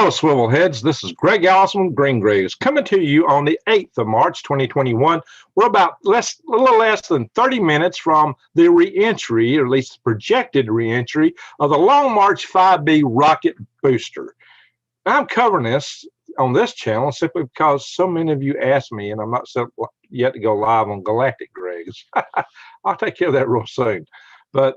Hello, swivel heads. This is Greg Allison with Green Graves coming to you on the 8th of March, 2021. We're about a little less than 30 minutes from the reentry, or at least projected reentry, of the Long March 5B rocket booster. I'm covering this on this channel simply because so many of you asked me, and I'm not set yet to go live on Galactic Gregs. I'll take care of that real soon. But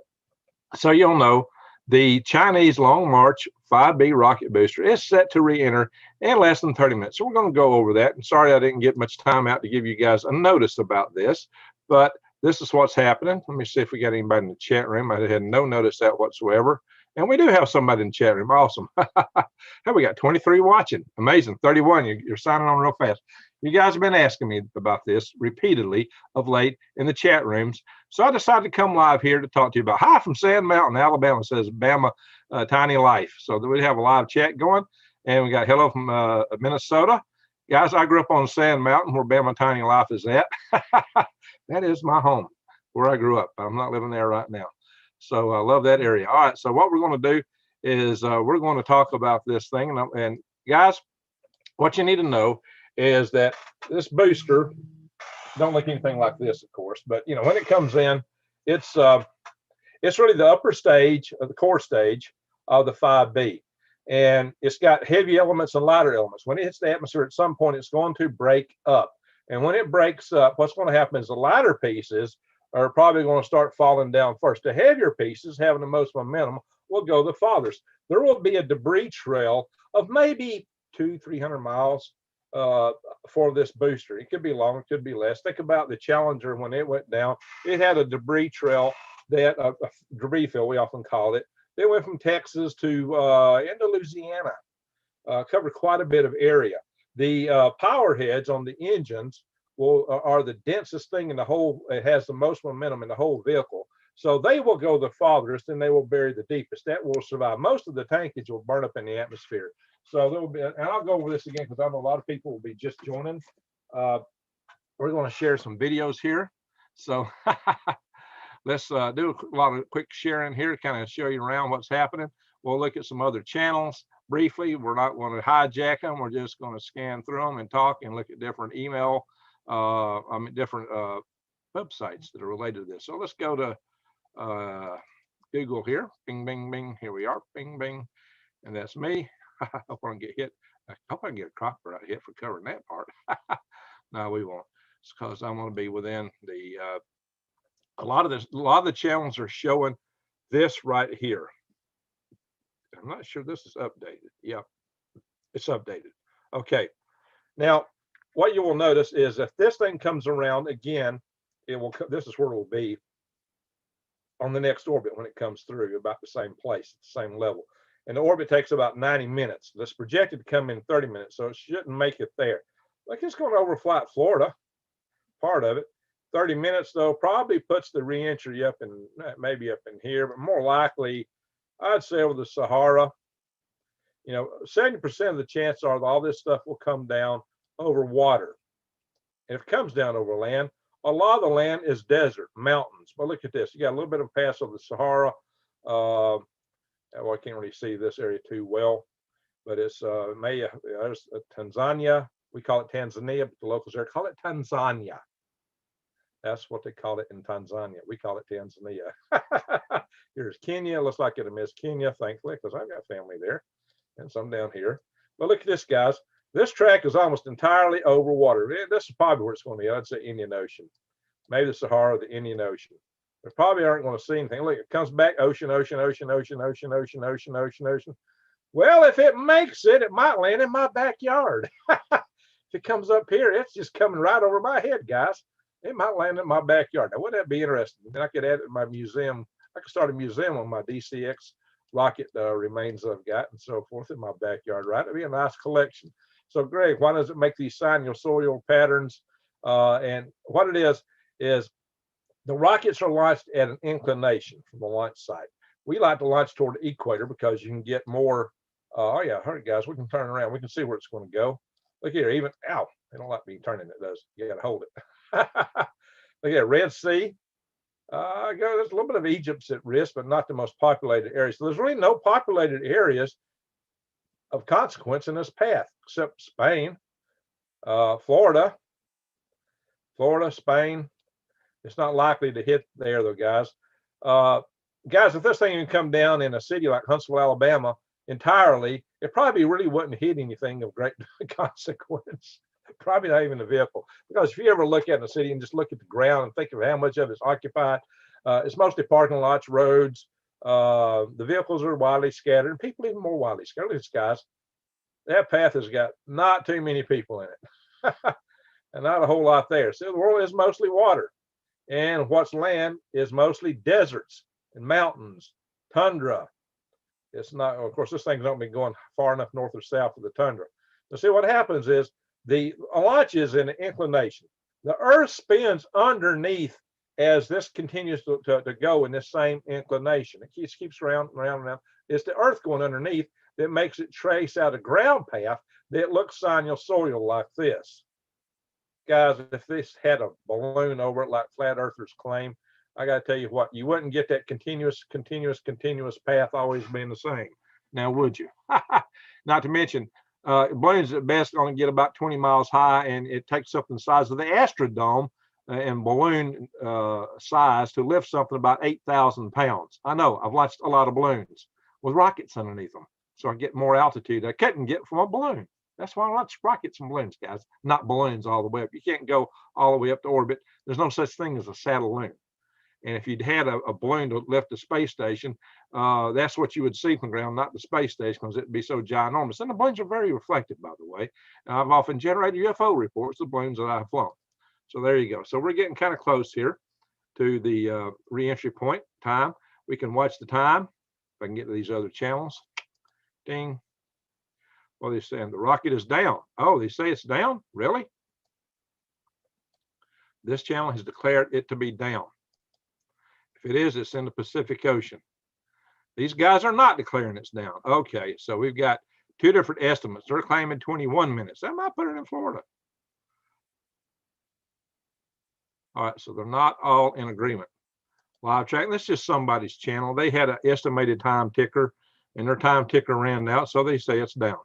so you'll know, the Chinese Long March 5B rocket booster is set to re-enter in less than 30 minutes. So we're going to go over that. And sorry I didn't get much time out to give you guys a notice about this, but this is what's happening. Let me see if we got anybody in the chat room. I had no notice that whatsoever. And we do have somebody in the chat room. Awesome. Hey, we got 23 watching. Amazing. 31. You're signing on real fast. You guys have been asking me about this repeatedly of late in the chat rooms. So I decided to come live here to talk to you about. Hi from Sand Mountain, Alabama, says Bama Tiny Life. So we have a live chat going. And we got hello from Minnesota. Guys, I grew up on Sand Mountain where Bama Tiny Life is at. That is my home where I grew up. I'm not living there right now. So I love that area. All right. So what we're going to do is we're going to talk about this thing. And guys, what you need to know is that this booster don't look anything like this, of course, but you know, when it comes in, it's really the upper stage of the core stage of the 5B, and it's got heavy elements and lighter elements. When it hits the atmosphere, at some point it's going to break up, and when it breaks up, what's going to happen is the lighter pieces are probably going to start falling down first. The heavier pieces, having the most momentum, will go the farthest. There will be a debris trail of maybe 200-300 miles for this booster. It could be long, it could be less. Think about the Challenger when it went down. It had a debris trail, that a debris field, we often call it. They went from Texas to into Louisiana, covered quite a bit of area. The power heads on the engines are the densest thing in the whole. It has the most momentum in the whole vehicle. So they will go the farthest and they will bury the deepest. That will survive. Most of the tankage will burn up in the atmosphere. So there will be, and I'll go over this again because I know a lot of people will be just joining. We're going to share some videos here. So let's do a lot of quick sharing here, kind of show you around what's happening. We'll look at some other channels briefly. We're not going to hijack them. We're just going to scan through them and talk and look at different email, different websites that are related to this. So let's go to Google here. Bing, bing, bing. Here we are. Bing, bing. And that's me. I hope I don't get hit. I hope I can get a copyright hit for covering that part. No, we won't. It's because I'm going to be within the a lot of the channels are showing this right here. I'm not sure this is updated. Yep, it's updated. Okay. Now, what you will notice is if this thing comes around again, it will. This is where it will be on the next orbit when it comes through, about the same place, at the same level. And the orbit takes about 90 minutes. That's projected to come in 30 minutes, so it shouldn't make it there. Like it's going to overfly Florida, part of it. 30 minutes, though, probably puts the reentry up in, maybe up in here, but more likely, I'd say over the Sahara. You know, 70% of the chance are that all this stuff will come down over water. And if it comes down over land, a lot of the land is desert, mountains. But look at this. You got a little bit of a pass over the Sahara. Well, I can't really see this area too well, but it's there's Tanzania. We call it Tanzania, but the locals there call it Tanzania. That's what they call it in Tanzania. We call it Tanzania. Here's Kenya. Looks like it'll miss Kenya, thankfully, because I've got family there and some down here. But look at this, guys. This track is almost entirely over water. This is probably where it's going to be. I'd say Indian Ocean. Maybe the Sahara, the Indian Ocean. We probably aren't going to see anything. Look, it comes back, ocean, ocean, ocean, ocean, ocean, ocean, ocean, ocean, ocean. Well, if it makes it, it might land in my backyard. If it comes up here, it's just coming right over my head, guys. It might land in my backyard. Now, wouldn't that be interesting? Then I could add it in my museum. I could start a museum on my DCX rocket remains I've got and so forth in my backyard, right? It'd be a nice collection. So, Greg, why does it make these sinusoidal patterns? And what it is the rockets are launched at an inclination from the launch site. We like to launch toward the equator because you can get more. Oh, yeah, hurry, guys. We can turn around. We can see where it's going to go. Look here, even, ow, they don't like me turning it, does. You got to hold it. Look at Red Sea. There's a little bit of Egypt's at risk, but not the most populated areas. So there's really no populated areas of consequence in this path, except Spain, Florida, Spain. It's not likely to hit there, though, guys. Guys, if this thing can come down in a city like Huntsville, Alabama, entirely, it probably really wouldn't hit anything of great consequence. Probably not even a vehicle. Because if you ever look at a city and just look at the ground and think of how much of it's occupied, it's mostly parking lots, roads. The vehicles are widely scattered, and people even more widely scattered. Look at this, guys. That path has got not too many people in it, and not a whole lot there. So the world is mostly water, and what's land is mostly deserts and mountains, tundra. It's not, of course, this thing's not be going far enough north or south of the tundra. But see, what happens is the launch is in an inclination. The Earth spins underneath as this continues to go in this same inclination. It keeps around and around and around. It's the Earth going underneath that makes it trace out a ground path that looks sinusoidal like this. Guys, if this had a balloon over it like flat earthers claim, I got to tell you what, you wouldn't get that continuous path always being the same. Now, would you? Not to mention, balloons at best only get about 20 miles high, and it takes something the size of the Astrodome and balloon size to lift something about 8,000 pounds. I know, I've launched a lot of balloons with rockets underneath them, so I get more altitude I couldn't get from a balloon. That's why I launch rockets and balloons, guys, not balloons all the way up. You can't go all the way up to orbit. There's no such thing as a saddle-loon. And if you'd had a balloon to lift the space station, that's what you would see from the ground, not the space station, because it'd be so ginormous. And the balloons are very reflective, by the way. I've often generated UFO reports of balloons that I've flown. So there you go. So we're getting kind of close here to the reentry point time. We can watch the time. If I can get to these other channels. Ding. Well, they're saying the rocket is down. Oh, they say it's down? Really? This channel has declared it to be down. If it is, it's in the Pacific Ocean. These guys are not declaring it's down. Okay, so we've got two different estimates. They're claiming 21 minutes. That might put it in Florida. All right, so they're not all in agreement. Live track, that's just somebody's channel. They had an estimated time ticker, and their time ticker ran out, so they say it's down.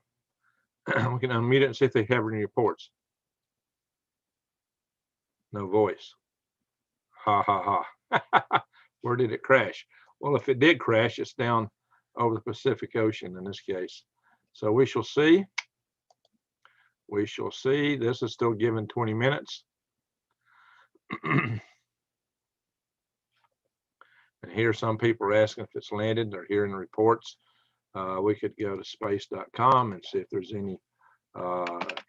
We can unmute it and see if they have any reports. No voice. Ha, ha, ha. Where did it crash? Well, if it did crash, it's down over the Pacific Ocean in this case. So we shall see. We shall see. This is still given 20 minutes. And here some people are asking if it's landed. They're hearing the reports. We could go to space.com and see if there's any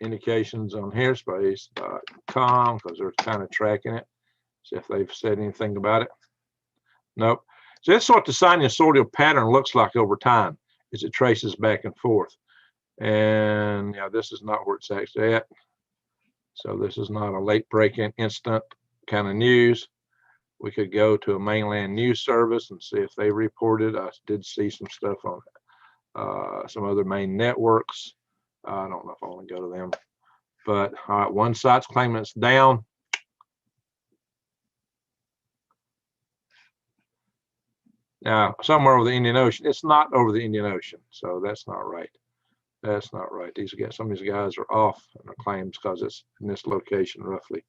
indications on here, space.com, because they're kind of tracking it. See if they've said anything about it. Nope. So that's what the sinusoidal pattern looks like over time as it traces back and forth. And yeah, this is not where it's actually at. So this is not a late breaking instant kind of news. We could go to a mainland news service and see if they reported. I did see some stuff on some other main networks. I don't know if I want to go to them. But all right, one site's claiming it's down. Now, somewhere over the Indian Ocean. It's not over the Indian Ocean, so that's not right. That's not right. These guys, some of these guys are off on their claims because it's in this location roughly,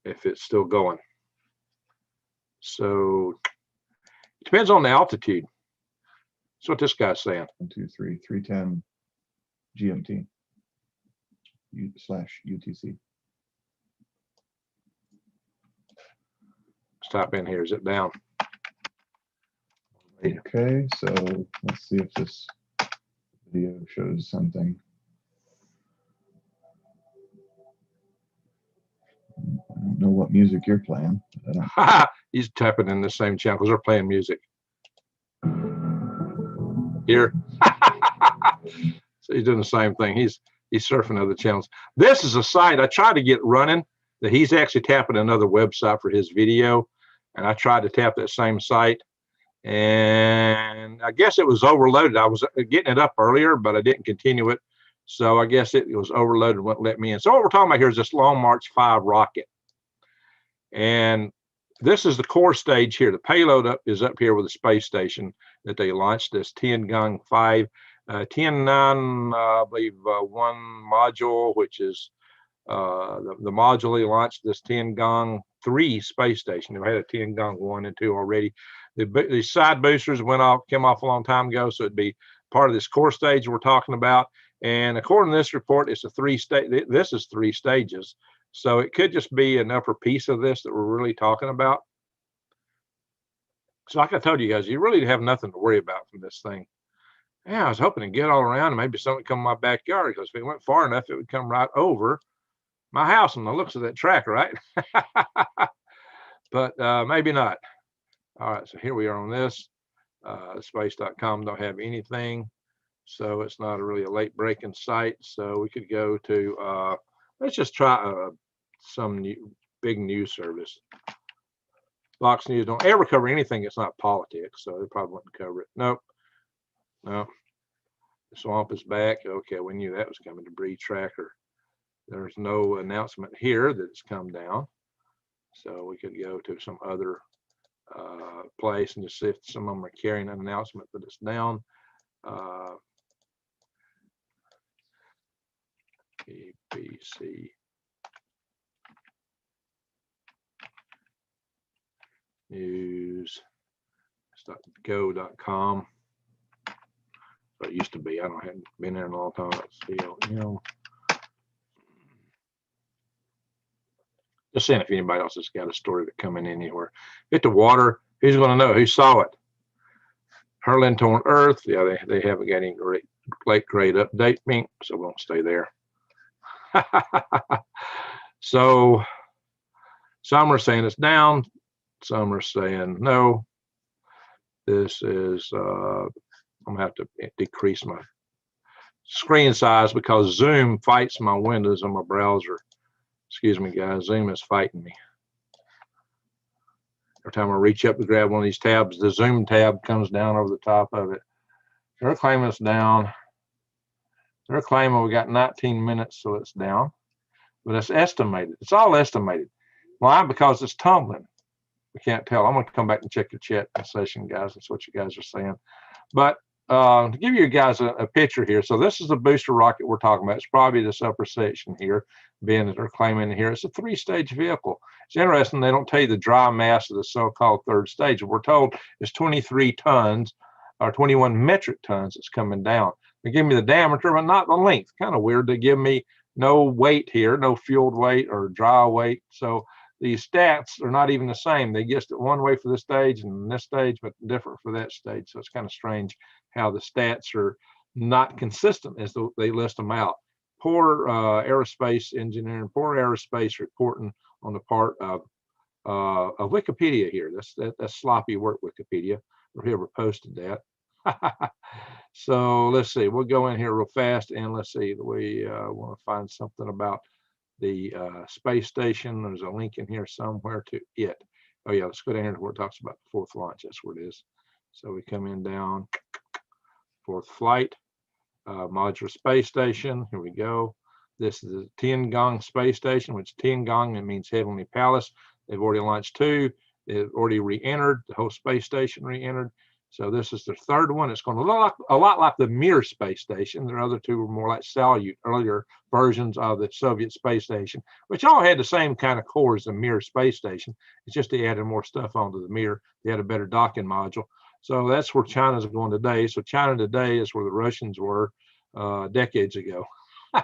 if it's still going. So it depends on the altitude. That's what this guy's saying. 1, 2, 3, 310 GMT / UTC. Let's type in here. Is it down? Okay, so let's see if this video shows something. I don't know what music you're playing. He's tapping in the same channel because they're playing music. Here. So he's doing the same thing. He's surfing other channels. This is a site I tried to get running that he's actually tapping another website for his video. And I tried to tap that same site. And I guess it was overloaded. I was getting it up earlier, but I didn't continue it. So I guess it was overloaded and wouldn't let me in. So what we're talking about here is this Long March 5 rocket. And this is the core stage here. The payload is up here with the space station that they launched, this Tiangong 5. Tiangong, I believe, one module, which is the module they launched this Tiangong 3 space station. They had a Tiangong 1 and 2 already. The side boosters came off a long time ago, so it'd be part of this core stage we're talking about. And according to this report, it's a 3-stage. This is 3 stages, so it could just be an upper piece of this that we're really talking about. So, like I told you guys, you really have nothing to worry about from this thing. Yeah, I was hoping to get all around and maybe something would come in my backyard, because if it went far enough, it would come right over my house on the looks of that track, right? But maybe not. All right, so here we are on this. Space.com don't have anything, so it's not really a late breaking site. So we could go to, let's just try some big news service. Fox News don't ever cover anything that's not politics, so they probably wouldn't cover it. Nope. No. The swamp is back. Okay, we knew that was coming. Debris tracker. There's no announcement here that it's come down. So we could go to some other place and just see if some of them are carrying an announcement that it's down. BBC news.go.com. So it used to be. I haven't been there in a long time. Let's see. Just seeing if anybody else has got a story that coming in anywhere. Hit the water. Who's going to know? Who saw it? Hurling toward Earth. Yeah, they haven't got any late grade update, Mink, so we won't stay there. So some are saying it's down. Some are saying no. This is, I'm going to have to decrease my screen size because Zoom fights my windows on my browser. Excuse me, guys. Zoom is fighting me. Every time I reach up to grab one of these tabs, the Zoom tab comes down over the top of it. They're claiming it's down. They're claiming we got 19 minutes, so it's down. But it's estimated. It's all estimated. Why? Because it's tumbling. We can't tell. I'm going to come back and check the chat session, guys. That's what you guys are saying. But to give you guys a picture here, so this is the booster rocket we're talking about. It's probably this upper section here, being that they're claiming here. It's a 3-stage vehicle. It's interesting, they don't tell you the dry mass of the so-called 3rd stage. We're told it's 23 tons or 21 metric tons that's coming down. They give me the diameter, but not the length. Kind of weird. They give me no weight here, no fueled weight or dry weight. So these stats are not even the same. They guessed it one way for this stage and this stage, but different for that stage. So it's kind of strange how the stats are not consistent as they list them out. Poor aerospace engineering, poor aerospace reporting on the part of Wikipedia here. That's sloppy work, Wikipedia, or whoever posted that. So let's see. We'll go in here real fast and let's see. We want to find something about the space station. There's a link in here somewhere to it. Oh yeah, let's go down here to where it talks about the 4th launch. That's where it is. So we come in down, 4th flight, modular space station. Here we go. This is the Tiangong space station, which Tiangong, it means Heavenly Palace. They've already launched 2. They've already re-entered. The whole space station re-entered. So this is the 3rd one. It's going to look a lot like the Mir space station. The other 2 were more like Salyut, earlier versions of the Soviet space station, which all had the same kind of core as the Mir space station. It's just they added more stuff onto the Mir. They had a better docking module. So that's where China's going today. So China today is where the Russians were decades ago, a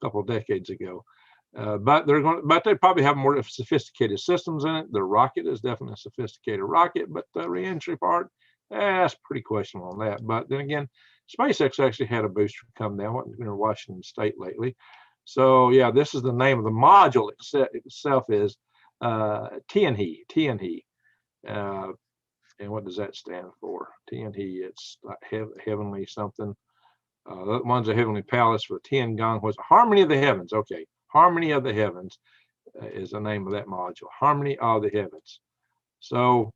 couple of decades ago. But they probably have more sophisticated systems in it. The rocket is definitely a sophisticated rocket, but the reentry part, that's pretty questionable on that. But then again, SpaceX actually had a booster come down. Wasn't in Washington State lately. So yeah, this is the name of the module itself is Tianhe. And what does that stand for? Tianhe, it's like heavenly something. That one's a Heavenly Palace for Tiangong was Harmony of the Heavens. Okay, Harmony of the Heavens is the name of that module. Harmony of the Heavens. So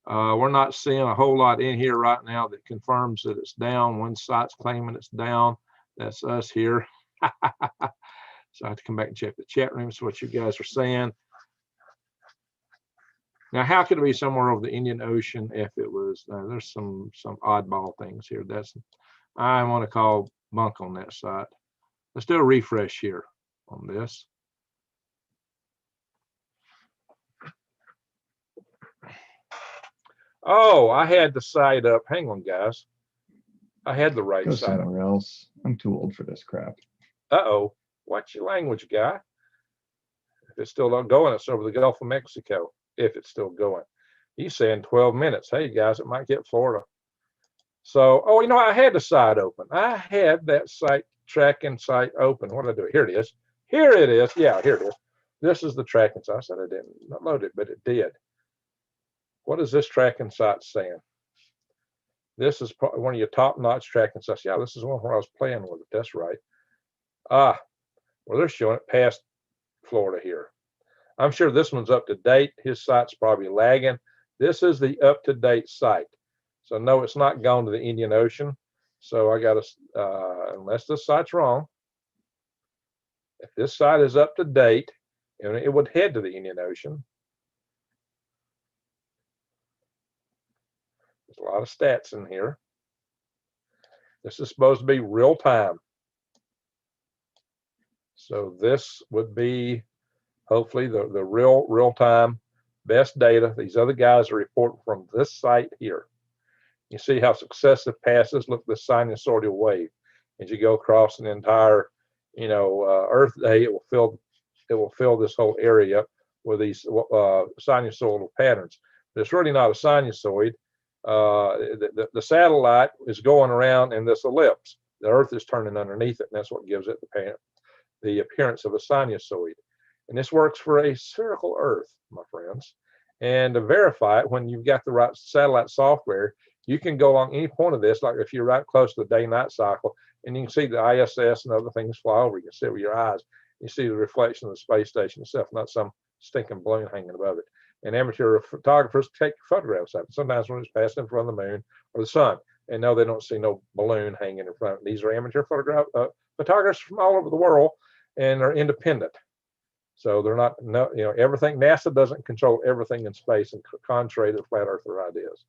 we're not seeing a whole lot in here right now that confirms that it's down. One site's claiming it's down. That's us here. So I have to come back and check the chat room. So what you guys are saying. Now, how could it be somewhere over the Indian Ocean if it was? There's some oddball things here. I want to call bunk on that site. Let's do a refresh here on this. Oh, I had the site up. Hang on, guys. I had the right Go site up. somewhere else. I'm too old for this crap. Uh-oh. Watch your language, guy. If it's still not going, it's over the Gulf of Mexico. If it's still going. He's saying 12 minutes. Hey, guys, it might get Florida. So, oh, you know, I had the site open. I had that site tracking site open. What did I do? Here it is. Here it is. Yeah, here it is. This is the tracking site. I said I didn't load it, but it did. What is this tracking site saying? This is probably one of your top-notch tracking sites. Yeah, this is one where I was playing with it. That's right. Well, they're showing it past Florida here. I'm sure this one's up to date. His site's probably lagging. This is the up-to-date site. So no, it's not gone to the Indian Ocean. So I got to, unless this site's wrong, if this site is up to date, and it would head to the Indian Ocean. There's a lot of stats in here. This is supposed to be real time. So this would be hopefully the real time best data. These other guys are reporting from this site here. You see how successive passes look, the sinusoidal wave. As you go across an entire, Earth day, it will fill this whole area with these sinusoidal patterns. But it's really not a sinusoid. The satellite is going around in this ellipse. The Earth is turning underneath it, and that's what gives it the appearance of a sinusoid. And this works for a spherical Earth, my friends. And to verify it, when you've got the right satellite software, you can go along any point of this, like if you're right close to the day-night cycle, and you can see the ISS and other things fly over. You can see it with your eyes. You see the reflection of the space station itself, not some stinking balloon hanging above it. And amateur photographers take photographs of it, sometimes when it's passing in front of the moon or the sun. And no, they don't see no balloon hanging in front. These are amateur photographers from all over the world, and are independent. So they're not, everything. NASA doesn't control everything in space, and contrary to flat earther ideas.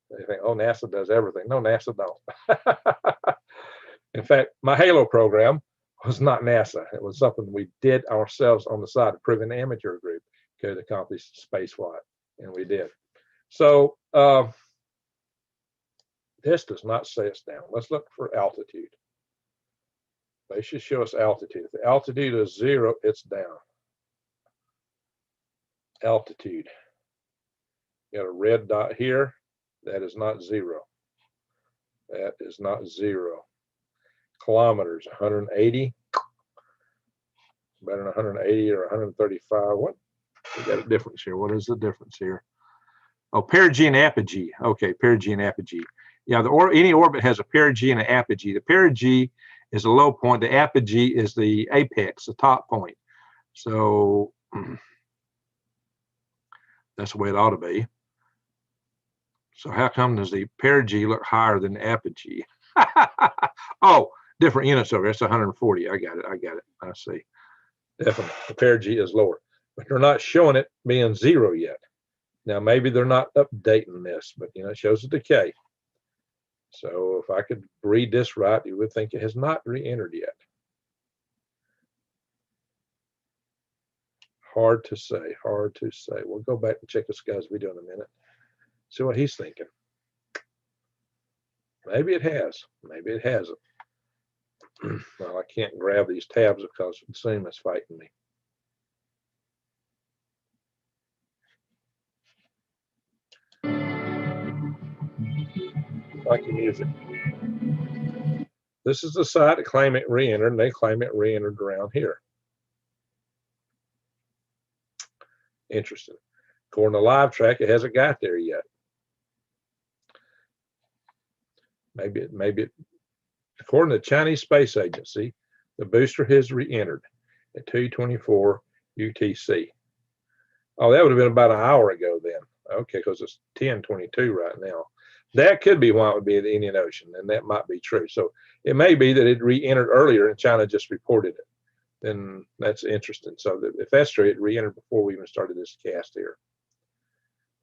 They think, oh, NASA does everything. No, NASA don't. In fact, my HALO program was not NASA. It was something we did ourselves on the side, a proven amateur group could accomplish space flight, and we did. So this does not say it's down. Let's look for altitude. They should show us altitude. If the altitude is 0, it's down. Altitude. You got a red dot here. That is not 0. That is not 0. Kilometers, 180. Better than 180 or 135. What? We got a difference here. What is the difference here? Oh, perigee and apogee. Okay, perigee and apogee. Yeah, any orbit has a perigee and an apogee. The perigee is a low point. The apogee is the apex, the top point. So that's the way it ought to be. So how come does the perigee look higher than the apogee? Oh, different units over. It's 140. I got it. I see. Definitely, the perigee is lower, but they're not showing it being 0 yet. Now maybe they're not updating this, but it shows a decay. So if I could read this right, you would think it has not re-entered yet. Hard to say. Hard to say. We'll go back and check this guy's video in a minute. See what he's thinking. Maybe it has. Maybe it hasn't. Well, I can't grab these tabs because Zoom is fighting me. Like the music. This is the site that claim it re-entered, and they claim it re-entered around here. Interesting. According to Live Track, it hasn't got there yet. Maybe it, according to the Chinese Space Agency, the booster has re-entered at 2:24 UTC. Oh, that would have been about an hour ago then. Okay, because it's 10:22 right now. That could be why it would be in the Indian Ocean, and that might be true. So it may be that it re-entered earlier and China just reported it. Then that's interesting. So if that's true, it re-entered before we even started this cast here.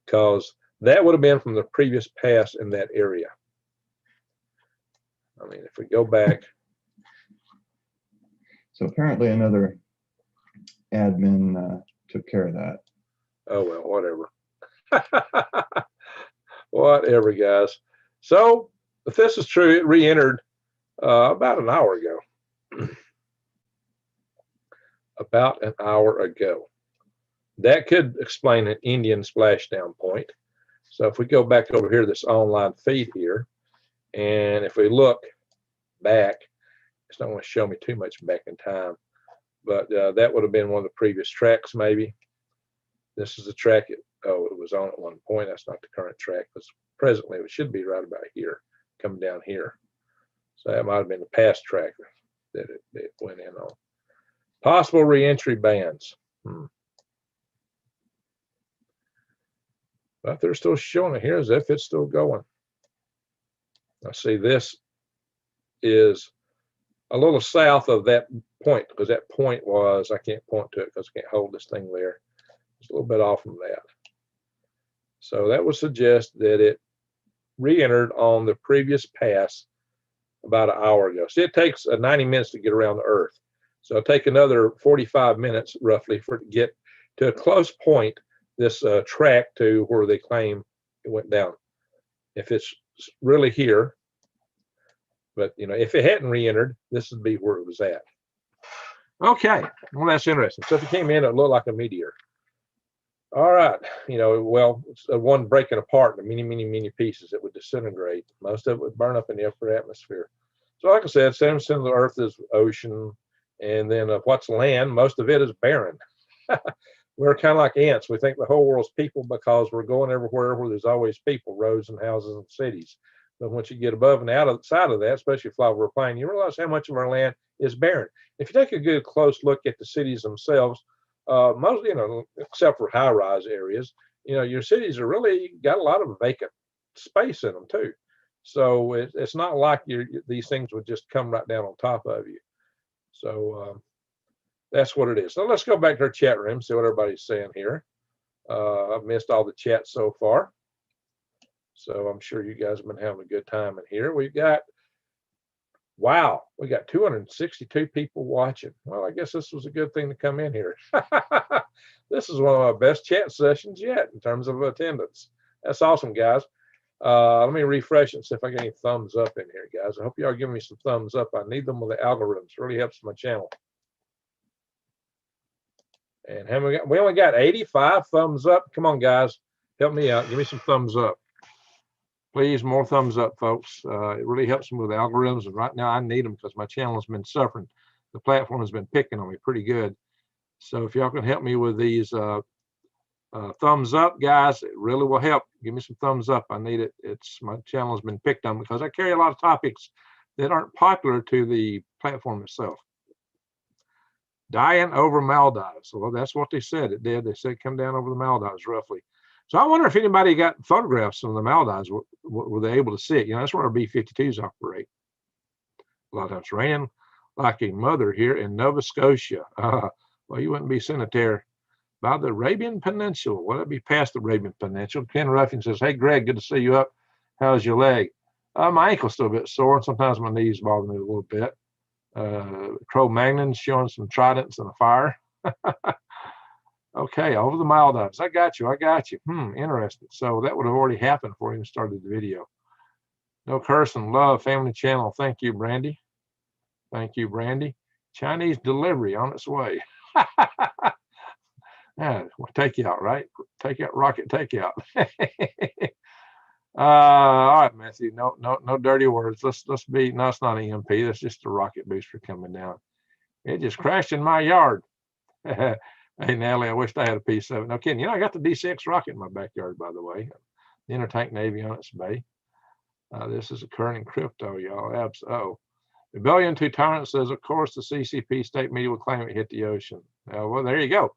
Because that would have been from the previous pass in that area. I mean, if we go back. So apparently another admin took care of that. Oh, well, whatever. Whatever, guys. So if this is true, it re-entered about an hour ago. About an hour ago. That could explain an Indian splashdown point. So if we go back over here, this online feed here, and if we look back, it's not going to show me too much back in time, but that would have been one of the previous tracks maybe. This is the track it was on at one point. That's not the current track, because presently it should be right about here, coming down here. So that might have been the past track that it went in on. Possible reentry bans. But they're still showing it here as if it's still going. I see this is a little south of that point, because that point was, I can't point to it because I can't hold this thing there. It's a little bit off from that. So that would suggest that it re-entered on the previous pass about an hour ago. See, it takes 90 minutes to get around the Earth. So it'll take another 45 minutes roughly for it to get to a close point, this track to where they claim it went down. If it's really here, but you know, if it hadn't re-entered, this would be where it was at. Okay, well, that's interesting. So if it came in, it looked like a meteor. All right, you know, well, it's one breaking apart into many pieces. It would disintegrate. Most of it would burn up in the upper atmosphere. So like I said, 70% of the Earth is ocean, and then what's land, most of it is barren. We're kind of like ants. We think the whole world's people because we're going everywhere where there's always people, roads and houses and cities. But once you get above and outside of that, especially if you fly over a plane, you realize how much of our land is barren. If you take a good close look at the cities themselves, most, you know, except for high-rise areas, you know, your cities are really got a lot of vacant space in them too. So it's not like these things would just come right down on top of you. So that's what it is. So let's go back to our chat room, see what everybody's saying here. I've missed all the chats so far, so I'm sure you guys have been having a good time in here. We've got, wow, we got 262 people watching. Well, I guess this was a good thing to come in here. This is one of my best chat sessions yet in terms of attendance. That's awesome, guys. Let me refresh and see if I get any thumbs up in here, guys. I hope y'all give me some thumbs up. I need them with the algorithms. It really helps my channel. And how many we only got 85 thumbs up. Come on, guys, help me out. Give me some thumbs up, please. More thumbs up, folks. It really helps me with the algorithms, and right now I need them because my channel has been suffering. The platform has been picking on me pretty good. So if y'all can help me with these thumbs up, guys, it really will help. Give me some thumbs up. I need it. It's my channel has been picked on because I carry a lot of topics that aren't popular to the platform itself. Dying over Maldives. Well, that's what they said it did. They said come down over the Maldives roughly. So I wonder if anybody got photographs of the Maldives. Were they able to see it? You know, that's where our B-52s operate. A lot of times raining like a mother here in Nova Scotia. Well, you wouldn't be seen it there by the Arabian Peninsula. Well, it'd be past the Arabian Peninsula. Ken Ruffin says, hey, Greg, good to see you up. How's your leg? My ankle's still a bit sore, and sometimes my knees bother me a little bit. Cro-Magnon showing some tridents and a fire. Okay, over the Maldives. I got you. Interesting. So that would have already happened before I even started the video. No cursing. Love family channel. Thank you, Brandy. Thank you, Brandy. Chinese delivery on its way. Yeah, we'll take you out, right? Take out rocket takeout. All right, Matthew. No dirty words. Let's be. No, it's not EMP. That's just a rocket booster coming down. It just crashed in my yard. Hey, Natalie, I wished I had a piece of it. No kidding. You know, I got the D6 rocket in my backyard, by the way. The Intertank Navy on its bay. This is occurring in crypto, y'all. Oh. Rebellion to Tyrant says, of course, the CCP state media will claim it hit the ocean. Well, there you go.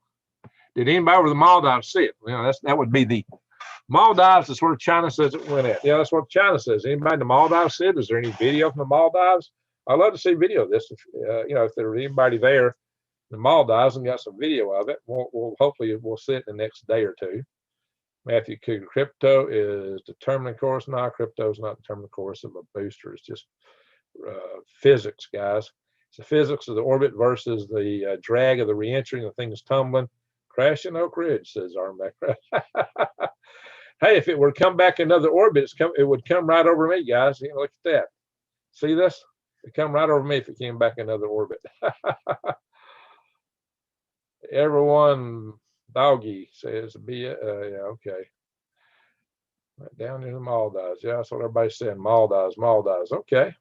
Did anybody over the Maldives see it? You know, that would be the Maldives is where China says it went at. Yeah, that's what China says. Anybody in the Maldives see it? Is there any video from the Maldives? I'd love to see video of this. If, you know, if there's anybody there in the Maldives and got some video of it, we'll hopefully we'll see it in the next day or two. Matthew Cougar, crypto is determining course. No, crypto is not determining course of a booster. It's just physics, guys. It's the physics of the orbit versus the drag of the reentry, and the thing's tumbling. Crashing Oak Ridge, says Armac. Hey, if it were to come back another orbit, it would come right over me, guys. You know, look at that. See this? It'd come right over me if it came back another orbit. Everyone, doggy says, yeah, okay. Right down in the Maldives. Yeah, that's what everybody's saying. Maldives, Maldives. Okay.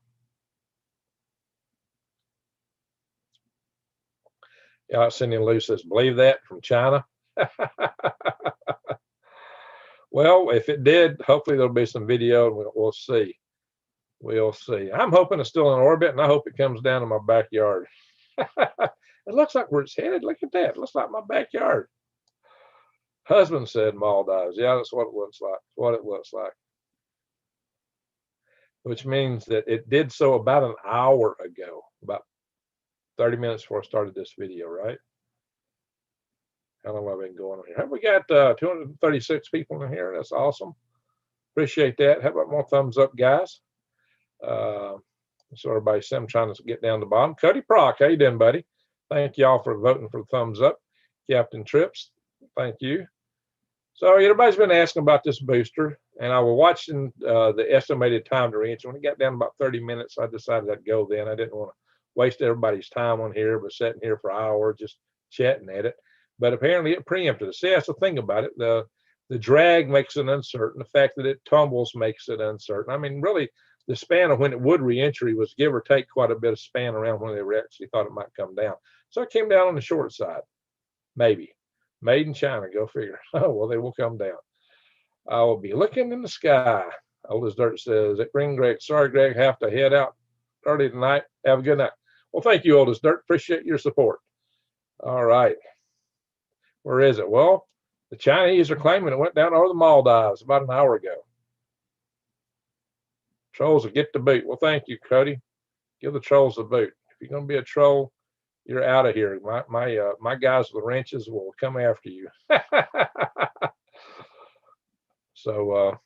Yeah, Cindy Lou says, believe that from China. Well, if it did, hopefully there'll be some video and we'll see. We'll see. I'm hoping it's still in orbit, and I hope it comes down to my backyard. It looks like where it's headed. Look at that. It looks like my backyard. Husband said Maldives. Yeah, that's what it looks like. What it looks like. Which means that it did so about an hour ago, about 30 minutes before I started this video, right? How long have I been going on here? Have we got 236 people in here? That's awesome. Appreciate that. How about more thumbs up, guys? So everybody see I'm trying to get down the bottom. Cuddy Proc, how you doing, buddy? Thank y'all for voting for the thumbs up. Captain Trips, thank you. So everybody's been asking about this booster, and I was watching the estimated time to reach. When it got down about 30 minutes, I decided I'd go then. I didn't want to waste everybody's time on here, but sitting here for hours just chatting at it. But apparently it preempted it. See, that's the thing about it. The drag makes it uncertain. The fact that it tumbles makes it uncertain. I mean, really, the span of when it would reentry was give or take quite a bit of span around when they actually thought it might come down. So it came down on the short side, maybe. Made in China, go figure. Oh, well, they will come down. I will be looking in the sky. Old as Dirt says, at Green Greg, sorry, Greg, have to head out early tonight. Have a good night. Well, thank you, Old as Dirt. Appreciate your support. All right. Where is it? Well, the Chinese are claiming it went down over the Maldives about an hour ago. Trolls will get the boot. Well, thank you, Cody. Give the trolls the boot. If you're going to be a troll, you're out of here. My guys with the wrenches will come after you. So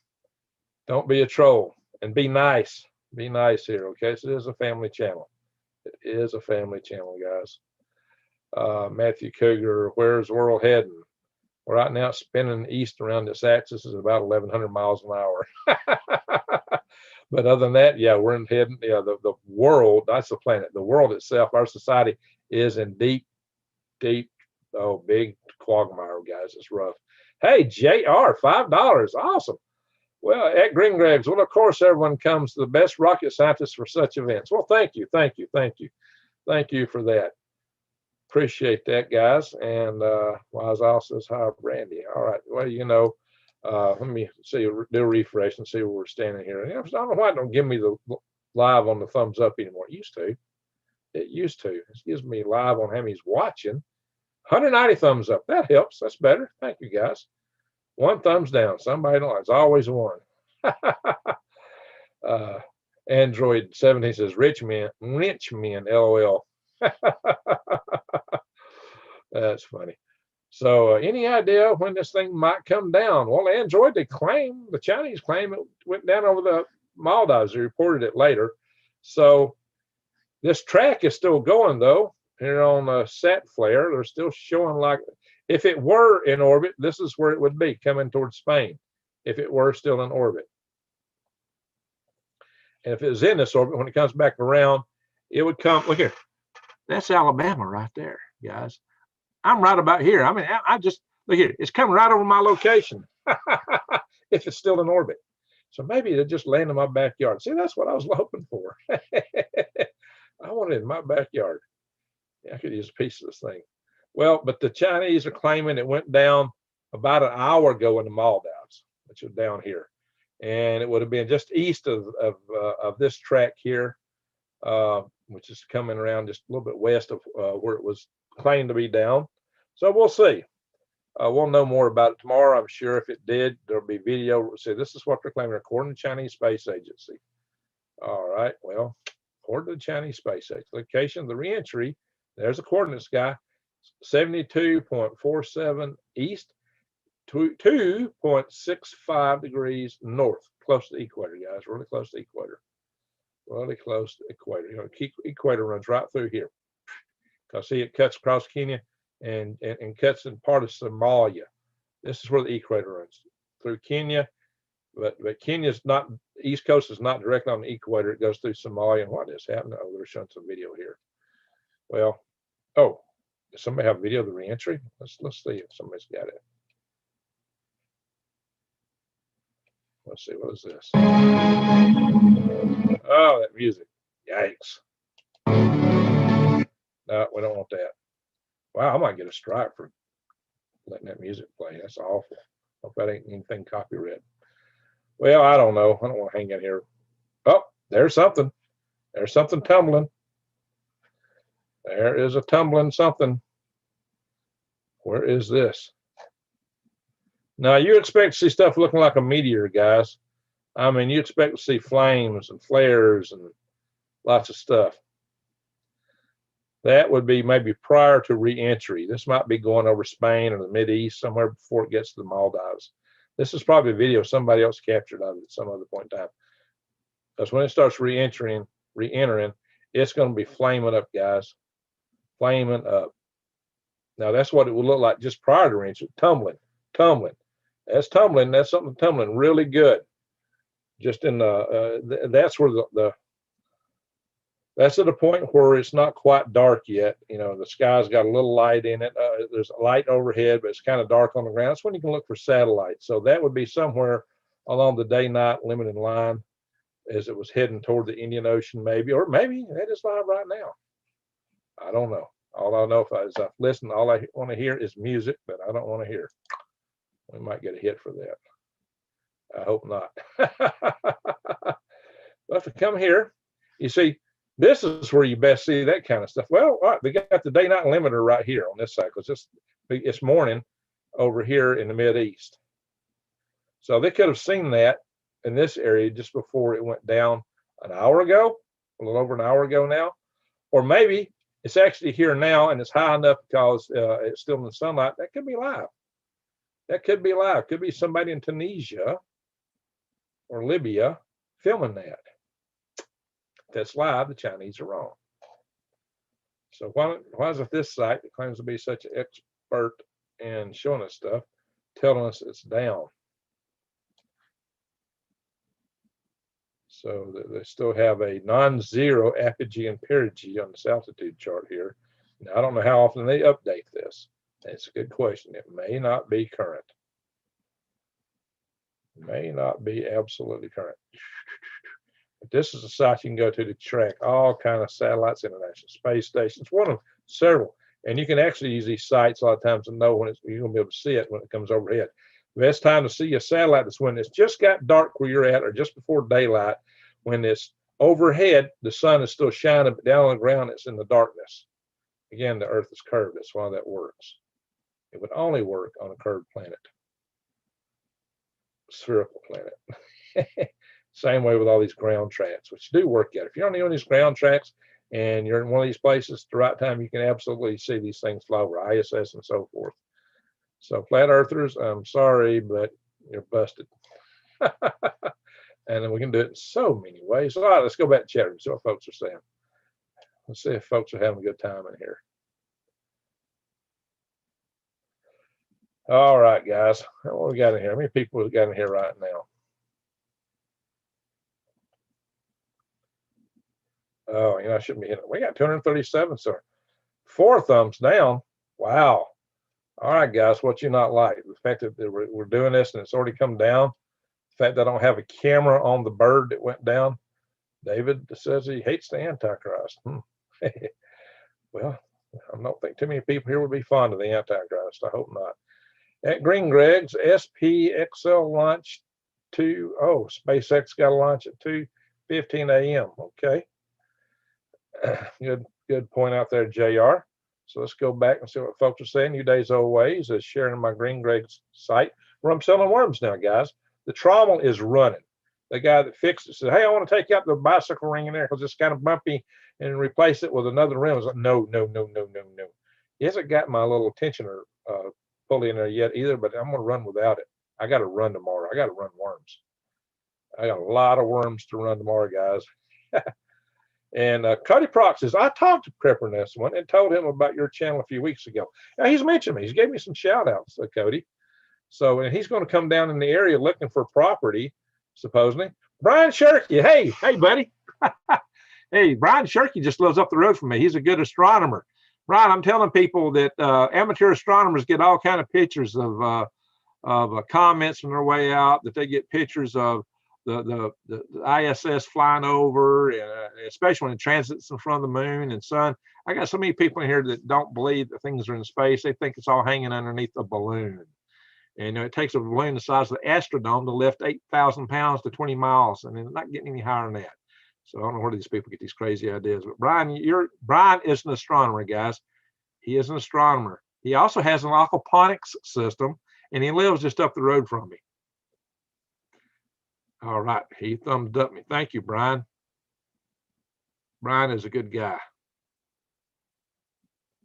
don't be a troll and be nice. Be nice here, okay? So it is a family channel. It is a family channel, guys. Matthew Cougar, where's the world heading? Well, right now it's spinning east around this axis is about 1,100 miles an hour. But other than that, yeah, we're in heading. Yeah, the world, that's the planet. The world itself, our society is in deep, big quagmire, guys. It's rough. Hey, JR, $5. Awesome. Well, at Green Greg's, well, of course, everyone comes to the best rocket scientists for such events. Well, thank you. Thank you for that. Appreciate that, guys. And Wise Owl says, hi, Brandy. All right. Well, you know, let me see, do a refresh and see where we're standing here. I don't know why it don't give me the live on the thumbs up anymore. It used to. It gives me live on how many's watching. 190 thumbs up. That helps. That's better. Thank you, guys. 1 thumbs down. Somebody don't. It's always 1. Android 17 says, rich men, LOL. That's funny. So any idea when this thing might come down? Well, Android, the Chinese claim it went down over the Maldives. They reported it later. So this track is still going, though, here on Sat Flare. They're still showing like, if it were in orbit, this is where it would be, coming towards Spain, if it were still in orbit. And if it was in this orbit, when it comes back around, it would come, look here. That's Alabama right there, guys. I'm right about here. I mean, I just, look here, it's coming right over my location if it's still in orbit. So maybe it'll just land in my backyard. See, that's what I was hoping for. I want it in my backyard. Yeah, I could use a piece of this thing. Well, but the Chinese are claiming it went down about an hour ago in the Maldives, which is down here. And it would have been just east of this track here, which is coming around just a little bit west of where it was claimed to be down. So we'll see. We'll know more about it tomorrow. I'm sure if it did, there'll be video. See, this is what they're claiming according to the Chinese Space Agency. All right. Well, according to the Chinese Space Agency, location of the reentry, there's a coordinates guy, 72.47 east, 2.65 degrees north, close to the equator, guys, really close to the equator. really close to the equator. You know, equator runs right through here. Because see, it cuts across Kenya and cuts in part of Somalia. This is where the equator runs through Kenya, but Kenya's not, East Coast is not directly on the equator. It goes through Somalia. And what is happening? Oh, they're showing some video here. Well, oh, does somebody have video of the reentry? Let's see if somebody's got it. Let's see, what is this? Oh, that music. Yikes. No, we don't want that. Wow, I might get a strike for letting that music play. That's awful. Hope that ain't anything copyright. Well, I don't know. I don't want to hang out here. Oh, there's something. There's something tumbling. There is a tumbling something. Where is this? Now, you expect to see stuff looking like a meteor, guys. I mean, you expect to see flames and flares and lots of stuff. That would be maybe prior to reentry. This might be going over Spain or the Mideast, somewhere before it gets to the Maldives. This is probably a video somebody else captured of it at some other point in time. Because when it starts re-entering, it's going to be flaming up, guys. Flaming up. Now, that's what it would look like just prior to reentry. Tumbling. That's tumbling. That's something tumbling really good. Just in the, that's where that's at a point where it's not quite dark yet. You know, the sky's got a little light in it. There's a light overhead, but it's kind of dark on the ground. That's when you can look for satellites. So that would be somewhere along the day-night limited line as it was heading toward the Indian Ocean, maybe, or maybe that is live right now. I don't know. All I know is I listen, all I want to hear is music that I don't want to hear. We might get a hit for that. I hope not. But if we come here, you see, this is where you best see that kind of stuff. Well, all right, we got the day-night limiter right here on this side because it's morning over here in the Mideast. So they could have seen that in this area just before it went down an hour ago, a little over an hour ago now. Or maybe it's actually here now and it's high enough because it's still in the sunlight. That could be live. That could be live. Could be somebody in Tunisia or Libya filming that. That's live, the Chinese are wrong. So why is it this site that claims to be such an expert in showing us stuff, telling us it's down? So they still have a non-zero apogee and perigee on this altitude chart here. Now, I don't know how often they update this. It's a good question. It may not be current. It may not be absolutely current. But this is a site you can go to track all kind of satellites, International Space Station. It's one of several. And you can actually use these sites a lot of times to know when you're going to be able to see it when it comes overhead. The best time to see a satellite is when it's just got dark where you're at or just before daylight. When it's overhead, the sun is still shining, but down on the ground, it's in the darkness. Again, the Earth is curved. That's why that works. It would only work on a curved planet, spherical planet. Same way with all these ground tracks, which do work out. If you're on any of these ground tracks and you're in one of these places at the right time, you can absolutely see these things fly over ISS and so forth. So flat earthers, I'm sorry, but you're busted. And then we can do it in so many ways. All right, let's go back to chat room, see what folks are saying. Let's see if folks are having a good time in here. All right, guys, what we got in here? How many people we got in here right now? Oh, I shouldn't be hitting it. We got 237, sir. 4 thumbs down. Wow. All right, guys, what you not like? The fact that we're doing this and it's already come down. The fact that I don't have a camera on the bird that went down. David says he hates the Antichrist. Well, I don't think too many people here would be fond of the Antichrist. I hope not. At Green Greg's, SPXL launch SpaceX got a launch at 2:15 a.m. Okay. Good point out there, JR. So let's go back and see what folks are saying. New Days Old Ways is sharing my Green Greg's site where I'm selling worms now, guys. The trommel is running. The guy that fixed it said, "Hey, I want to take out the bicycle ring in there because it's kind of bumpy and replace it with another rim." I was like, no. He hasn't got my little tensioner pulley in there yet either, but I'm going to run without it. I got to run tomorrow. I got to run worms. I got a lot of worms to run tomorrow, guys. And Cody Prox says, I talked to Prepper Nest one and told him about your channel a few weeks ago. Now, he's mentioned me. He's gave me some shout outs, Cody. So, and he's going to come down in the area looking for property, supposedly. Brian Shirky. Hey, buddy. Hey, Brian Shirky just lives up the road from me. He's a good astronomer. Brian, I'm telling people that amateur astronomers get all kind of pictures of comments on their way out, that they get pictures of the ISS flying over, especially when it transits in front of the moon and sun. I got so many people in here that don't believe that things are in space. They think it's all hanging underneath a balloon. And it takes a balloon the size of the Astrodome to lift 8,000 pounds to 20 miles, and it's not getting any higher than that. So I don't know where these people get these crazy ideas. But Brian is an astronomer, guys. He is an astronomer. He also has an aquaponics system, and he lives just up the road from me. All right, he thumbs up me. Thank you, Brian. Brian is a good guy.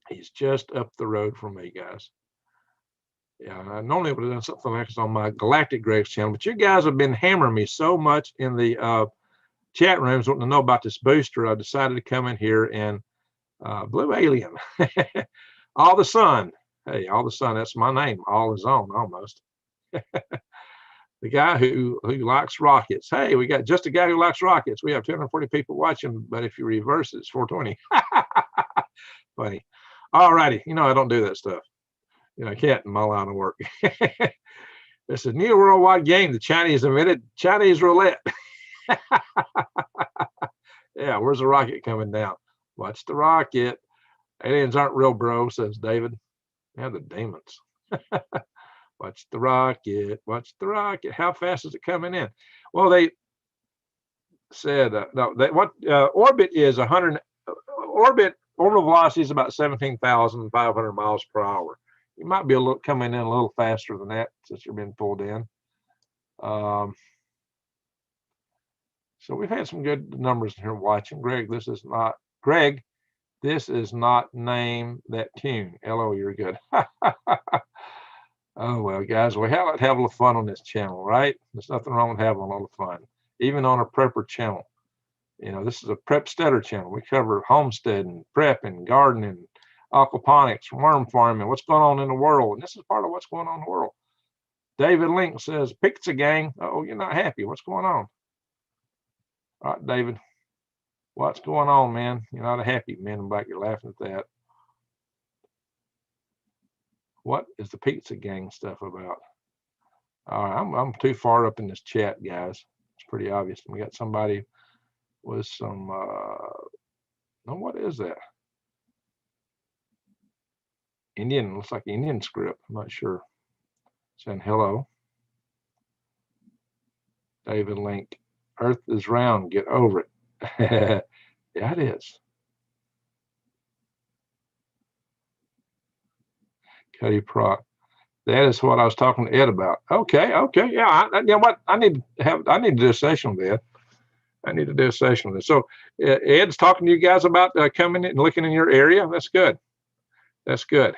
He's just up the road from me, guys. Yeah, I normally would have done something like this on my Galactic Greg's channel, but you guys have been hammering me so much in the chat rooms wanting to know about this booster. I decided to come in here and Blue Alien. All the Sun. Hey, All the Sun, that's my name. All is on, almost. The guy who likes rockets. Hey, we got just a guy who likes rockets. We have 240 people watching, but if you reverse it, it's 420. Funny. All righty. I don't do that stuff. I can't in my line of work. This is new worldwide game. The Chinese invented Chinese roulette. Yeah, where's the rocket coming down? Watch the rocket. Aliens aren't real, bro, says David. Yeah, the demons. Watch the rocket. Watch the rocket. How fast is it coming in? Well, they said orbit is 100. Orbital velocity is about 17,500 miles per hour. You might be coming in a little faster than that since you're being pulled in. So we've had some good numbers here watching. Greg, this is not name that tune. Hello, you're good. Oh, well, guys, we have a little fun on this channel, right? There's nothing wrong with having a little fun, even on a prepper channel. This is a prep stutter channel. We cover homesteading, prepping, gardening, aquaponics, worm farming, what's going on in the world. And this is part of what's going on in the world. David Link says, Pizza Gang. Oh, you're not happy. What's going on? All right, David. What's going on, man? You're not a happy man. I'm back. You're laughing at that. What is the Pizza Gang stuff about? All right, I'm too far up in this chat, guys. It's pretty obvious. We got somebody with some, no, what is that? Indian, looks like Indian script. I'm not sure. Saying hello. David Link. Earth is round. Get over it. Yeah, it is. Cody Proc. That is what I was talking to Ed about. Okay. Yeah, you know what? I need to do a session with Ed. I need to do a session with it. So Ed's talking to you guys about coming in and looking in your area. That's good. That's good.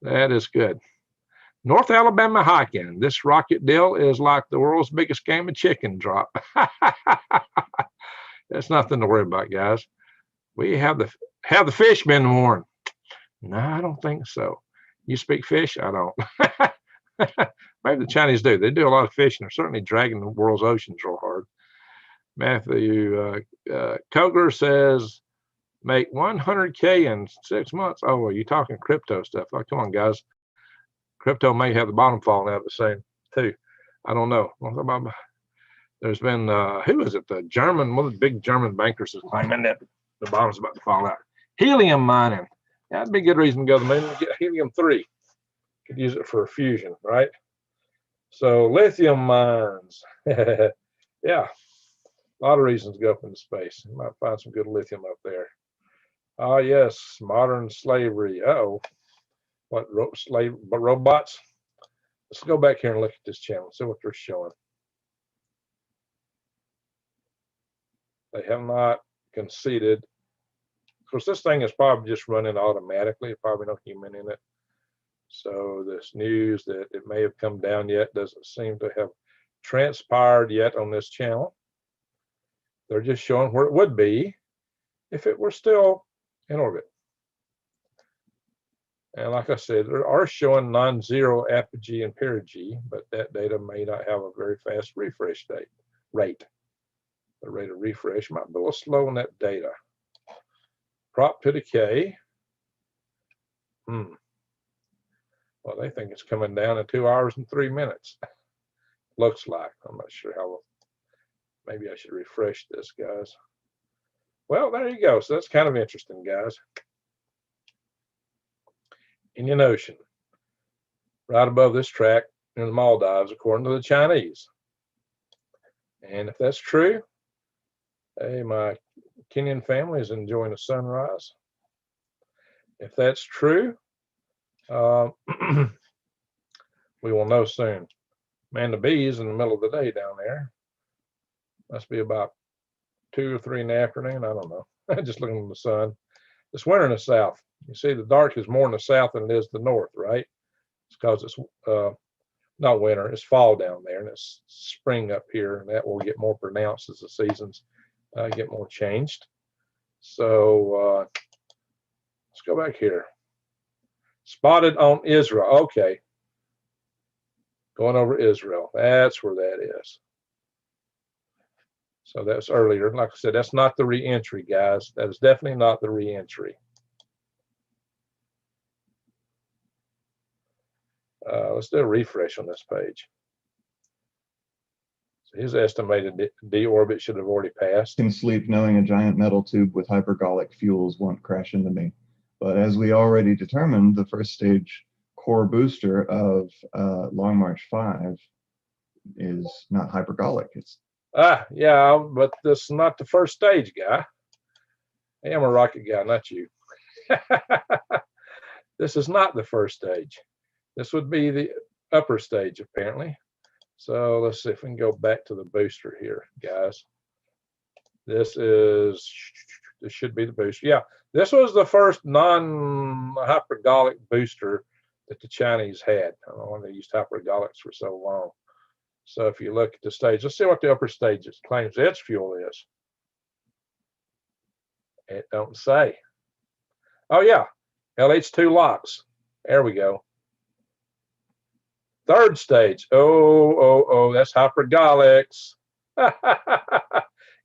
That is good. North Alabama hiking. This rocket deal is like the world's biggest game of chicken drop. That's nothing to worry about, guys. We have the fish been warned? No, I don't think so. You speak fish? I don't. Maybe the Chinese do. They do a lot of fishing. They're certainly dragging the world's oceans real hard. Matthew Kogler says, make 100K in 6 months. Oh, well, you're talking crypto stuff. Like, come on, guys. Crypto may have the bottom falling out of the same, too. I don't know. There's been, who is it? The German, one of the big German bankers is claiming that the bottom's about to fall out. Helium mining. That'd be a good reason to go to the moon and get helium-3. Could use it for fusion, right? So lithium mines. Yeah, a lot of reasons to go up into space. You might find some good lithium up there. Ah, yes, modern slavery. Uh-oh. What, robots? Let's go back here and look at this channel, see what they're showing. They have not conceded. Of course, this thing is probably just running automatically. Probably no human in it. So this news that it may have come down yet doesn't seem to have transpired yet on this channel. They're just showing where it would be if it were still in orbit. And like I said, they are showing non-zero apogee and perigee, but that data may not have a very fast refresh rate. The rate of refresh might be a little slow in that data. Prop to decay. Well, they think it's coming down in 2 hours and 3 minutes. Looks like. I'm not sure how. Maybe I should refresh this, guys. Well, there you go. So that's kind of interesting, guys. Indian Ocean, right above this track in the Maldives, according to the Chinese. And if that's true, hey, my Kenyan family is enjoying the sunrise. If that's true, we will know soon. Man, the bees in the middle of the day down there. Must be about 2 or 3 in the afternoon. I don't know. Just looking at the sun. It's winter in the south. You see, the dark is more in the south than it is the north, right? It's because it's not winter, it's fall down there, and it's spring up here, and that will get more pronounced as the seasons get more changed. So let's go back here. Spotted on Israel. Okay. Going over Israel. That's where that is. So that's earlier. Like I said, that's not the reentry, guys. That is definitely not the reentry. Let's do a refresh on this page. So his estimated deorbit should have already passed. Can sleep knowing a giant metal tube with hypergolic fuels won't crash into me. But as we already determined, the first stage core booster of Long March 5 is not hypergolic. It's yeah, but this is not the first stage, guy. Hey, I'm a rocket guy, not you. This is not the first stage. This would be the upper stage, apparently. So let's see if we can go back to the booster here, guys. This should be the booster. Yeah, this was the first non-hypergolic booster that the Chinese had. I don't know why they used hypergolics for so long. So if you look at the stage, let's see what the upper stage claims its fuel is. It don't say. Oh yeah, LH2 LOX. There we go. Third stage. Oh, that's hypergolics.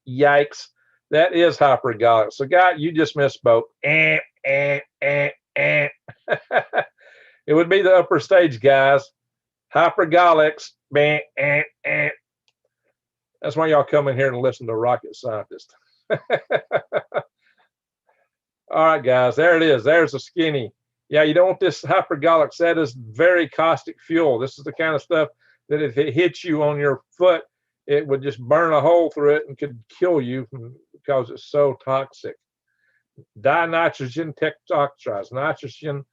Yikes. That is hypergolic. So, guy, you just misspoke. It would be the upper stage, guys. Hypergolics. That's why y'all come in here and listen to rocket scientists. All right, guys, there it is. There's a skinny. Yeah, you don't want this hypergolics. That is very caustic fuel. This is the kind of stuff that if it hits you on your foot, it would just burn a hole through it and could kill you because it's so toxic. Dinitrogen tetroxide, nitrogen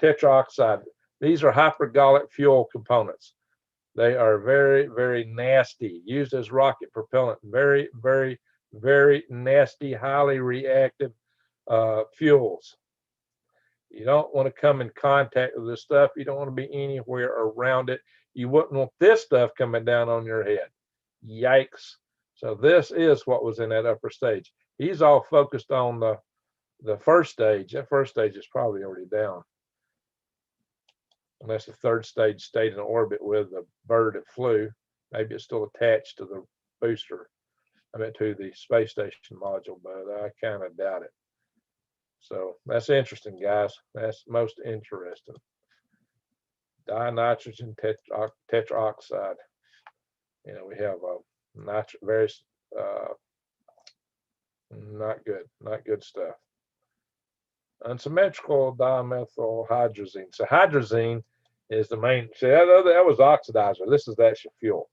tetroxide. These are hypergolic fuel components. They are very, very nasty, used as rocket propellant. Very, very, very nasty, highly reactive fuels. You don't want to come in contact with this stuff. You don't want to be anywhere around it. You wouldn't want this stuff coming down on your head. Yikes. So this is what was in that upper stage. He's all focused on the first stage. That first stage is probably already down. Unless the third stage stayed in orbit with the bird that flew. Maybe it's still attached to the booster. I mean, to the space station module, but I kind of doubt it. So that's interesting, guys. That's most interesting. Dinitrogen tetroxide. You know, we have very not good stuff. Unsymmetrical dimethyl hydrazine. So hydrazine is the main. See, that was oxidizer. This is the actual fuel.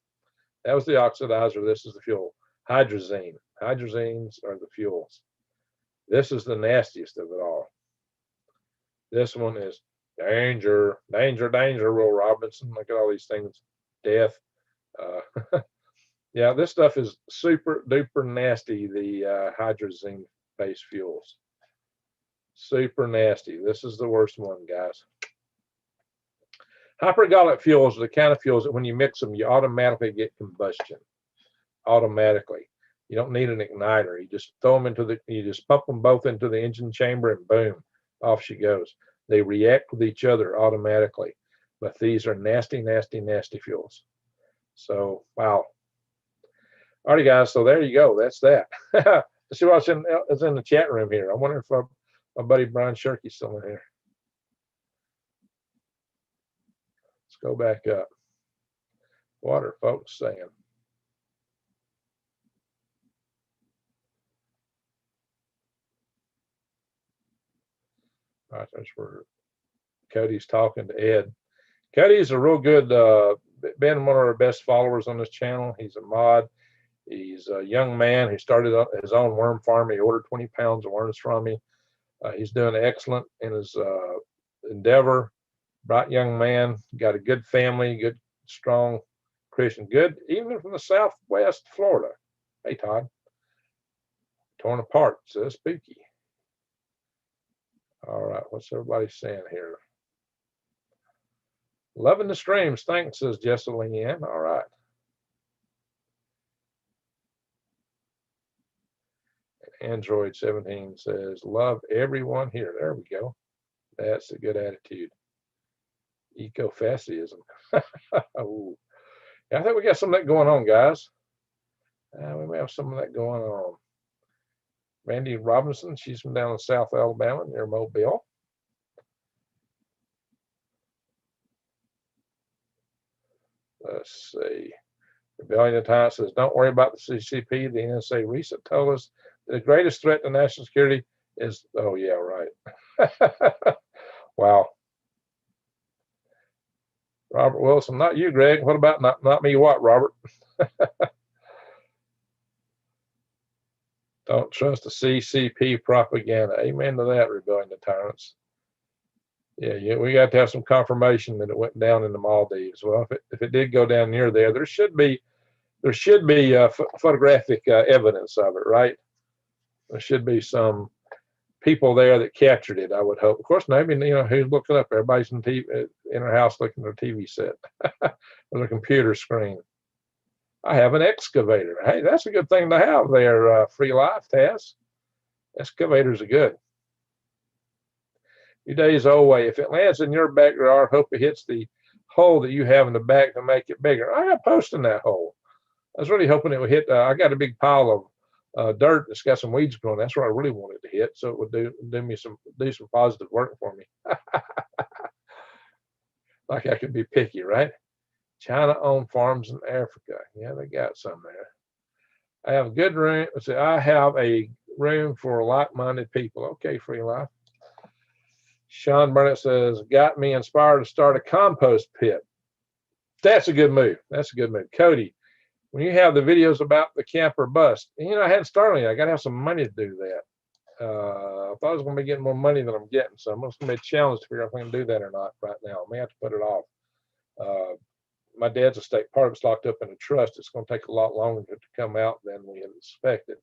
That was the oxidizer. This is the fuel. Hydrazine. Hydrazines are the fuels. This is the nastiest of it all. This one is danger, danger, danger, Will Robinson. Look at all these things. Death. Yeah, this stuff is super duper nasty, the hydrazine-based fuels. Super nasty. This is the worst one, guys. Hypergolic fuels are the kind of fuels that when you mix them, you automatically get combustion. Automatically. You don't need an igniter. You just throw them you just pump them both into the engine chamber and boom, off she goes. They react with each other automatically. But these are nasty, nasty, nasty fuels. So, wow. All right, guys. So there you go. That's that. Let's see what's in the chat room here. I wonder if my buddy Brian Shirky's still in here. Let's go back up. What are folks saying? All right, that's where Cody's talking to Ed. Cody's a real good, been one of our best followers on this channel. He's a mod. He's a young man who started his own worm farm. He ordered 20 pounds of worms from me. He's doing excellent in his endeavor. Bright young man, got a good family, good, strong Christian, good, even from the Southwest Florida. Hey, Todd. Torn apart, so spooky. All right, what's everybody saying here? Loving the streams. Thanks, says Jessa Leanne. All right. Android 17 says, love everyone here. There we go. That's a good attitude. Eco-fascism. Oh. Yeah, I think we got some of that going on, guys. We may have some of that going on. Randy Robinson, she's from down in South Alabama near Mobile. Let's see. Rebellion of Time says, don't worry about the CCP. The NSA recent told us the greatest threat to national security is, oh yeah, right. Wow. Robert Wilson, not you, Greg. What about not me? What, Robert? Don't trust the CCP propaganda. Amen to that, Rebellion of Tyrants. Yeah, we got to have some confirmation that it went down in the Maldives. Well, if it did go down near there, there should be photographic evidence of it, right? There should be some people there that captured it, I would hope. Of course, maybe, who's looking up? Everybody's in their house looking at their TV set with a computer screen. I have an excavator. Hey, that's a good thing to have there, Free Life, Taz. Excavators are good. Your days old way. If it lands in your backyard, hope it hits the hole that you have in the back to make it bigger. I got post in that hole. I was really hoping it would hit. I got a big pile of dirt that's got some weeds growing. That's where I really wanted to hit, so it would do some positive work for me. Like I could be picky, right? China-owned farms in Africa. Yeah, they got some there. I have a good room. So I have a room for like-minded people. Okay, Free Life. Sean Burnett says, got me inspired to start a compost pit. That's a good move. That's a good move. Cody, when you have the videos about the camper bust, I hadn't started yet. I got to have some money to do that. I thought I was going to be getting more money than I'm getting, so it's going to be a challenge to figure out if I can do that or not right now. I may have to put it off. My dad's estate, part of it's locked up in a trust. It's going to take a lot longer to come out than we had expected.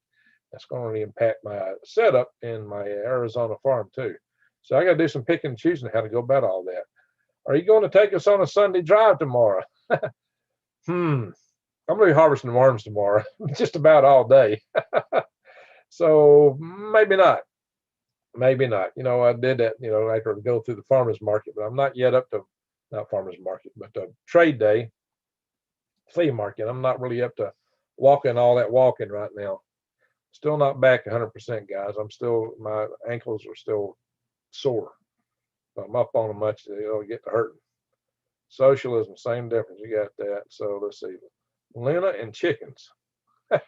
That's going to really impact my setup in my Arizona farm too. So I got to do some picking and choosing how to go about all that. Are you going to take us on a Sunday drive tomorrow? I'm going to be harvesting worms tomorrow, just about all day. So maybe not. Maybe not. I did that, after I go through the farmer's market, but I'm not yet up to, not farmer's market, but the trade day, flea market. I'm not really up to walking all that walking right now. Still not back 100%, guys. My ankles are still sore. If I'm up on them much, it'll get to hurting. Socialism, same difference. You got that. So let's see. Luna and chickens. All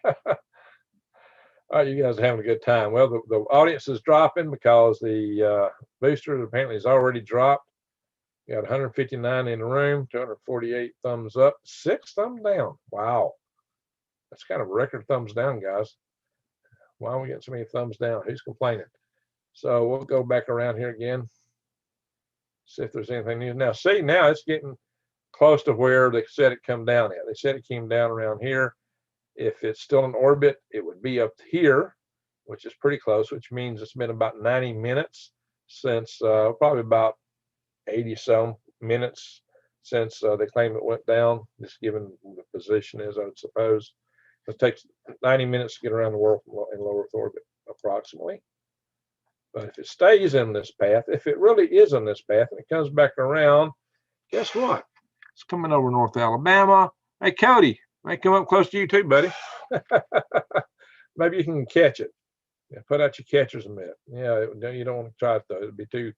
right, you guys are having a good time. Well, the audience is dropping because the booster apparently has already dropped. You got 159 in the room, 248 thumbs up, 6 thumbs down. Wow. That's kind of a record thumbs down, guys. Why are we getting so many thumbs down? Who's complaining? So we'll go back around here again. See if there's anything new. Now, see, now it's getting close to where they said it come down at. They said it came down around here. If it's still in orbit, it would be up here, which is pretty close, which means it's been about 90 minutes since, probably about 80 some minutes since they claim it went down, just given the position is, I would suppose. It takes 90 minutes to get around the world in low Earth orbit, approximately. But if it stays in this path, if it really is in this path and it comes back around, guess what? It's coming over North Alabama. Hey, Cody, may come up close to you too, buddy. Maybe you can catch it. Yeah, put out your catcher's mitt. Yeah, you don't want to try it though. It'd be too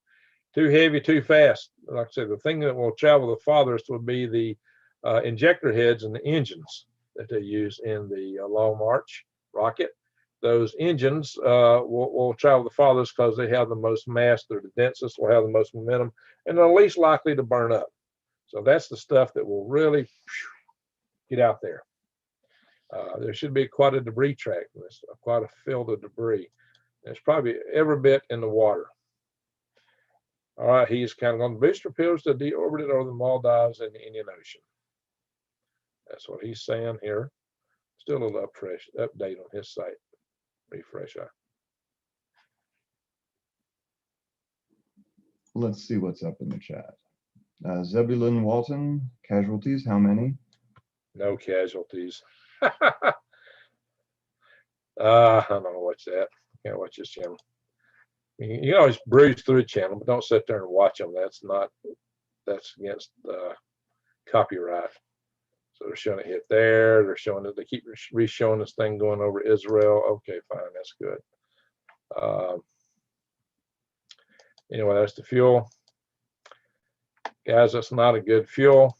heavy, too fast. Like I said, the thing that will travel the farthest would be the injector heads and the engines that they use in the Long March rocket. Those engines will travel the farthest because they have the most mass, they're the densest, will have the most momentum, and they're least likely to burn up. So that's the stuff that will really get out there. There should be quite a debris track, quite a field of debris. It's probably every bit in the water. All right, he's counting on the booster appears to deorbited over the Maldives and the Indian Ocean. That's what he's saying here. Still a little update on his site. Refresh. Let's see what's up in the chat. Zebulon Walton, casualties, how many? No casualties. I don't know what's that. Can't watch this channel. You can always breeze through the channel, but don't sit there and watch them. That's against copyright. So they're showing it hit there. They're showing it. They keep re-showing this thing going over Israel. Okay, fine, that's good. Anyway, that's the fuel, guys. That's not a good fuel.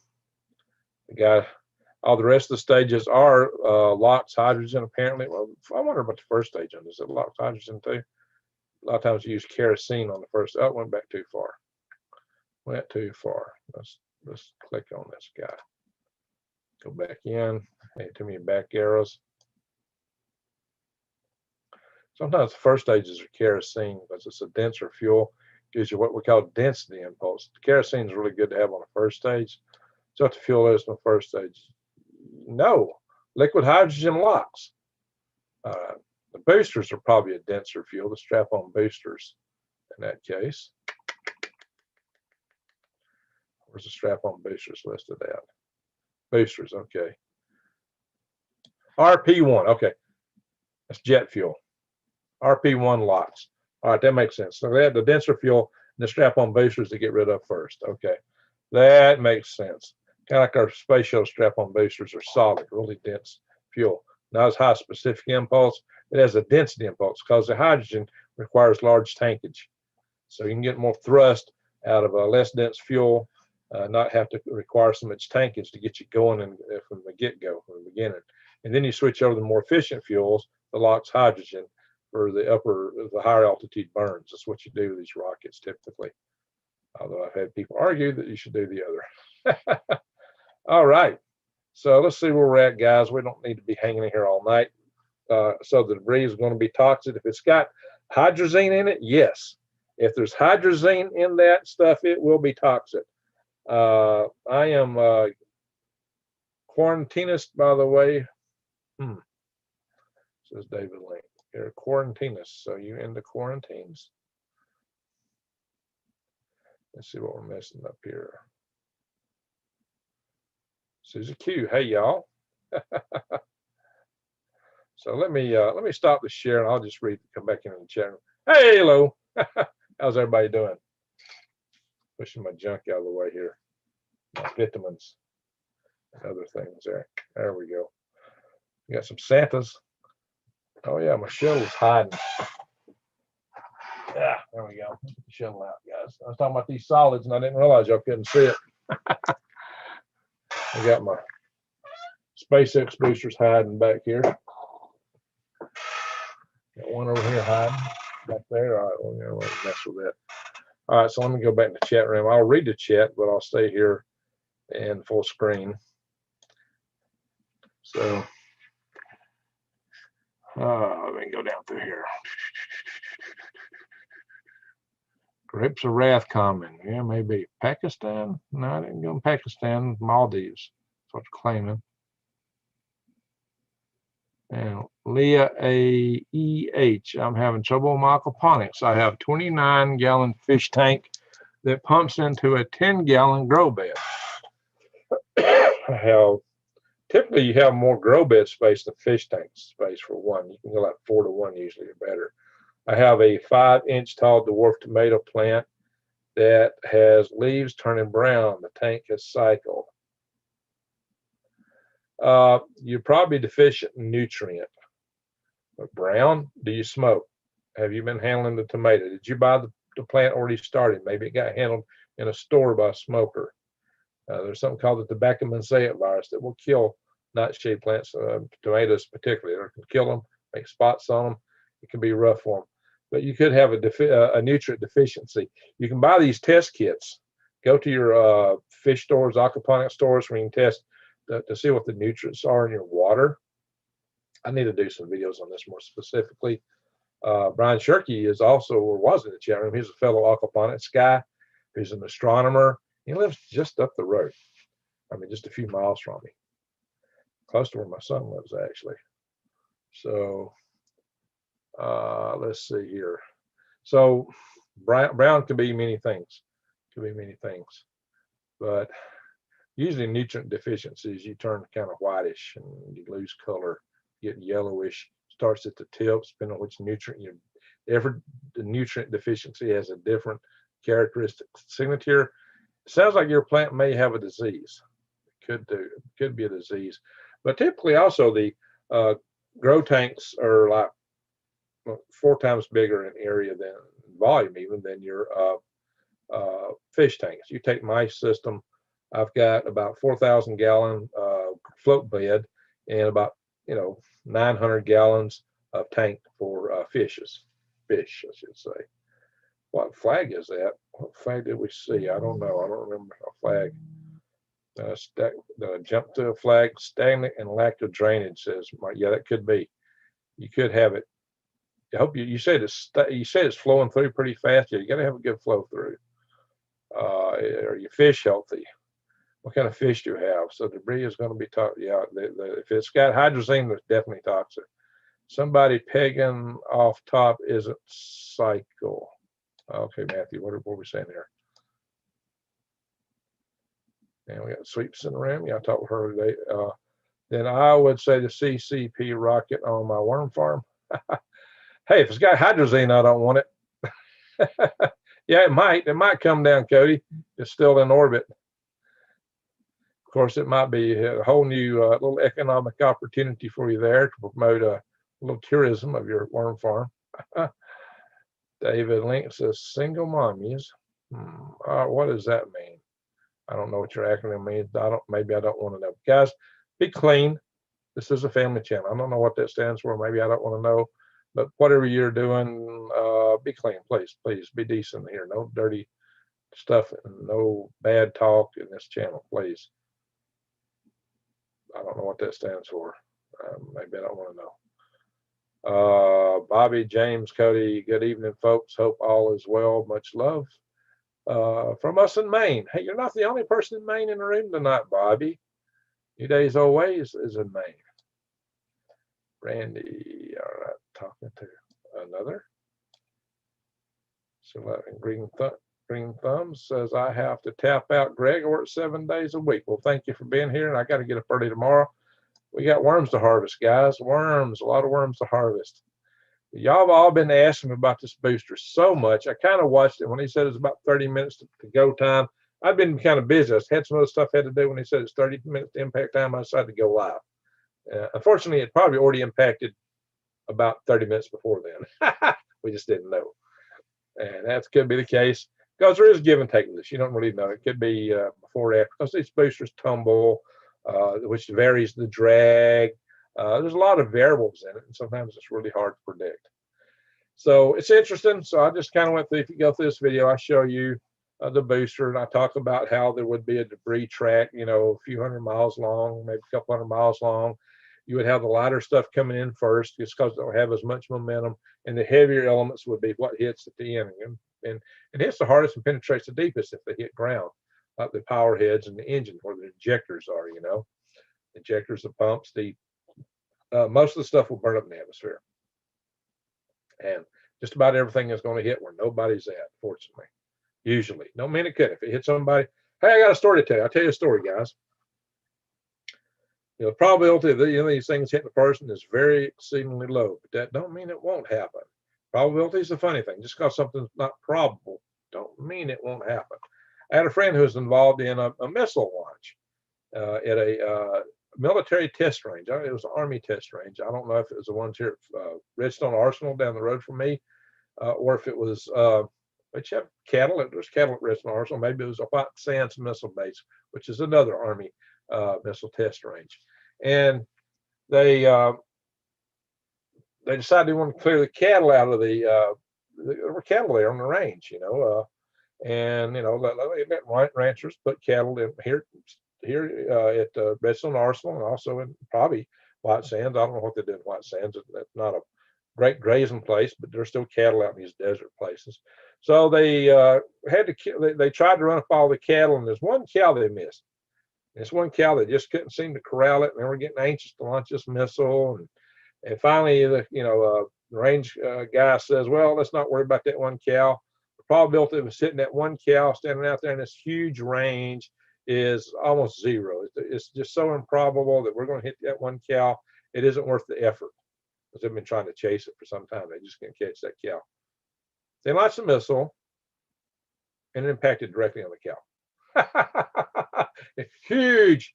All the rest of the stages are LOX hydrogen. Apparently, well, I wonder about the first stage on this. Is it LOX hydrogen too? A lot of times you use kerosene on the first. Oh, it went back too far. Went too far. Let's click on this guy. Go back in. Hey, too many back arrows. Sometimes the first stages are kerosene because it's a denser fuel. Gives you what we call density impulse. The kerosene is really good to have on the first stage. So what the fuel is on the first stage? No, liquid hydrogen LOX. The boosters are probably a denser fuel, the strap-on boosters in that case. Where's the strap-on boosters listed at? Boosters, okay. RP1, okay. That's jet fuel. RP1 LOX. All right, that makes sense. So they have the denser fuel and the strap-on boosters to get rid of first. Okay, that makes sense. Kind of like our space shuttle strap-on boosters are solid, really dense fuel. Not as high specific impulse. It has a density impulse because the hydrogen requires large tankage. So you can get more thrust out of a less dense fuel, not have to require so much tankage to get you going from the get-go, from the beginning. And then you switch over to the more efficient fuels, the LOX hydrogen, for the higher altitude burns. That's what you do with these rockets typically. Although I've had people argue that you should do the other. All right. So let's see where we're at, guys. We don't need to be hanging in here all night. So the debris is going to be toxic. If it's got hydrazine in it, yes. If there's hydrazine in that stuff, it will be toxic. I am quarantinist, by the way. Says David Link. You're a quarantinist, so you into quarantines? Let's see what we're missing up here. Susie Q, hey y'all. So let me stop the share and I'll just come back into the chat room. Hey, hello. How's everybody doing? Pushing my junk out of the way here. My vitamins and other things there. There we go. We got some Santas. Oh yeah, my shuttle's hiding. Yeah, there we go. Get the shuttle out, guys. I was talking about these solids and I didn't realize y'all couldn't see it. I got my SpaceX boosters hiding back here. Got one over here hiding back there. All right, well, we'll mess with that. All right, so let me go back to the chat room. I'll read the chat, but I'll stay here in full screen. So let me go down through here. Grapes of Wrath coming. Yeah, maybe Pakistan. No, I didn't go in Pakistan. Maldives. That's what you're claiming. And Leah AEH. I'm having trouble with my aquaponics. I have a 29-gallon fish tank that pumps into a 10-gallon grow bed. I have typically you have more grow bed space than fish tank space for one. You can go like 4 to 1 usually or better. I have a 5-inch tall dwarf tomato plant that has leaves turning brown. The tank has cycled. You're probably deficient in nutrient. But brown, do you smoke? Have you been handling the tomato? Did you buy the plant already started? Maybe it got handled in a store by a smoker. There's something called the tobacco mosaic virus that will kill nightshade plants, tomatoes particularly. It can kill them, make spots on them. It can be rough for them. But you could have a nutrient deficiency. You can buy these test kits. Go to your fish stores, aquaponic stores, where you can test to see what the nutrients are in your water. I need to do some videos on this more specifically. Brian Shirkey is also, or was in the chat room. He's a fellow aquaponics guy. He's an astronomer. He lives just up the road. I mean, just a few miles from me, close to where my son lives, actually. So let's see here. So brown can be many things. Could be many things, but usually nutrient deficiencies, you turn kind of whitish and you lose color, get yellowish. Starts at the tips, depending on which nutrient the nutrient deficiency has a different characteristic signature. It sounds like your plant may have a disease. It could be a disease, but typically also the grow tanks are like 4 times bigger in area than volume even than your fish tanks. You take my system, I've got about 4,000 gallon float bed and about 900 gallons of tank for fish, I should say. What flag is that? What flag did we see? I don't know. I don't remember a flag. Jump to a flag, stagnant and lack of drainage, says Mark. Yeah, that could be. You could have it. I hope you said it's flowing through pretty fast. Yeah, you got to have a good flow through. Are your fish healthy? What kind of fish do you have? So debris is going to be toxic. Yeah, if it's got hydrazine, it's definitely toxic. Somebody pegging off top isn't cycle. Okay, Matthew, what are we saying here? And we got Sweeps in the room. Yeah, I talked with her today. Then I would say the CCP rocket on my worm farm. Hey, if it's got hydrazine, I don't want it. Yeah, it might come down, Cody. It's still in orbit. Of course, it might be a whole new little economic opportunity for you there to promote a little tourism of your worm farm. David Link says single mommies. What does that mean? I don't know what your acronym means. Maybe I don't want to know. Guys, be clean. This is a family channel. I don't know what that stands for. Maybe I don't want to know. But whatever you're doing, be clean, please. Please be decent here. No dirty stuff and no bad talk in this channel, please. I don't know what that stands for. Maybe I don't want to know. Bobby, James, Cody, good evening, folks. Hope all is well. Much love from us in Maine. Hey, you're not the only person in Maine in the room tonight, Bobby. New Days Always is in Maine. Randy, all right, talking to another. So Green Thumbs says, I have to tap out, Greg. I work 7 days a week. Well, thank you for being here, and I got to get up early tomorrow. We got worms to harvest, guys. Worms, a lot of worms to harvest. Y'all have all been asking me about this booster so much. I kind of watched it when he said it's about 30 minutes to go time. I've been kind of busy. I had some other stuff I had to do when he said it's 30 minutes to impact time. I decided to go live. Unfortunately, it probably already impacted about 30 minutes before then. We just didn't know. And that could be the case because there is give and take with this. You don't really know. It could be before or after because these boosters tumble, which varies the drag. There's a lot of variables in it, and sometimes it's really hard to predict. So it's interesting. So I just kind of went through, if you go through this video, I show you the booster, and I talk about how there would be a debris track, a few hundred miles long, maybe a couple hundred miles long. You would have the lighter stuff coming in first just because it don't have as much momentum, and the heavier elements would be what hits at the end. And it hits the hardest and penetrates the deepest if they hit ground, like the power heads and the engine where the injectors are, injectors, the pumps, most of the stuff will burn up in the atmosphere. And just about everything is going to hit where nobody's at, fortunately. Usually. Don't mean it could. If it hits somebody, hey, I got a story to tell you. I'll tell you a story, guys. The probability of these things hitting a person is very exceedingly low, but that don't mean it won't happen. Probability is a funny thing. Just because something's not probable, don't mean it won't happen. I had a friend who was involved in a missile launch at a military test range. It was an Army test range. I don't know if it was the ones here at Redstone Arsenal down the road from me, or if it was which have cattle. There's cattle at Redstone Arsenal. Maybe it was a White Sands missile base, which is another Army missile test range. And they decided they want to clear the cattle out of there were cattle there on the range, and let ranchers put cattle in here at Redstone Arsenal, and also in probably White Sands. I don't know what they did in White Sands. That's not a great grazing place, but there's still cattle out in these desert places. So they had to. They tried to run afoul the cattle, and there's one cow they missed. This one cow they just couldn't seem to corral it, and they were getting anxious to launch this missile. And finally, the range guy says, "Well, let's not worry about that one cow. The probability of hitting that one cow standing out there in this huge range is almost zero. It's just so improbable that we're going to hit that one cow. It isn't worth the effort." Because they've been trying to chase it for some time. They just can't catch that cow. They launched the missile, and it impacted directly on the cow. It's huge,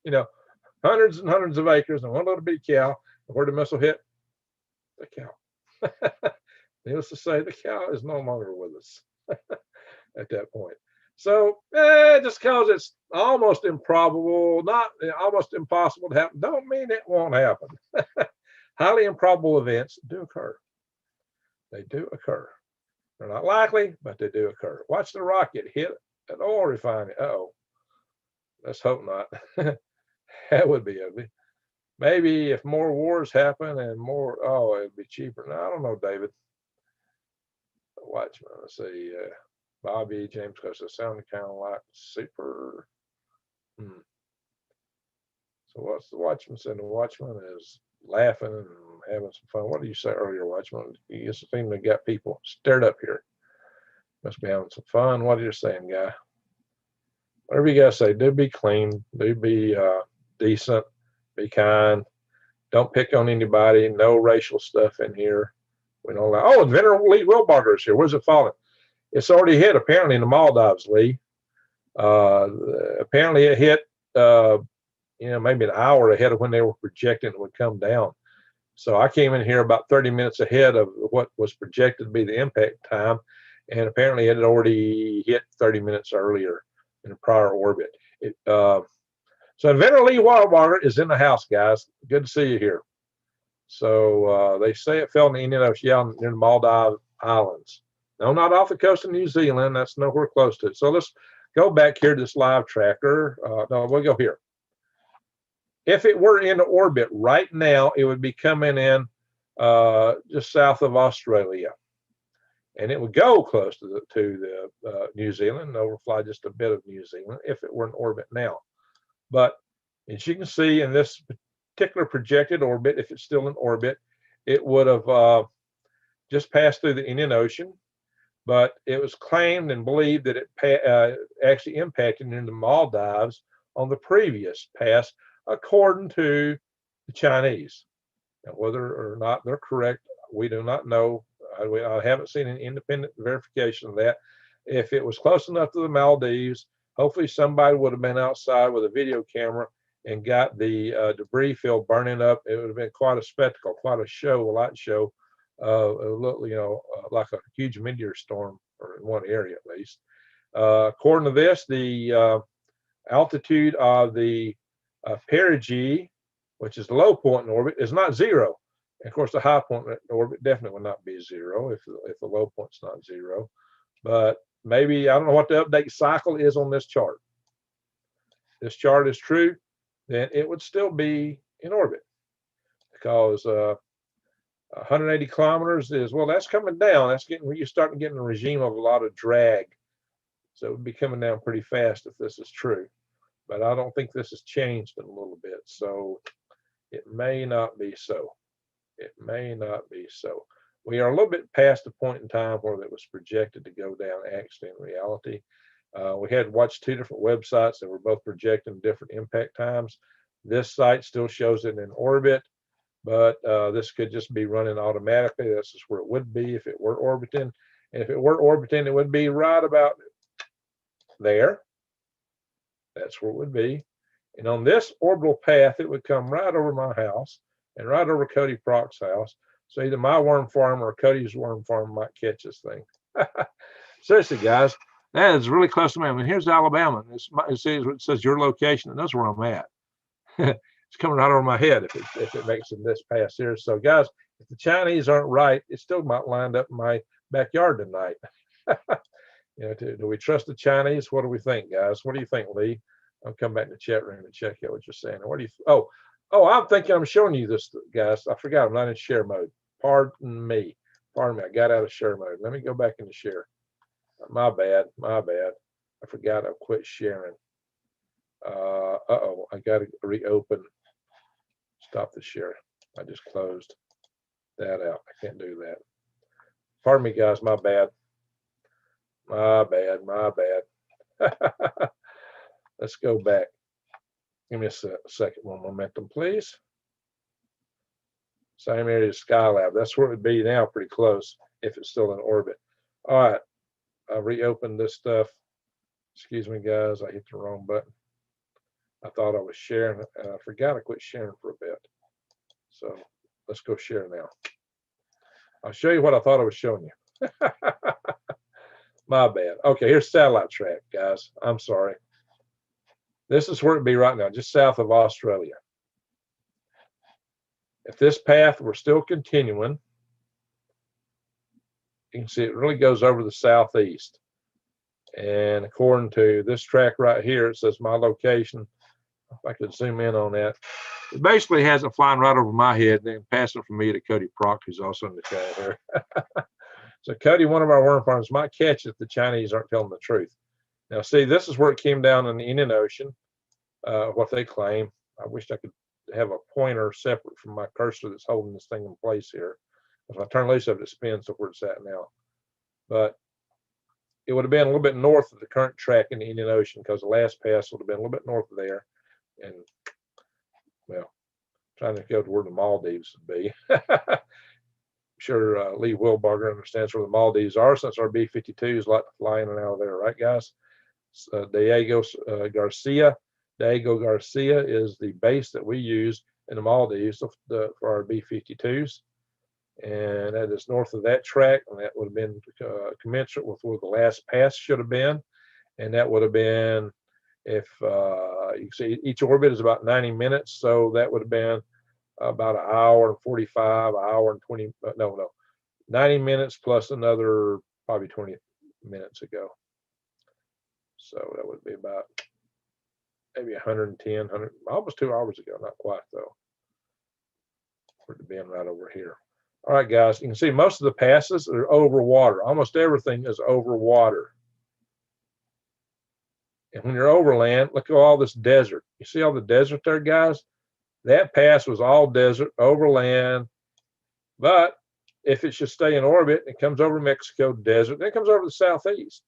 hundreds and hundreds of acres and one little bitty cow. And where the missile hit? The cow. Needless to say, the cow is no longer with us at that point. So just because it's almost improbable, not almost impossible to happen, don't mean it won't happen. Highly improbable events do occur. They do occur. They're not likely, but they do occur. Watch the rocket hit an oil refinery. Uh-oh. Let's hope not. That would be ugly. Maybe if more wars happen and more, it'd be cheaper. No, I don't know, David. Watchman. Let's see. Bobby James Costa sounded kind of like super. So what's the Watchman saying? The Watchman is laughing and having some fun. What did you say earlier, Watchman? You just seem to got people stirred up here. Must be having some fun. What are you saying, guy? Whatever you guys say, do be clean, do be decent, be kind. Don't pick on anybody. No racial stuff in here. We don't allow. Oh, Venerable Lee Wilbarger is here. Where's it falling? It's already hit apparently in the Maldives, Lee. Apparently it hit, maybe an hour ahead of when they were projecting it would come down. So I came in here about 30 minutes ahead of what was projected to be the impact time, and apparently it had already hit 30 minutes earlier in a prior orbit. So Venerable Lee Wilbarger is in the house, guys. Good to see you here. So they say it fell in the Indian Ocean near the Maldive Islands. No, not off the coast of New Zealand. That's nowhere close to it. So let's go back here to this live tracker. No, we'll go here. If it were in orbit right now, it would be coming in just south of Australia. And it would go close to the New Zealand, overfly just a bit of New Zealand if it were in orbit now. But as you can see in this particular projected orbit, if it's still in orbit, it would have just passed through the Indian Ocean. But it was claimed and believed that it actually impacted into Maldives on the previous pass, according to the Chinese. Now, whether or not they're correct, we do not know. I haven't seen an independent verification of that. If it was close enough to the Maldives, hopefully somebody would have been outside with a video camera and got the debris field burning up. It would have been quite a spectacle, quite a show, a light show. Like a huge meteor storm, or in one area at least. According to this, the altitude of the perigee, which is the low point in orbit, is not zero. And of course, the high point in orbit definitely would not be zero if the low point's not zero. But maybe, I don't know what the update cycle is on this chart. If this chart is true, then it would still be in orbit, because 180 kilometers is, well, that's coming down. That's you're starting to get in a regime of a lot of drag. So it would be coming down pretty fast if this is true. But I don't think this has changed in a little bit. So it may not be so. It may not be so. We are a little bit past the point in time where it was projected to go down actually in reality. We had watched two different websites that were both projecting different impact times. This site still shows it in orbit, but this could just be running automatically. This is where it would be if it were orbiting. And if it were orbiting, it would be right about there. That's where it would be. And on this orbital path, it would come right over my house and right over Cody Proc's house. So either my worm farm or Cody's worm farm might catch this thing. Seriously, guys, that is really close to me. I mean, here's Alabama. It says your location, and that's where I'm at. It's coming right over my head if it makes it this pass here. So, guys, if the Chinese aren't right, it still might land up in my backyard tonight. You know, do we trust the Chinese? What do we think, guys? What do you think, Lee? I'll come back in the chat room and check out what you're saying. What do you? Oh, I'm thinking I'm showing you this, guys. I forgot I'm not in share mode. Pardon me. I got out of share mode. Let me go back into share. My bad. I forgot I quit sharing. I got to reopen. Stop the share. I just closed that out. I can't do that. Pardon me, guys. My bad. Let's go back. Give me a second. One momentum, please. Same area as Skylab. That's where it would be now, pretty close, if it's still in orbit. All right. I reopened this stuff. Excuse me, guys. I hit the wrong button. I thought I was sharing. I forgot I quit sharing for a bit. So let's go share now. I'll show you what I thought I was showing you. My bad. Okay, here's satellite track, guys. I'm sorry. This is where it'd be right now, just south of Australia. If this path were still continuing, you can see it really goes over the southeast. And according to this track right here, it says my location. If I could zoom in on that, it basically has it flying right over my head, then passing from me to Cody Proc, who's also in the chat here. So Cody, one of our worm farms, might catch if the Chinese aren't telling the truth. Now, see, this is where it came down in the Indian Ocean, what they claim. I wish I could have a pointer separate from my cursor that's holding this thing in place here. If I turn loose of it, it spins to where it's at now. But it would have been a little bit north of the current track in the Indian Ocean, because the last pass would have been a little bit north of there. And, well, trying to go to where the Maldives would be. Sure, Lee Wilbarger understands where the Maldives are, since our B-52s like to fly in and out of there, right, guys? Diego Garcia is the base that we use in the Maldives for our B-52s, and that is north of that track, and that would have been commensurate with where the last pass should have been, and that would have been, if you can see, each orbit is about 90 minutes, so that would have been about an hour and 45, hour and 20, 90 minutes plus another probably 20 minutes ago. So that would be about maybe 110, almost 2 hours ago, not quite though. For it to be right over here. All right, guys, you can see most of the passes are over water. Almost everything is over water. And when you're over land, look at all this desert. You see all the desert there, guys? That pass was all desert, over land. But if it should stay in orbit, it comes over Mexico desert, then it comes over the southeast.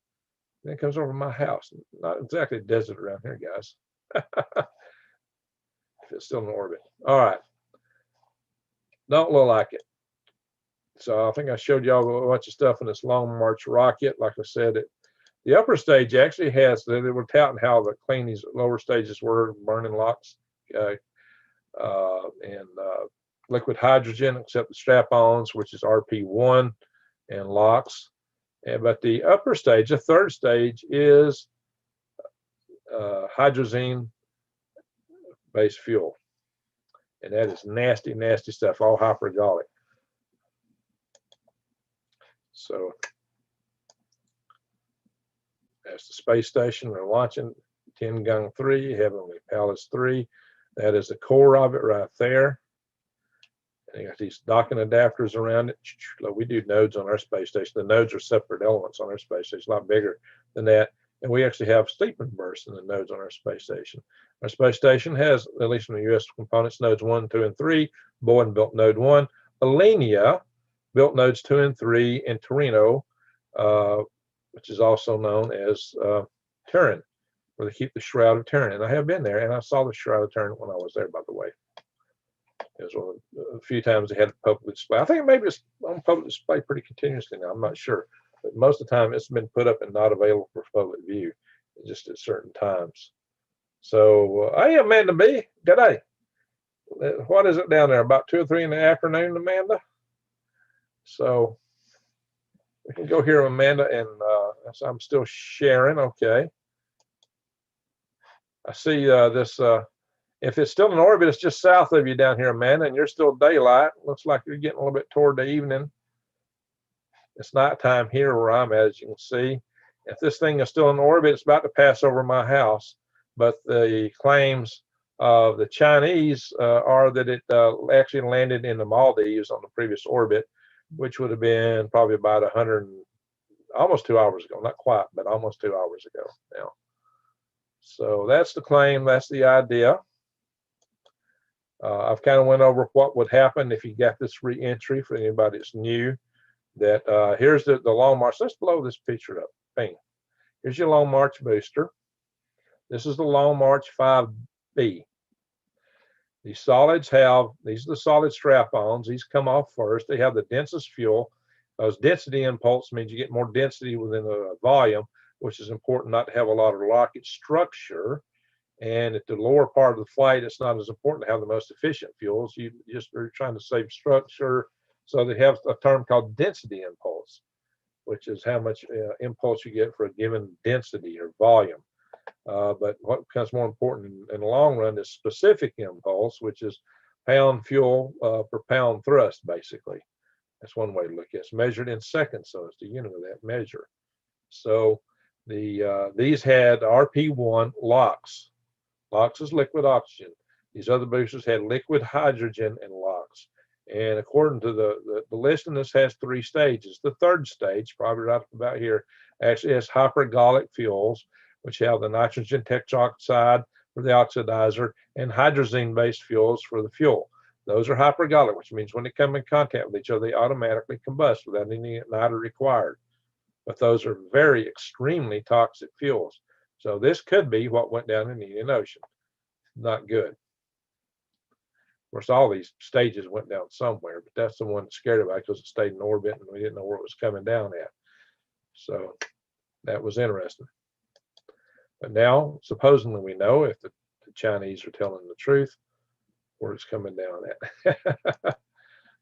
Then it comes over my house. Not exactly desert around here, guys. If it's still in orbit. All right. Don't look like it. So I think I showed y'all a bunch of stuff in this Long March rocket. Like I said, the upper stage actually has, they were touting how clean these lower stages were, burning lots and liquid hydrogen, except the strap-ons, which is RP1 and LOX. But the upper stage, the third stage, is hydrazine-based fuel. And that is nasty, nasty stuff, all hypergolic. So that's the space station we're launching, Tiangong 3, Heavenly Palace 3. That is the core of it right there. And you got these docking adapters around it. We do nodes on our space station. The nodes are separate elements on our space station, a lot bigger than that. And we actually have steeping bursts in the nodes on our space station. Our space station has, at least in the U.S. components, nodes 1, 2, and 3. Boeing built node 1. Alenia built nodes 2 and 3 in Torino, which is also known as Turin, where they keep the Shroud of Turin. And I have been there, and I saw the Shroud of Turin when I was there, by the way. It was one of a few times they had a public display. I think maybe it's on public display pretty continuously now. I'm not sure. But most of the time it's been put up and not available for public view, just at certain times. So, hey, Amanda B, good day. What is it down there? About 2 or 3 in the afternoon, Amanda? So we can go here, Amanda, and so I'm still sharing. Okay. I see this. If it's still in orbit, it's just south of you down here, Amanda, and you're still daylight. Looks like you're getting a little bit toward the evening. It's nighttime here where I'm at, as you can see. If this thing is still in orbit, it's about to pass over my house. But the claims of the Chinese are that it actually landed in the Maldives on the previous orbit, which would have been probably about 100, almost 2 hours ago. Not quite, but almost 2 hours ago now. So that's the claim. That's the idea. I've kind of went over what would happen if you got this reentry for anybody that's new. That here's the Long March. Let's blow this picture up. Bang. Here's your Long March booster. This is the Long March 5B. These solids have, these are the solid strap-ons. These come off first. They have the densest fuel. Those density impulse means you get more density within the volume, which is important not to have a lot of rocket structure. And at the lower part of the flight, it's not as important to have the most efficient fuels. You just are trying to save structure. So they have a term called density impulse, which is how much impulse you get for a given density or volume. But what becomes more important in the long run is specific impulse, which is pound fuel per pound thrust, basically. That's one way to look at it. It's measured in seconds, so it's the unit of that measure. So these had RP1 LOX. LOX is liquid oxygen. These other boosters had liquid hydrogen and LOX. And according to the listing, this has 3 stages. The third stage, probably right about here, actually has hypergolic fuels, which have the nitrogen tetroxide for the oxidizer and hydrazine-based fuels for the fuel. Those are hypergolic, which means when they come in contact with each other, they automatically combust without any igniter required. But those are very extremely toxic fuels. So this could be what went down in the Indian Ocean. Not good. Of course, all these stages went down somewhere, but that's the one that scared everybody because it stayed in orbit and we didn't know where it was coming down at. So that was interesting. But now, supposedly we know, if the Chinese are telling the truth, where it's coming down at.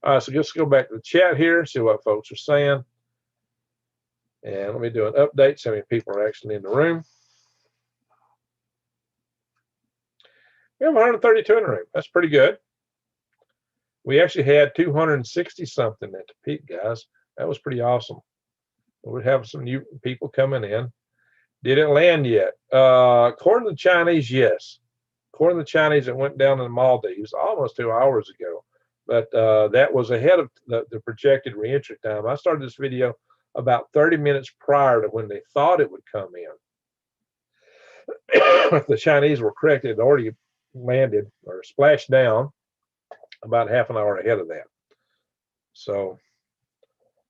All right, so just go back to the chat here, see what folks are saying. And let me do an update, see how many people are actually in the room. We have 132 in the room. That's pretty good. We actually had 260 something at the peak, guys. That was pretty awesome. We'd have some new people coming in. Did it land yet? According to the Chinese, yes. According to the Chinese, it went down in the Maldives almost 2 hours ago. But that was ahead of the projected reentry time. I started this video about 30 minutes prior to when they thought it would come in. The Chinese were correct. It had already landed or splashed down about half an hour ahead of that. So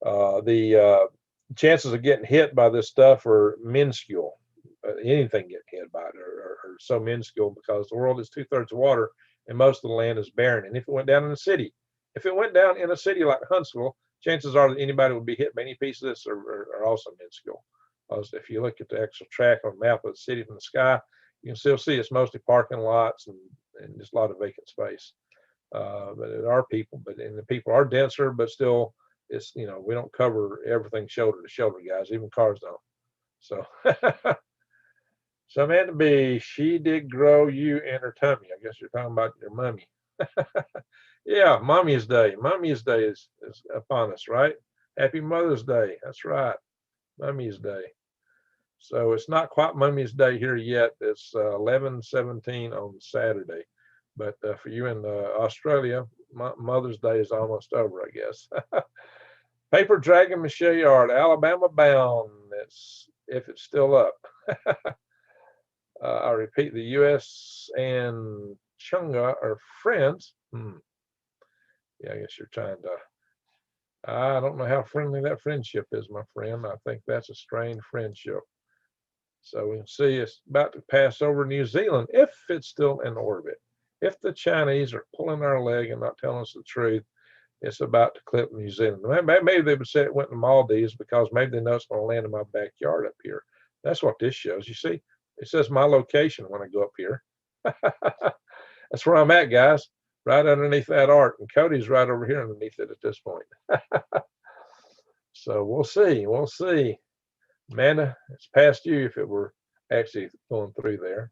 the chances of getting hit by this stuff are minuscule. Anything getting hit by it are so minuscule because the world is 2/3 water and most of the land is barren. And if it went down in a city, like Huntsville, chances are that anybody would be hit by any piece of this are also minuscule. Because if you look at the actual track on the map of the city from the sky, you can still see it's mostly parking lots and just a lot of vacant space. But there are people, and the people are denser, but still, it's, we don't cover everything shoulder to shoulder, guys. Even cars don't. So, so Amanda B, she did grow you in her tummy. I guess you're talking about your mummy. Yeah, Mommy's Day. Mommy's Day is upon us, right? Happy Mother's Day. That's right. Mummy's Day. So it's not quite Mummy's Day here yet. It's 11/17 on Saturday. But for you in Australia, Mother's Day is almost over, I guess. Paper Dragon Michelle Yard, Alabama bound. If it's still up. I repeat, the U.S. and Chunga are friends. Yeah, I guess you're trying to. I don't know how friendly that friendship is, my friend. I think that's a strained friendship. So we can see it's about to pass over New Zealand if it's still in orbit. If the Chinese are pulling our leg and not telling us the truth, it's about to clip New Zealand. Maybe they would say it went to Maldives because maybe they know it's going to land in my backyard up here. That's what this shows. You see, it says my location when I go up here. That's where I'm at, guys, right underneath that arc. And Cody's right over here underneath it at this point. So we'll see. We'll see. Amanda, it's past you if it were actually going through there.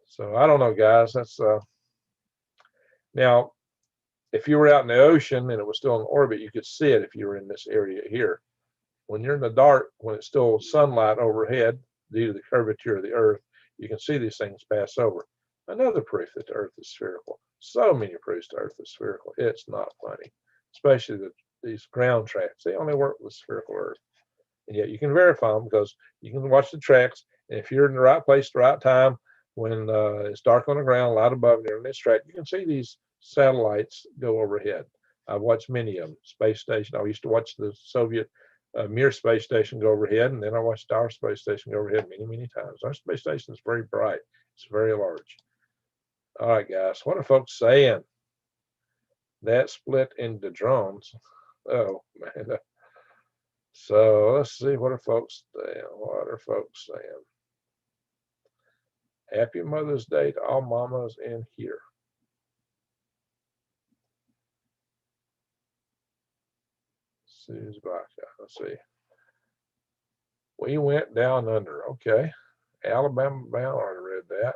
So I don't know, guys. That's now, if you were out in the ocean and it was still in orbit, you could see it if you were in this area here. When you're in the dark, when it's still sunlight overhead, due to the curvature of the Earth, you can see these things pass over. Another proof that the Earth is spherical. So many proofs the Earth is spherical. It's not funny, especially these ground tracks. They only work with spherical Earth. And yet you can verify them because you can watch the tracks. And if you're in the right place, the right time, when it's dark on the ground, light above, and you're in this track, you can see these satellites go overhead. I've watched many of them. Space station. I used to watch the Soviet Mir space station go overhead, and then I watched our space station go overhead many, many times. Our space station is very bright. It's very large. All right, guys. What are folks saying? That split into drones. Oh, man. So let's see, what are folks saying? What are folks saying? Happy Mother's Day to all mamas in here. Sue's back. Let's see. We went down under. Okay. Alabama bound. I already read that.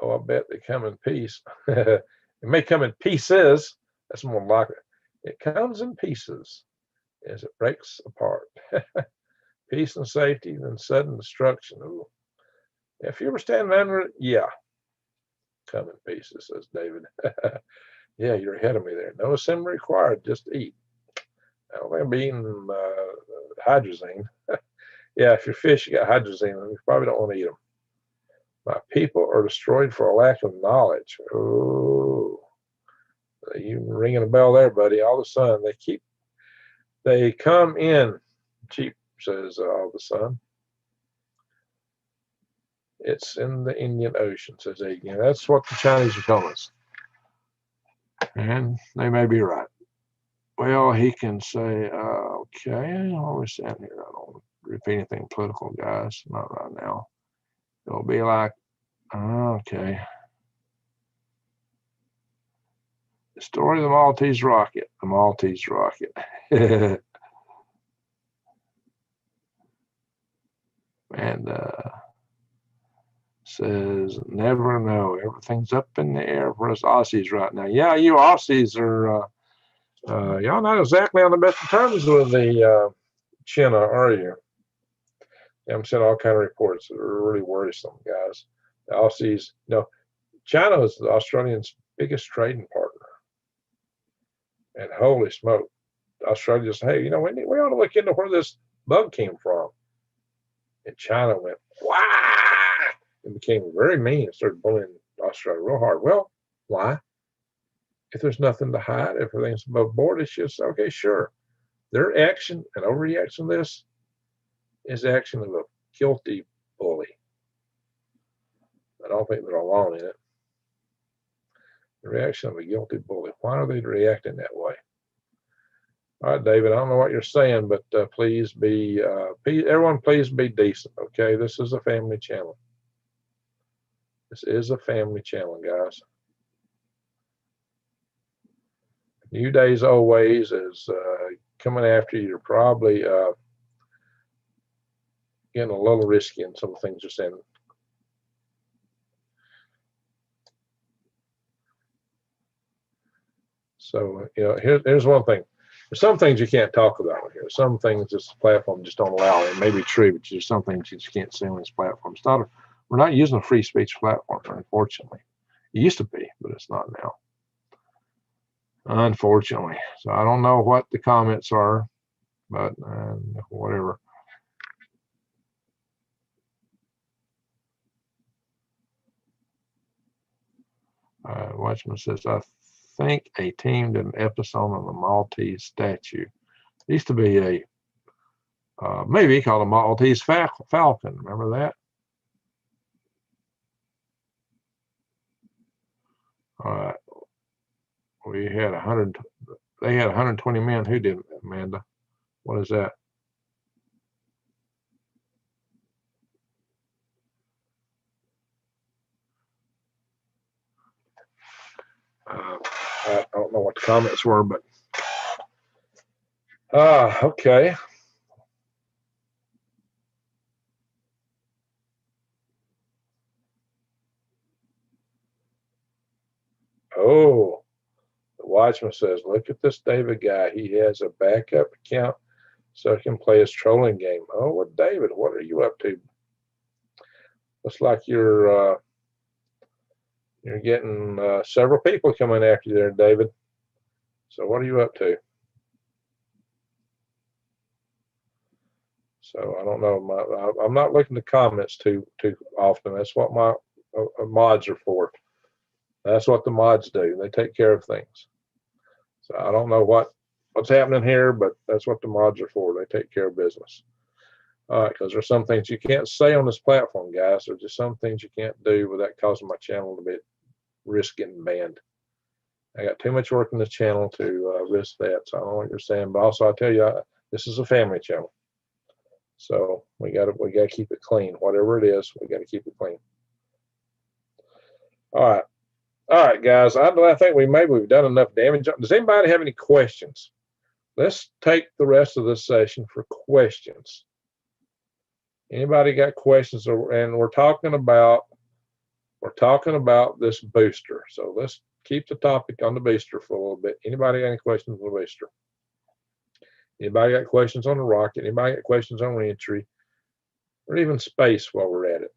Oh, I bet they come in peace. It may come in pieces. That's more likely. It comes in pieces as it breaks apart. Peace and safety, then sudden destruction. Ooh. If you were standing under it, yeah. Come in pieces, says David. Yeah, you're ahead of me there. No assembly required, just eat. I don't think I'll be eating hydrazine. Yeah, if you're fish, you got hydrazine, you probably don't want to eat them. My people are destroyed for a lack of knowledge. Oh, you ringing a bell there, buddy. All of a sudden, they come in cheap, says all of a sudden. It's in the Indian Ocean, says Adrian. That's what the Chinese are telling us. And they may be right. Well, he can say, okay, what are we saying here? I don't want to repeat anything political, guys. Not right now. It'll be like, okay. The story of the Maltese rocket. The Maltese rocket. And says, never know. Everything's up in the air for us Aussies right now. Yeah, you Aussies are, y'all not exactly on the best of terms with the China, are you? Yeah, I'm seeing all kind of reports that are really worrisome, guys. The Aussies, China is the Australians' biggest trading partner. And holy smoke, Australia just, hey, we ought to look into where this bug came from. And China went, wow, and became very mean and started bullying Australia real hard. Well, why? If there's nothing to hide, if everything's above board, it's just, okay, sure. Their action and overreaction to this is the action of a guilty bully. I don't think they're alone in it. The reaction of a guilty bully. Why are they reacting that way? All right, David, I don't know what you're saying, but please be, everyone please be decent, okay? This is a family channel. This is a family channel, guys. New Days Always is coming after you. You're probably getting a little risky in some things you're saying. So, here's one thing. There's some things you can't talk about on here. Some things this platform just don't allow. It may be true, but there's some things you just can't say on this platform. We're not using a free speech platform, unfortunately. It used to be, but it's not now. Unfortunately. So I don't know what the comments are, but whatever. Watchman says, I think a team did an episode on the Maltese statue. It used to be a maybe called a Maltese Falcon. Remember that? All right. We had 100. They had 120 men. Who did, Amanda? What is that? I don't know what the comments were, but okay. Oh, the Watchman says, look at this David guy. He has a backup account so he can play his trolling game. Oh, what David? What are you up to? Looks like you're getting several people coming after you there, David. So what are you up to? So I don't know. I'm not looking at the comments too often. That's what my mods are for. That's what the mods do. They take care of things. So I don't know what's happening here, but that's what the mods are for. They take care of business. All right, because there's some things you can't say on this platform, guys. There's just some things you can't do without causing my channel to be risk getting banned. I got too much work in this channel to risk that. So I don't know what you're saying, but also I tell you, this is a family channel. So we gotta keep it clean. Whatever it is, we gotta keep it clean. All right, guys. I think we've done enough damage. Does anybody have any questions? Let's take the rest of this session for questions. Anybody got questions? And we're talking about this booster. So let's keep the topic on the booster for a little bit. Anybody got any questions on the booster? Anybody got questions on the rocket? Anybody got questions on reentry? Or even space while we're at it?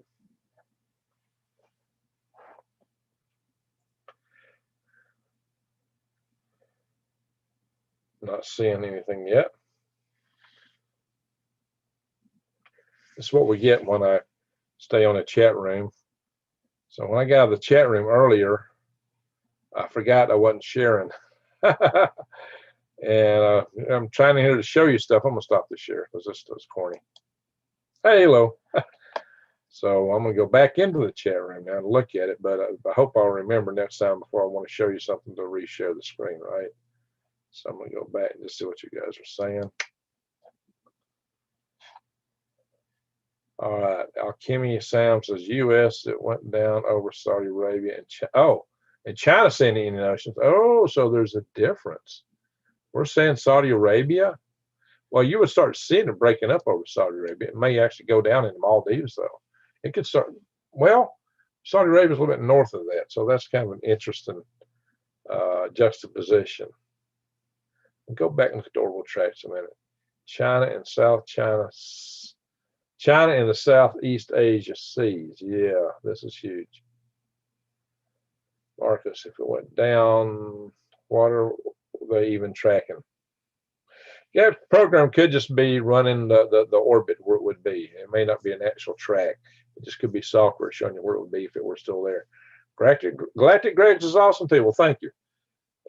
Not seeing anything yet. This is what we get when I stay on a chat room. So when I got out of the chat room earlier, I forgot I wasn't sharing. And I'm trying here to show you stuff. I'm gonna stop the share because this is corny. Hey, hello. So I'm gonna go back into the chat room now to look at it, but I hope I'll remember next time before I want to show you something to reshare the screen, right? So I'm gonna go back and just see what you guys are saying. All right, Alchemy Sam says U.S. it went down over Saudi Arabia and and China saying the Indian Ocean. Oh, so there's a difference. We're saying Saudi Arabia. Well, you would start seeing it breaking up over Saudi Arabia. It may actually go down in the Maldives, though. It could start. Well, Saudi Arabia is a little bit north of that, so that's kind of an interesting juxtaposition. We'll go back and look at the orbital tracks a minute. China and South China. China and the Southeast Asia seas. Yeah, this is huge. Marcus, if it went down, what are they even tracking? Yeah, the program could just be running the orbit where it would be. It may not be an actual track. It just could be software showing you where it would be if it were still there. Galactic Gregs is awesome too. Well, thank you.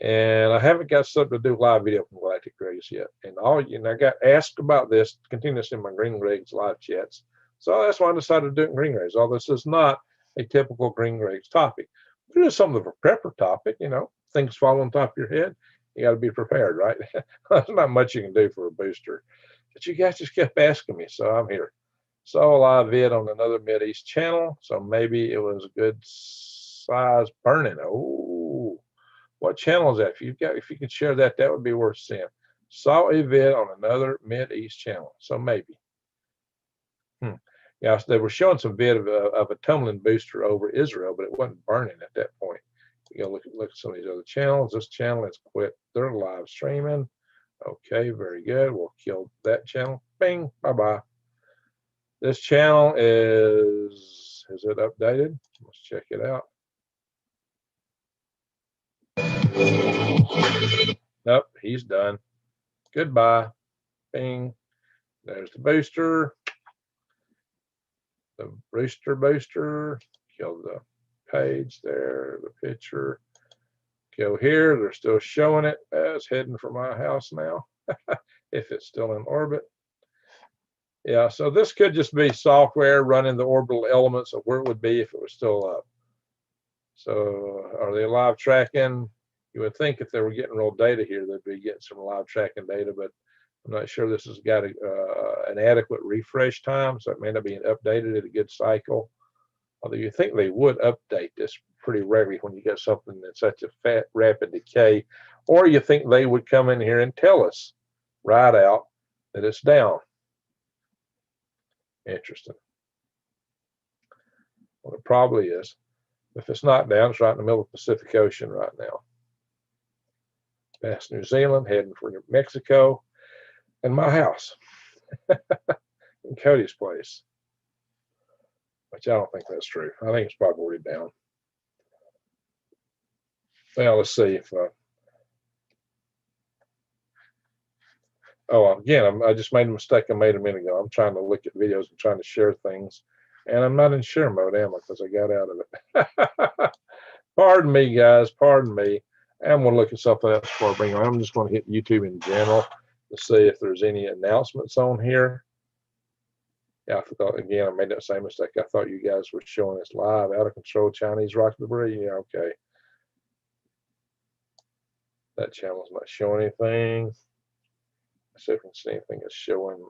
And I haven't got something to do live video from Galactic Gregs yet. And I got asked about this continuously in my Green Gregs live chats. So that's why I decided to do it in Green Gregs. Although this is not a typical Green Gregs topic. It is something of a prepper topic, things fall on top of your head. You got to be prepared, right? There's not much you can do for a booster. But you guys just kept asking me, so I'm here. Saw a live vid on another Mideast channel, so maybe it was a good size burning. Oh, what channel is that? If you could share that, that would be worth seeing. Saw a vid on another Mideast channel, so maybe. Yeah, they were showing some vid of a tumbling booster over Israel, but it wasn't burning at that point. You go look at some of these other channels. This channel has quit their live streaming. Okay, very good. We'll kill that channel. Bing, bye-bye. This channel is it updated? Let's check it out. Nope, he's done. Goodbye. Bing. There's the booster. The booster. Kill the page there, the picture. Go here. They're still showing it. It's heading for my house now, if it's still in orbit. Yeah, so this could just be software running the orbital elements of where it would be if it was still up. So are they live tracking? You would think if they were getting real data here, they'd be getting some live tracking data, but I'm not sure this has got an adequate refresh time, so it may not be updated at a good cycle. Although you think they would update this pretty regularly when you get something that's such a rapid decay, or you think they would come in here and tell us right out that it's down. Interesting. Well, it probably is. If it's not down, it's right in the middle of the Pacific Ocean right now. Past New Zealand, heading for New Mexico, and my house in Cody's place. Which I don't think that's true. I think it's probably already down. Well, let's see if. Oh, again, I just made a mistake I made a minute ago. I'm trying to look at videos and trying to share things, and I'm not in share mode, am I? Because I got out of it. Pardon me, guys. Pardon me. I'm going to look at something else before I bring it on. I'm just going to hit YouTube in general to see if there's any announcements on here. Yeah, I thought, again, I made that same mistake. I thought you guys were showing us live out of control Chinese rocket debris. Yeah, okay. That channel's not showing anything. Let's see if we can see anything that's showing.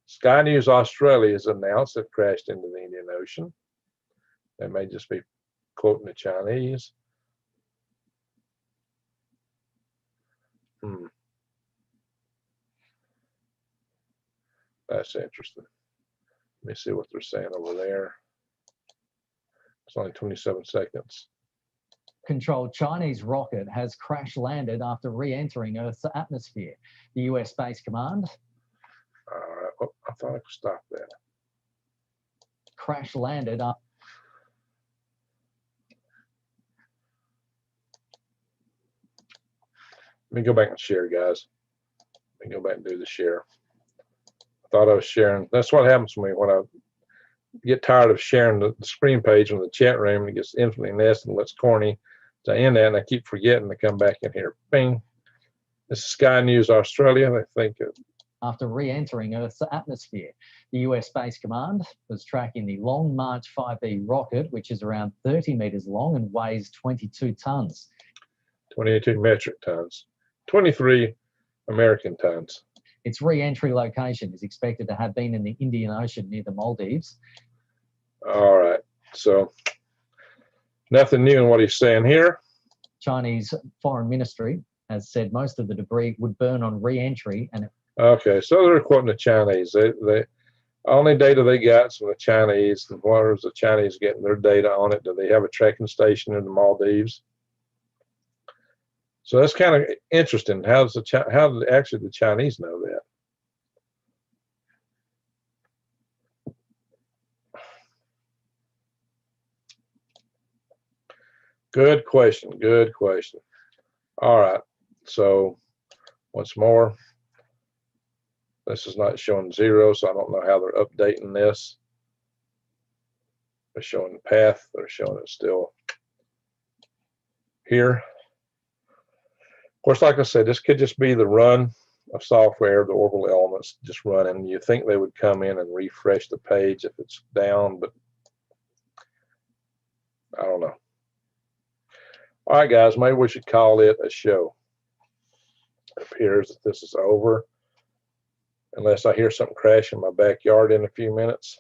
Sky News Australia has announced it crashed into the Indian Ocean. They may just be quoting the Chinese. That's interesting. Let me see what they're saying over there. It's only 27 seconds. Controlled Chinese rocket has crash landed after re-entering Earth's atmosphere. The US Space Command. All right. Oh, I thought I could stop that. Crash landed up. Let me go back and share, guys. Let me go back and do the share. I thought I was sharing. That's what happens to me when I get tired of sharing the screen page in the chat room, and it gets infinitely nasty and looks corny. So I end that, and I keep forgetting to come back in here. Bing. This is Sky News Australia. I think after re-entering Earth's atmosphere, the US Space Command was tracking the Long March 5B rocket, which is around 30 meters long and weighs 22 tons. 22 metric tons. 23 American tons. Its re-entry location is expected to have been in the Indian Ocean near the Maldives. All right. So nothing new in what he's saying here. Chinese Foreign Ministry has said most of the debris would burn on re-entry. And okay, so they're quoting the Chinese. They only data they got is from the Chinese. And where is the Chinese getting their data on it? Do they have a tracking station in the Maldives? So that's kind of interesting. How did actually the Chinese know that? Good question. Good question. All right. So once more, this is not showing 0, so I don't know how they're updating this. They're showing the path. They're showing it still here. Of course, like I said, this could just be the run of software, the orbital elements just running. You think they would come in and refresh the page if it's down, but I don't know. All right, guys, maybe we should call it a show. It appears that this is over, unless I hear something crash in my backyard in a few minutes.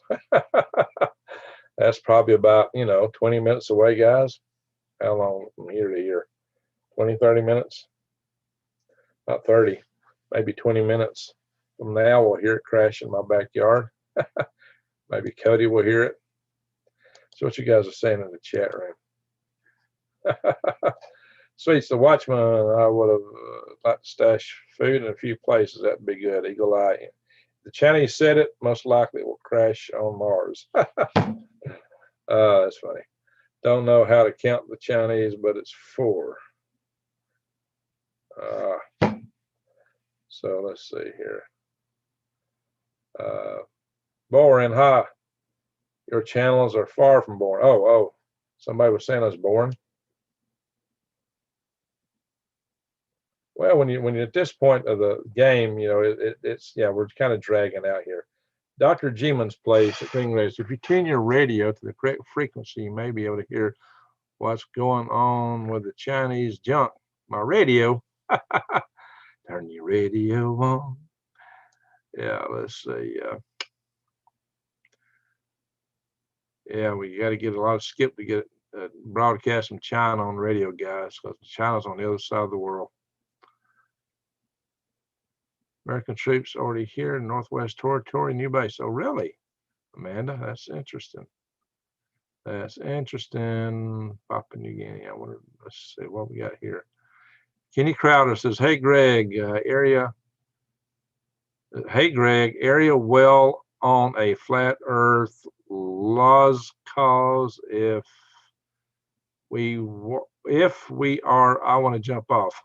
That's probably about, 20 minutes away, guys. How long from here to here? 20, 30 minutes? Not 30, maybe 20 minutes from now, we'll hear it crash in my backyard. Maybe Cody will hear it. So what you guys are saying in the chat room. Sweet, so Watchman, I would have liked to stash food in a few places. That'd be good. Eagle Eye. The Chinese said it, most likely it will crash on Mars. That's funny. Don't know how to count the Chinese, but it's 4. So let's see here. Boring, huh? Your channels are far from boring. Oh, somebody was saying I was boring. Well, when you're at this point of the game, you know, it's yeah, we're kind of dragging out here. Dr. G-man's place at Green Race. If you tune your radio to the correct frequency, you may be able to hear what's going on with the Chinese junk. My radio. Turn your radio on. Yeah, let's see. Yeah, we got to get a lot of skip to get broadcast from China on radio, guys, because China's on the other side of the world. American troops already here in Northwest Territory, new base. Oh, really, Amanda? That's interesting. That's interesting. Papua New Guinea. I wonder. Let's see what we got here. Kenny Crowder says, "Hey, Greg, area. Hey, Greg, area well on a flat Earth laws cause if we are, I want to jump off."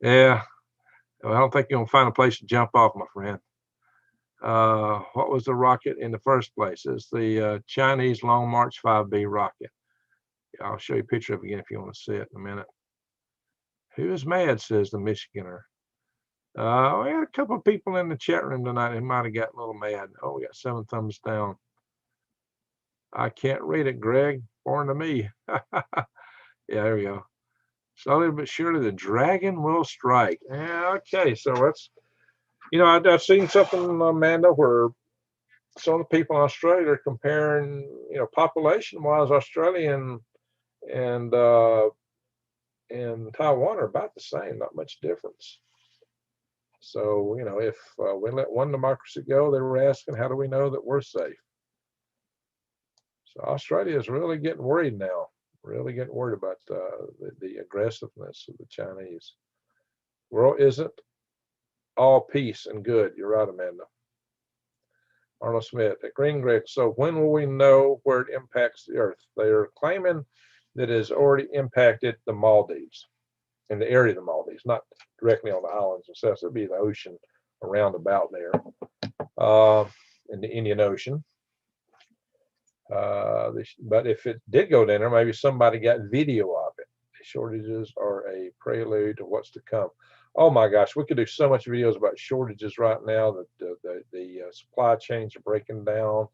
Yeah. Well, I don't think you're gonna find a place to jump off, my friend. What was the rocket in the first place? It's the Chinese Long March 5B rocket. I'll show you a picture of it again if you want to see it in a minute. Who is mad, says the Michiganer. We had a couple of people in the chat room tonight who might have got a little mad. Oh, we got 7 thumbs down. I can't read it, Greg. Born to me. Yeah, there we go. Slowly but surely, the dragon will strike. Yeah, okay. So let's, you know, I've seen something, Amanda, where some of the people in Australia are comparing, you know, population-wise, Australia and Taiwan are about the same, not much difference. So, you know, if we let one democracy go, they were asking, how do we know that we're safe? So Australia is really getting worried now, really getting worried about the aggressiveness of the Chinese. World isn't all peace and good. You're right, Amanda. Arnold Smith at Green Greg. So when will we know where it impacts the Earth? They are claiming that it has already impacted the Maldives, in the area of the Maldives, not directly on the islands themselves. It'd be the ocean around about there, in the Indian Ocean. But if it did go down there, maybe somebody got video of it. The shortages are a prelude to what's to come. Oh my gosh, we could do so much videos about shortages right now. The supply chains are breaking down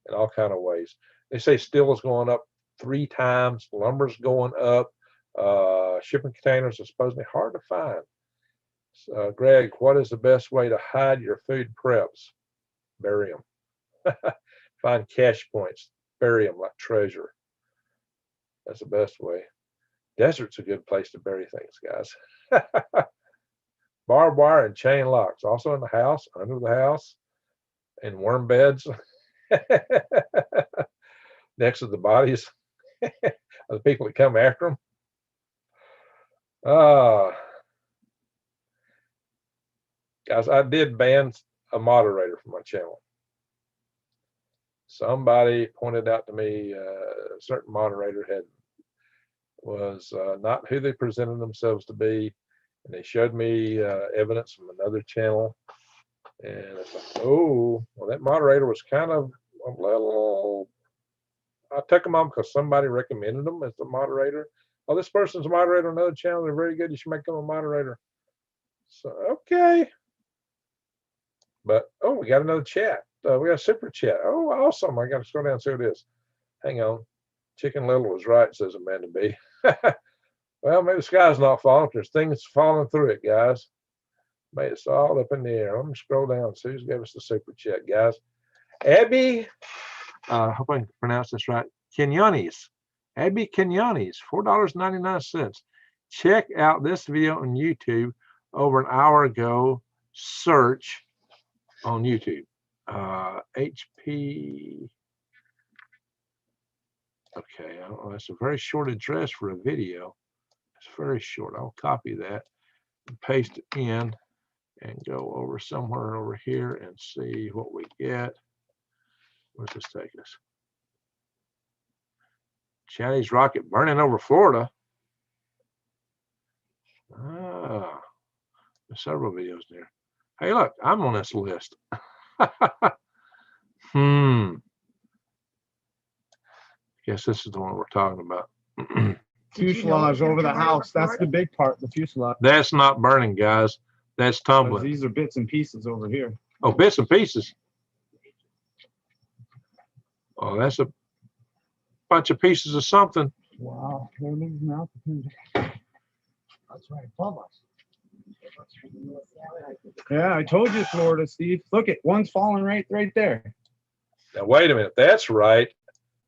in all kind of ways. They say steel is going up 3 times, lumber's going up, shipping containers are supposedly hard to find. So, Greg, what is the best way to hide your food preps? Bury them. Find cash points, bury them like treasure. That's the best way. Desert's a good place to bury things, guys. Barbed wire and chain locks, also in the house, under the house, in worm beds, next to the bodies of the people that come after them. Guys, I did ban a moderator from my channel. Somebody pointed out to me a certain moderator was not who they presented themselves to be, and they showed me evidence from another channel, and it's like, oh, well, that moderator was kind of a little. I took them on because somebody recommended them as the moderator. Oh, this person's a moderator on another channel. They're very good. You should make them a moderator. So okay, but oh, we got another chat. We got a super chat. Oh, awesome! I got to scroll down and see what it is. Hang on. Chicken Little was right, says Amanda B. Well, maybe the sky's not falling. There's things falling through it, guys. Maybe it's all up in the air. Let me scroll down. See who's gave us the super chat, guys. Abby, I hope I can pronounce this right. Kenyanis. Abby Kenyanis, $4.99. Check out this video on YouTube over an hour ago. Search on YouTube. HP. Okay, I don't know. That's a very short address for a video. It's very short. I'll copy that and paste it in and go over somewhere over here and see what we get. Where's this take us? Chinese rocket burning over Florida. Ah, there's several videos there. Hey, look, I'm on this list. Guess this is the one we're talking about. fuselage over the house. That's the big part, the fuselage. That's not burning, guys. That's tumbling. These are bits and pieces over here. Oh, bits and pieces. Oh, that's a bunch of pieces of something. Wow, we're losing altitude. That's right above us. Yeah, I told you, Florida, Steve. Look, one's falling right there. Now, wait a minute. That's right.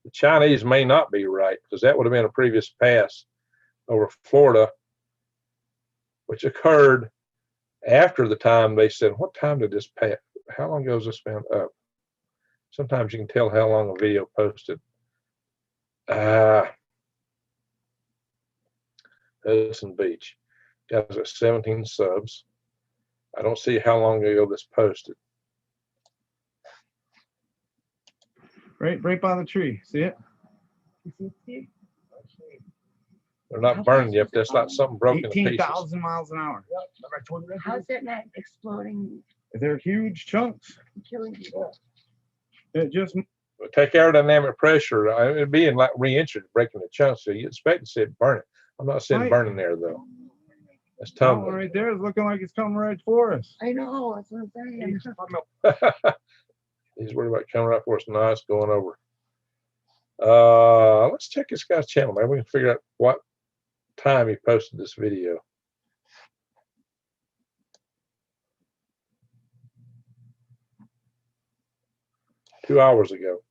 The Chinese may not be right, because that would have been a previous pass over Florida, which occurred after the time they said, what time did this pass? How long ago has this been up? Sometimes you can tell how long a video posted. Hudson Beach. Guys, got 17 subs. I don't see how long ago this posted. Right by the tree. See it? They're not burning yet. That's like something broken to pieces. 18,000 miles an hour. How's that not exploding? They're huge chunks. Killing people. It just Take aerodynamic pressure. It'd be in like re-entry, breaking the chunks. So you expect to see it burning. I'm not seeing Right. burning there though. That's oh, tumbling. right there is looking like it's coming right for us. I know, that's what I'm saying. He's worried about coming right for us. No, it's going over. Let's check this guy's channel. Maybe we can figure out what time he posted this video. Two hours ago.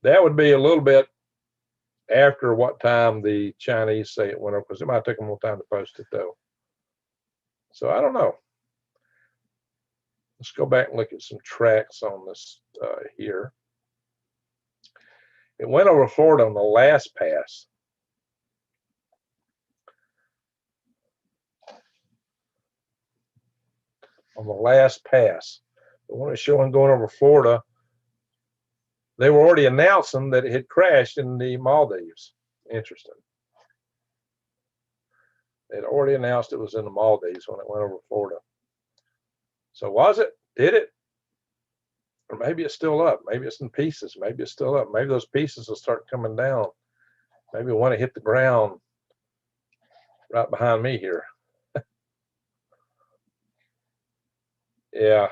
That would be a little bit after what time the Chinese say it went up, because it might take them a little time to post it though. So I don't know. Let's go back and look at some tracks on this here. It went over Florida on the last pass. On the last pass. The one it's showing going over Florida, they were already announcing that it had crashed in the Maldives. Interesting. They'd already announced it was in the Maldives when it went over Florida. So was it? Did it? Or maybe it's still up. Maybe it's in pieces. Maybe it's still up. Maybe those pieces will start coming down. Maybe one will hit the ground right behind me here. Yeah.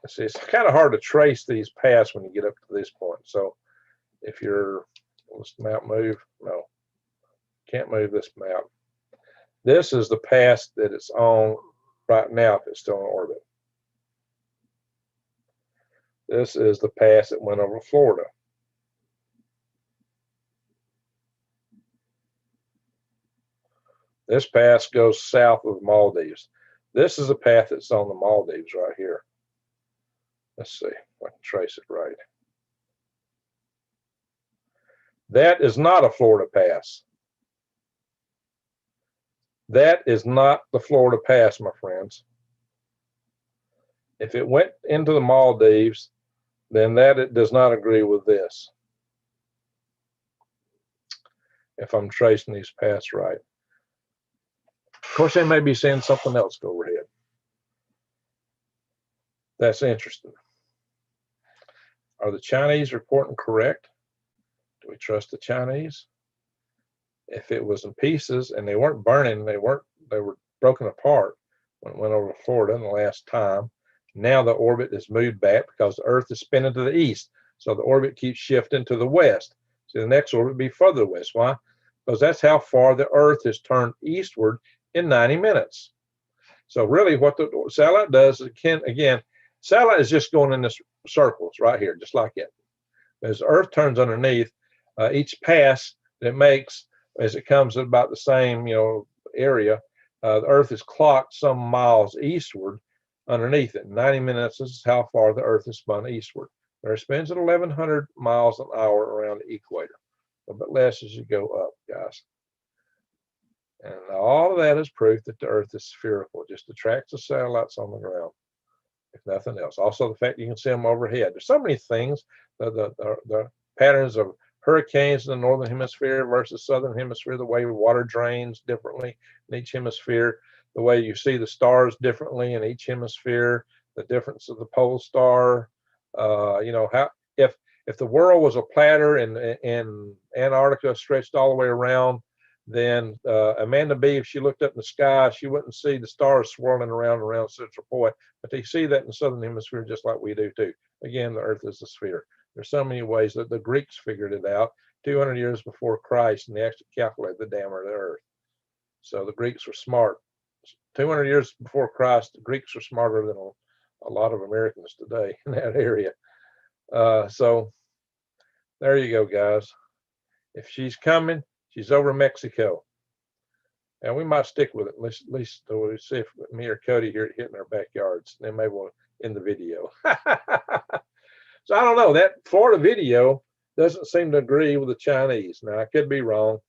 Let's see, it's kind of hard to trace these paths when you get up to this point. So if you're, will this map move? No, can't move this map. This is the path that it's on right now if it's still in orbit. This is the pass that went over Florida. This pass goes south of the Maldives. This is a path that's on the Maldives right here. Let's see if I can trace it right. That is not a Florida pass. That is not the Florida pass, my friends. If it went into the Maldives, then that it does not agree with this. If I'm tracing these paths right. Of course, they may be saying something else go overhead. That's interesting. Are the Chinese reporting correct? Do we trust the Chinese? If it was in pieces and they weren't burning, they were broken apart when it went over Florida in the last time. Now the orbit is moved back because the Earth is spinning to the east. So the orbit keeps shifting to the west. So the next orbit would be further west. Why? Because that's how far the Earth is turned eastward in 90 minutes. So really what the satellite does is, again, satellite is just going in this circles right here, just like it. As the Earth turns underneath, each pass that it makes as it comes at about the same area, the Earth is clocked some miles eastward underneath it. In 90 minutes, this is how far the Earth is spun eastward. It spins at 1,100 miles an hour around the equator, a bit less as you go up, guys. And all of that is proof that the Earth is spherical. It just attracts the satellites on the ground, if nothing else. Also, the fact you can see them overhead. There's so many things. The patterns of hurricanes in the northern hemisphere versus southern hemisphere, the way water drains differently in each hemisphere, the way you see the stars differently in each hemisphere, the difference of the pole star. How if if the world was a platter and Antarctica stretched all the way around, then Amanda B, if she looked up in the sky, she wouldn't see the stars swirling around Central Point. But they see that in the southern hemisphere just like we do too. Again, the Earth is a sphere. There's so many ways that the Greeks figured it out 200 years before Christ, and they actually calculated the diameter of the Earth. So the Greeks were smart. 200 years before Christ, the Greeks were smarter than a lot of Americans today in that area. So there you go, guys. If she's coming, she's over Mexico. And we might stick with it. At least we'll see if me or Cody here hit in our backyards. Then maybe we'll end the video. So I don't know. That Florida video doesn't seem to agree with the Chinese. Now, I could be wrong.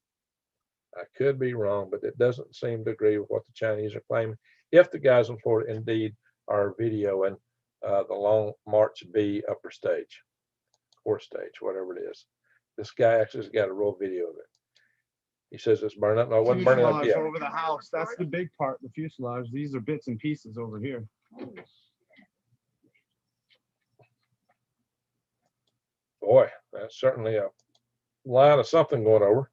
But it doesn't seem to agree with what the Chinese are claiming. If the guys in Florida indeed are videoing the Long March B upper stage, core stage, whatever it is. This guy actually has got a real video of it. He says it's burning up. No, it wasn't burning up yet. Over the house. That's the big part, the fuselage. These are bits and pieces over here. Boy, that's certainly a line of something going over.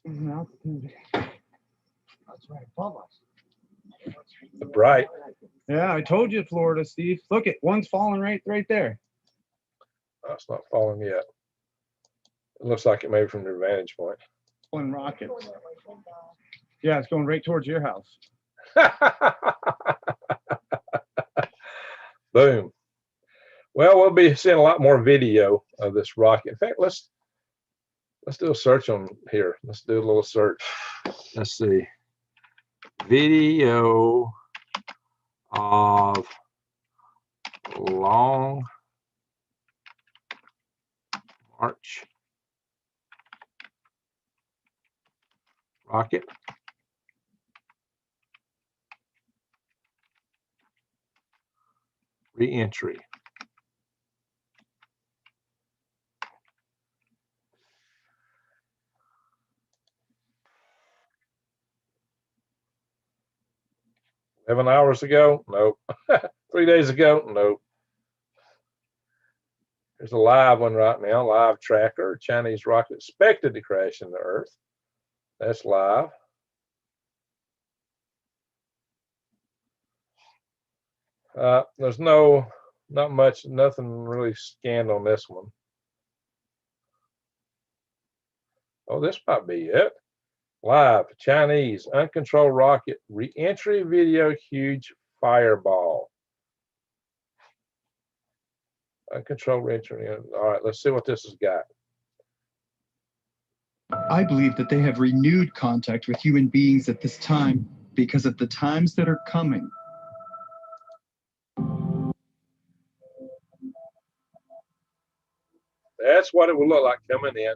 That's right above us. The bright. Yeah, I told you, Florida, Steve. Look, one's falling right there. It's not falling yet. It looks like it may be from their vantage point. One rocket. Yeah, it's going right towards your house. Boom. Well, we'll be seeing a lot more video of this rocket. In fact, let's do a search on here. Let's do a little search. Let's see. Video of Long March rocket. Reentry. Seven hours ago? Nope. 3 days ago? Nope. There's a live one right now, live tracker. Chinese rocket expected to crash into Earth. That's live. There's not much, nothing really scanned on this one. Oh, this might be it. Live, Chinese, uncontrolled rocket, reentry video, huge fireball. Uncontrolled reentry. All right, let's see what this has got. I believe that they have renewed contact with human beings at this time because of the times that are coming. That's what it will look like coming in.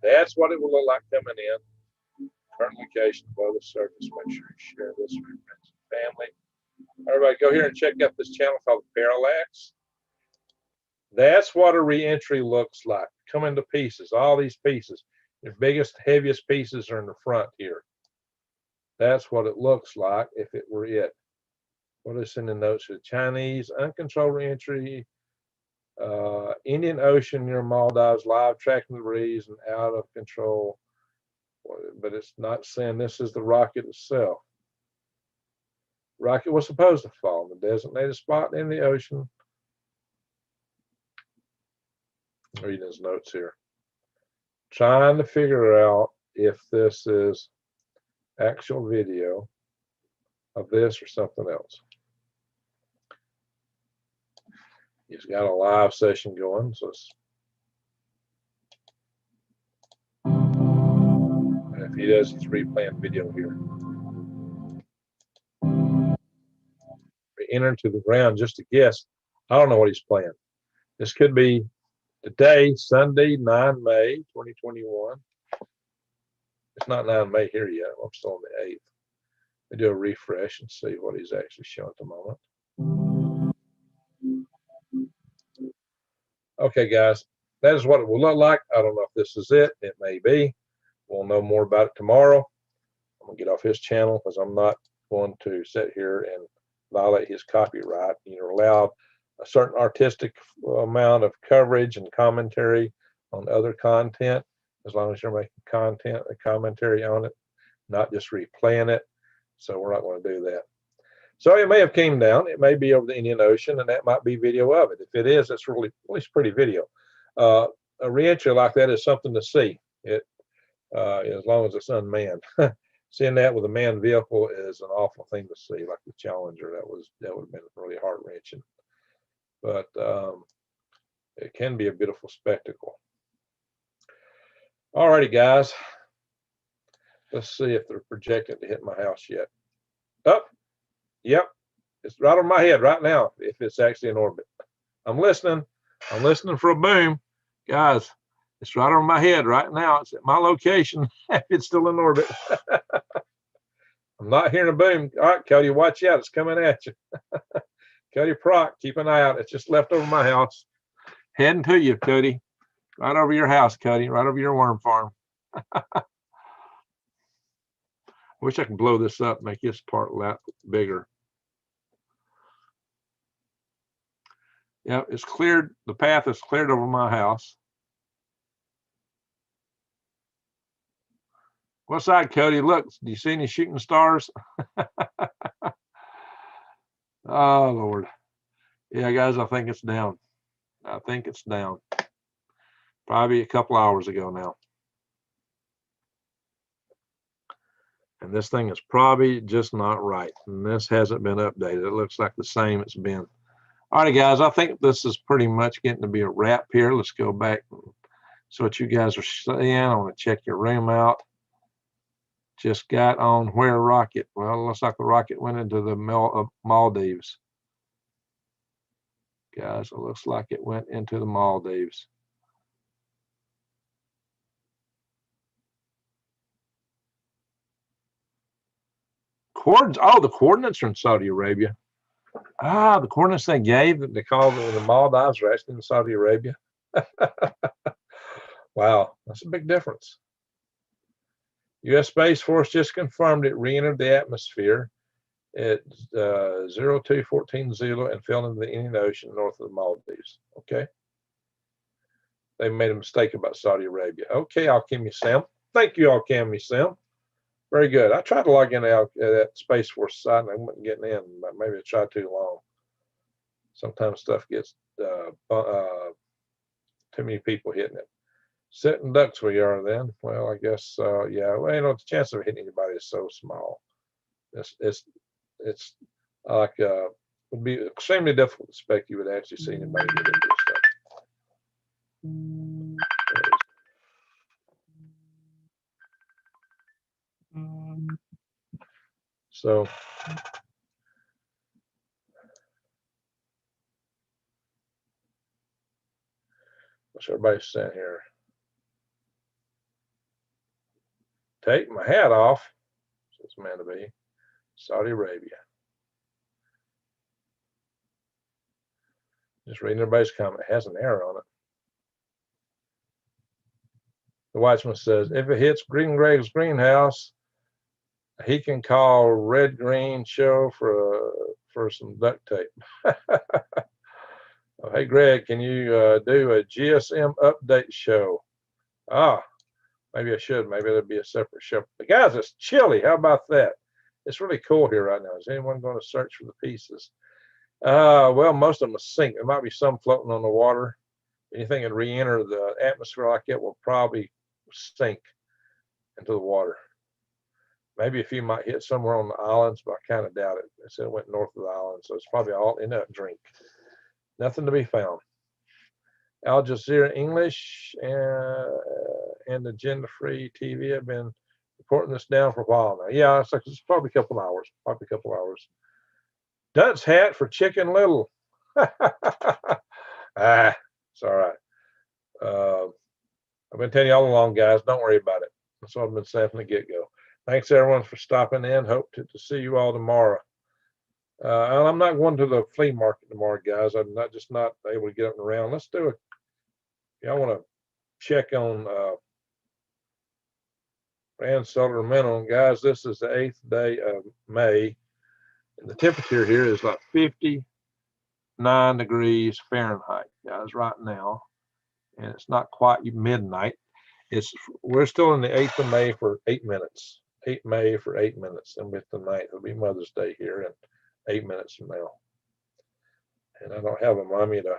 That's what it will look like coming in. Turn location below the surface. Make sure you share this with your friends and family. Everybody go here and check out this channel called Parallax. That's what a reentry looks like. Coming to pieces, all these pieces. Your biggest, heaviest pieces are in the front here. That's what it looks like if it were it. What is in the notes here? Chinese, uncontrolled reentry, Indian Ocean near Maldives, live tracking the breeze and out of control. But it's not saying this is the rocket itself. Rocket was supposed to fall in the designated spot in the ocean. Reading his notes here. Trying to figure out if this is actual video of this or something else. He's got a live session going, so it's, and if he does, he's replaying video here. We enter into the ground just to guess. I don't know what he's playing. This could be today, Sunday, 9 May, 2021. It's not 9 May here yet. I'm still on the 8th. We do a refresh and see what he's actually showing at the moment. Okay, guys, that is what it will look like. I don't know if this is it. It may be. We'll know more about it tomorrow. I'm going to get off his channel because I'm not going to sit here and violate his copyright. You're allowed a certain artistic amount of coverage and commentary on other content, as long as you're making content and commentary on it, not just replaying it. So we're not going to do that. So it may have came down. It may be over the Indian Ocean, and that might be video of it. If it is, it's really pretty video. A reentry like that is something to see. It as long as it's unmanned. Seeing that with a manned vehicle is an awful thing to see, like the Challenger. That would have been really heart-wrenching. But it can be a beautiful spectacle. All righty, guys. Let's see if they're projecting to hit my house yet. Up. Yep. It's right on my head right now, if it's actually in orbit. I'm listening. I'm listening for a boom. Guys, it's right on my head right now. It's at my location. It's still in orbit. I'm not hearing a boom. All right, Cody, watch out. It's coming at you. Cody Prock, keep an eye out. It's just left over my house. Heading to you, Cody. Right over your house, Cody. Right over your worm farm. Wish I could blow this up, make this part a lot bigger. Yeah, it's cleared. The path is cleared over my house. What side, Cody? Look, do you see any shooting stars? Oh, Lord. Yeah, guys, I think it's down. I think it's down. Probably a couple hours ago now. And this thing is probably just not right. And this hasn't been updated. It looks like the same it's been. All right, guys, I think this is pretty much getting to be a wrap here. Let's go back and see what you guys are seeing. I want to check your room out. Just got on where rocket? Well, it looks like the rocket went into the Maldives. Guys, it looks like it went into the Maldives. Oh, the coordinates are in Saudi Arabia. Ah, the coordinates they gave that they called the Maldives are actually in Saudi Arabia. Wow, that's a big difference. U.S. Space Force just confirmed it re-entered the atmosphere at 0214 Zulu and fell into the Indian Ocean north of the Maldives. Okay. They made a mistake about Saudi Arabia. Okay, Alchemy Sam. Thank you, Alchemy Sam. Very good. I tried to log in at that Space Force site and I wasn't getting in. Maybe I tried too long. Sometimes stuff gets too many people hitting it. Sitting ducks we are then. Well, I guess yeah. Well, you know, the chance of hitting anybody is so small. It's like would be extremely difficult to expect you would actually see anybody get into this stuff. So what's everybody saying here? Take my hat off, says man to be. Saudi Arabia. Just reading everybody's comment. It has an arrow on it. The Watchman says, if it hits Green Greg's greenhouse, he can call Red Green Show for some duct tape. Oh, hey, Greg, can you do a GSM update show? Ah, maybe I should. Maybe there'll be a separate show. But guys, it's chilly. How about that? It's really cool here right now. Is anyone going to search for the pieces? Well, most of them will sink. There might be some floating on the water. Anything that re-enter the atmosphere like it will probably sink into the water. Maybe a few might hit somewhere on the islands, but I kind of doubt it. They said it went north of the island, so it's probably all in that drink. Nothing to be found. Al Jazeera English and the gender-free TV have been reporting this down for a while now. Yeah, it's probably a couple hours. Probably a couple hours. Dunce hat for Chicken Little. It's all right. I've been telling you all along, guys, don't worry about it. That's what I've been saying from the get-go. Thanks, everyone, for stopping in. Hope to see you all tomorrow. And I'm not going to the flea market tomorrow, guys. I'm not able to get up and around. Let's do it. Y'all want to check on Rand Solar Minimum. Guys, this is the 8th day of May. And the temperature here is like 59 9 degrees Fahrenheit, guys, right now. And it's not quite midnight. We're still in the 8th of May for 8 minutes. 8 May for 8 minutes. And with the 9th, it'll be Mother's Day here in 8 minutes from now. And I don't have a mommy to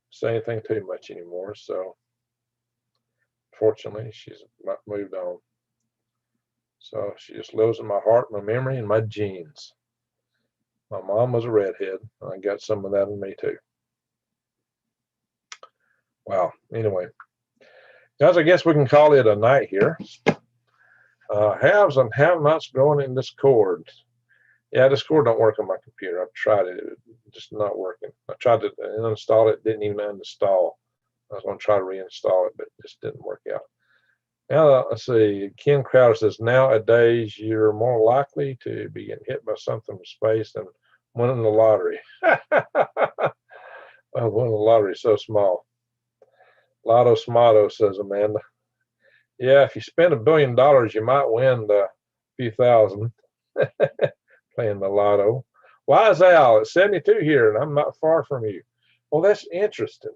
say anything too much anymore. So fortunately, she's moved on. So she just lives in my heart, my memory, and my genes. My mom was a redhead, and I got some of that in me too. Wow. Anyway, guys, I guess we can call it a night here. Haves and have-nots growing in Discord. Yeah, Discord don't work on my computer. I've tried it. It's just not working. I tried to uninstall it. Didn't even uninstall. I was going to try to reinstall it, but it just didn't work out. Now, let's see. Ken Crowder says, nowadays, you're more likely to be getting hit by something from space than winning the lottery. Well, winning the lottery is so small. Lotto Smato, says Amanda. Yeah, if you spend $1 billion, you might win a few thousand playing the lotto. Wise Al, it's 72 here, and I'm not far from you. Well, that's interesting.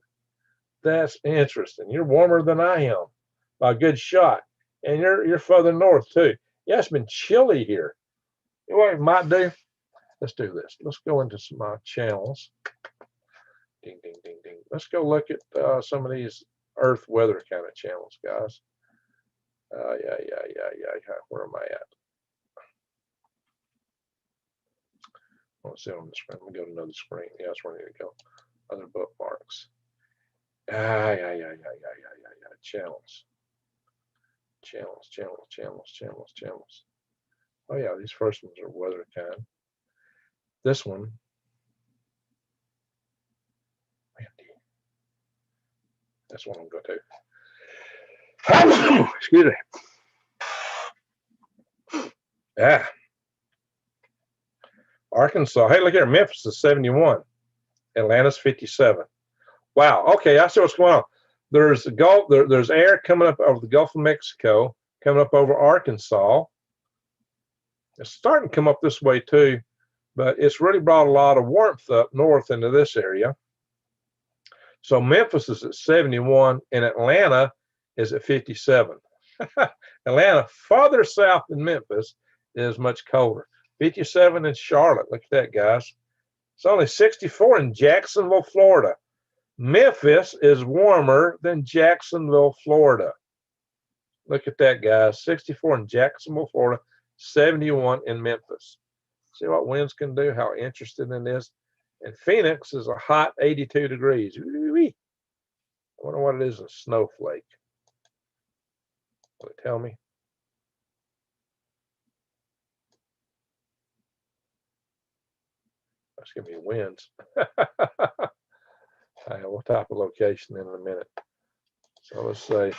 That's interesting. You're warmer than I am by a good shot, and you're further north too. Yeah, it's been chilly here. You know what we might do? Let's do this. Let's go into some channels. Ding, ding, ding, ding. Let's go look at some of these Earth weather kind of channels, guys. Yeah. Where am I at? Let's see on the screen. Let me go to another screen. Yeah, that's where I need to go. Other bookmarks. Yeah. Channels. Oh yeah, these first ones are weather kind. This one. That's what I'm going to do. Excuse me. Yeah. Arkansas. Hey, look here. Memphis is 71. Atlanta's 57. Wow. Okay, I see what's going on. There's a Gulf. There's air coming up over the Gulf of Mexico, coming up over Arkansas. It's starting to come up this way too, but it's really brought a lot of warmth up north into this area. So Memphis is at 71 and Atlanta is at 57. Atlanta, farther south than Memphis, is much colder. 57 in Charlotte. Look at that, guys. It's only 64 in Jacksonville, Florida. Memphis is warmer than Jacksonville, Florida. Look at that, guys. 64 in Jacksonville, Florida, 71 in Memphis. See what winds can do, how interesting it is. And Phoenix is a hot 82 degrees. I wonder what it is in Snowflake. Will it tell me? That's going to be winds. What type of location in a minute? So let's say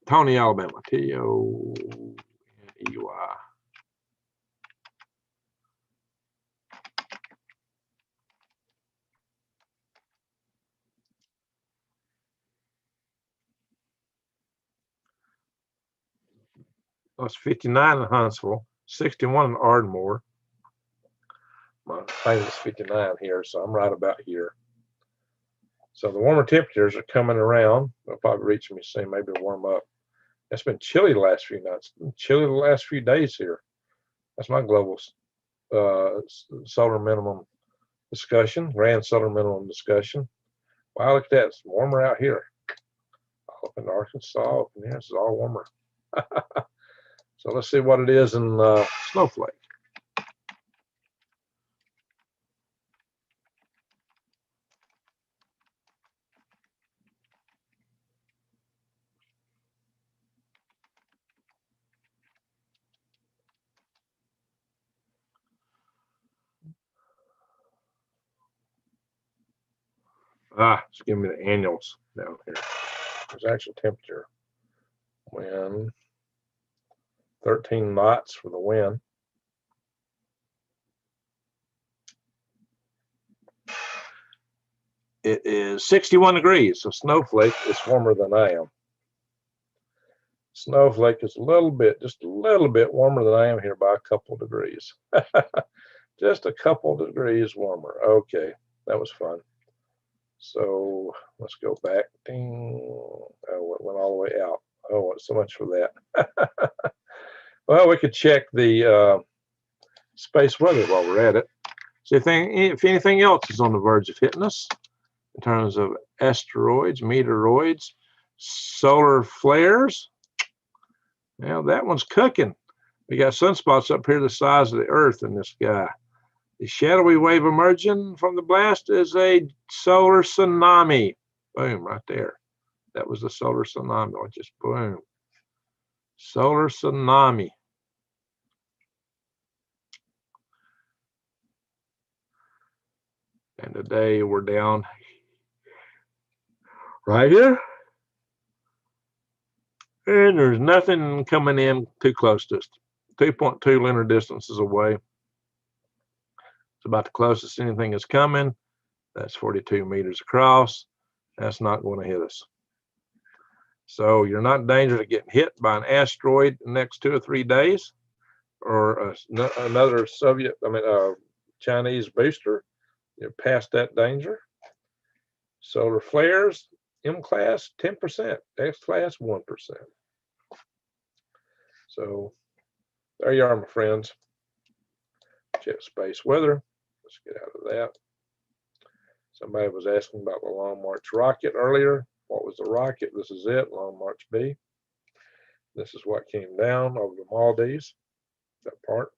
Tony, Alabama. T-O-N-E-Y. It's 59 in Huntsville, 61 in Ardmore. My thing is 59 here, so I'm right about here. So the warmer temperatures are coming around. They'll probably reach me soon, maybe warm up. It's been chilly the last few nights, chilly the last few days here. That's my global solar minimum discussion, grand solar minimum discussion. Wow, look at that. It's warmer out here. Up in Arkansas, up in here, it's all warmer. So let's see what it is in Snowflake. Just give me the annuals down here. There's actual temperature. Wind, 13 knots for the wind. It is 61 degrees, so Snowflake is warmer than I am. Snowflake is just a little bit warmer than I am here by a couple of degrees. Just a couple degrees warmer. Okay, that was fun. So let's go back. Ding. Oh, it went all the way out. Oh, so much for that. Well, we could check the space weather while we're at it. See if anything else is on the verge of hitting us in terms of asteroids, meteoroids, solar flares. Now that one's cooking. We got sunspots up here the size of the Earth in the sky. The shadowy wave emerging from the blast is a solar tsunami. Boom, right there. That was the solar tsunami. Or just boom. Solar tsunami. And today we're down right here. And there's nothing coming in too close to us. 2.2 lunar distances away. It's about the closest anything is coming. That's 42 meters across. That's not going to hit us. So you're not in danger of getting hit by an asteroid in the next 2 or 3 days, or another Chinese booster. You're past that danger. Solar flares, M class 10%, X class 1%. So there you are, my friends. Check space weather. Let's get out of that. Somebody was asking about the Long March rocket earlier. What was the rocket? This is it, Long March B. This is what came down over the Maldives, that part.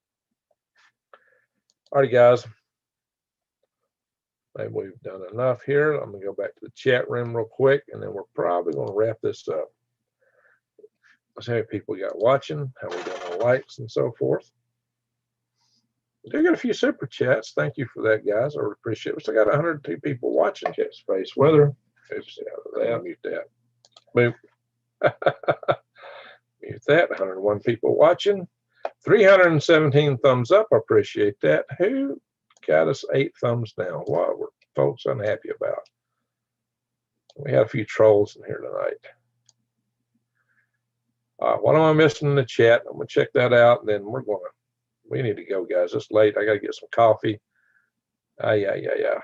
Alrighty, guys. Maybe we've done enough here. I'm going to go back to the chat room real quick, and then we're probably going to wrap this up. Let's see how many people we got watching, how we doing on likes and so forth. We do get a few super chats. Thank you for that, guys. I really appreciate it. We still got 102 people watching. Check space weather. Oops, out of that. Mute that. Boop. Mute that. 101 people watching. 317 thumbs up. I appreciate that. Who got us 8 thumbs down? What were folks unhappy about? We had a few trolls in here tonight. What am I missing in the chat? I'm going to check that out, and then we need to go, guys. It's late. I got to get some coffee. Yeah.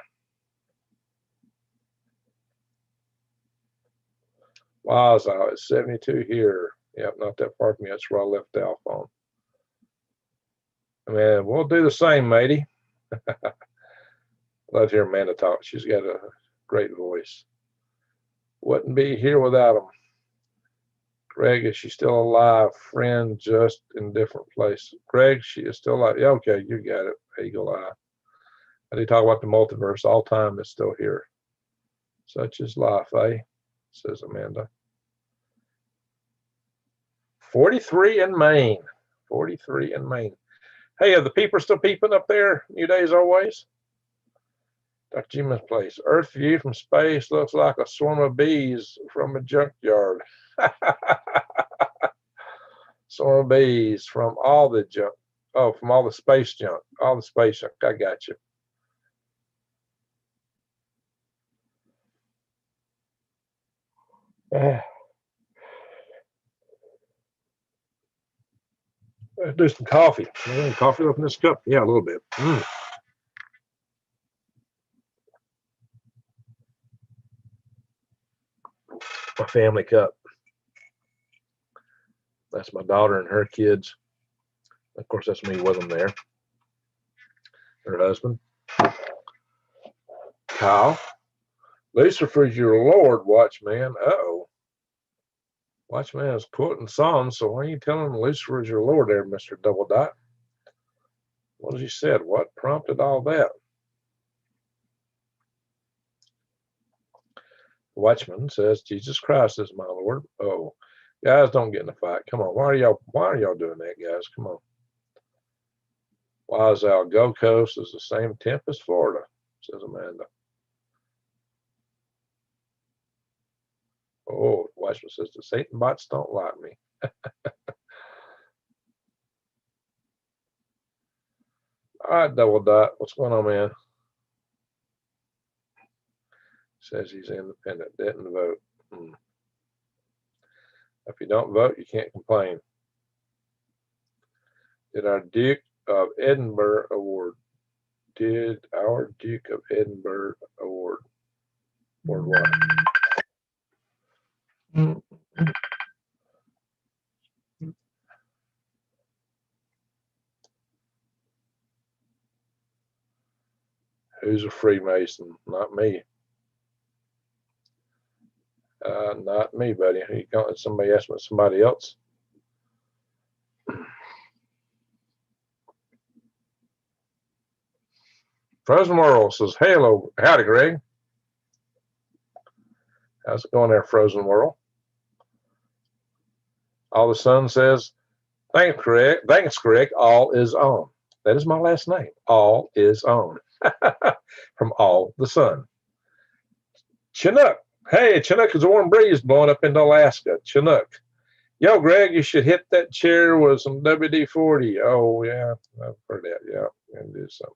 Wow, it's 72 here. Yep, not that far from me. That's where I left Alf on. I mean, we'll do the same, matey. Love to hear Amanda talk. She's got a great voice. Wouldn't be here without him. Greg, is she still alive? Friend, just in different place. Greg, she is still alive. Yeah, okay, you got it. Eagle Eye. I did talk about the multiverse. All time is still here. Such is life, eh? Says Amanda. 43 in Maine. 43 in Maine. Hey, are the people still peeping up there? New days always. Dr. Jima's place. Earth view from space looks like a swarm of bees from a junkyard. Swarm of bees from all the junk. Oh, from all the space junk. All the space junk. I got you. Let's do some coffee. Coffee up in this cup. Yeah, a little bit. My family cup. That's my daughter and her kids. Of course, that's me with them there. Her husband. Kyle. Lucifer's your Lord, Watchman. Uh-oh. Watchman is quoting Psalms, so why are you telling him Lucifer is your Lord there, Mr. Double Dot? What has he said? What prompted all that? Watchman says, Jesus Christ is my Lord. Oh, guys, don't get in a fight. Come on. Why are y'all doing that, guys? Come on. Wazoo, Gold Coast is the same temp as Florida, says Amanda. Oh, Watchman says the Satan bots don't like me. All right, Double Dot. What's going on, man? Says he's independent. Didn't vote. If you don't vote, you can't complain. Did our Duke of Edinburgh Award. did our Duke of Edinburgh award? Award what? Who's a Freemason? Not me. Not me, buddy. You can't, somebody asked me somebody else. Frozen World says, hello, howdy, Greg. How's it going there, Frozen World? All the Sun says, thanks, Greg. Thanks, Greg. All is on. That is my last name. All is on. From All the Sun. Chinook. Hey, Chinook is a warm breeze blowing up into Alaska. Chinook. Yo, Greg, you should hit that chair with some WD-40. Oh, yeah. I've heard that. Yeah. And do something.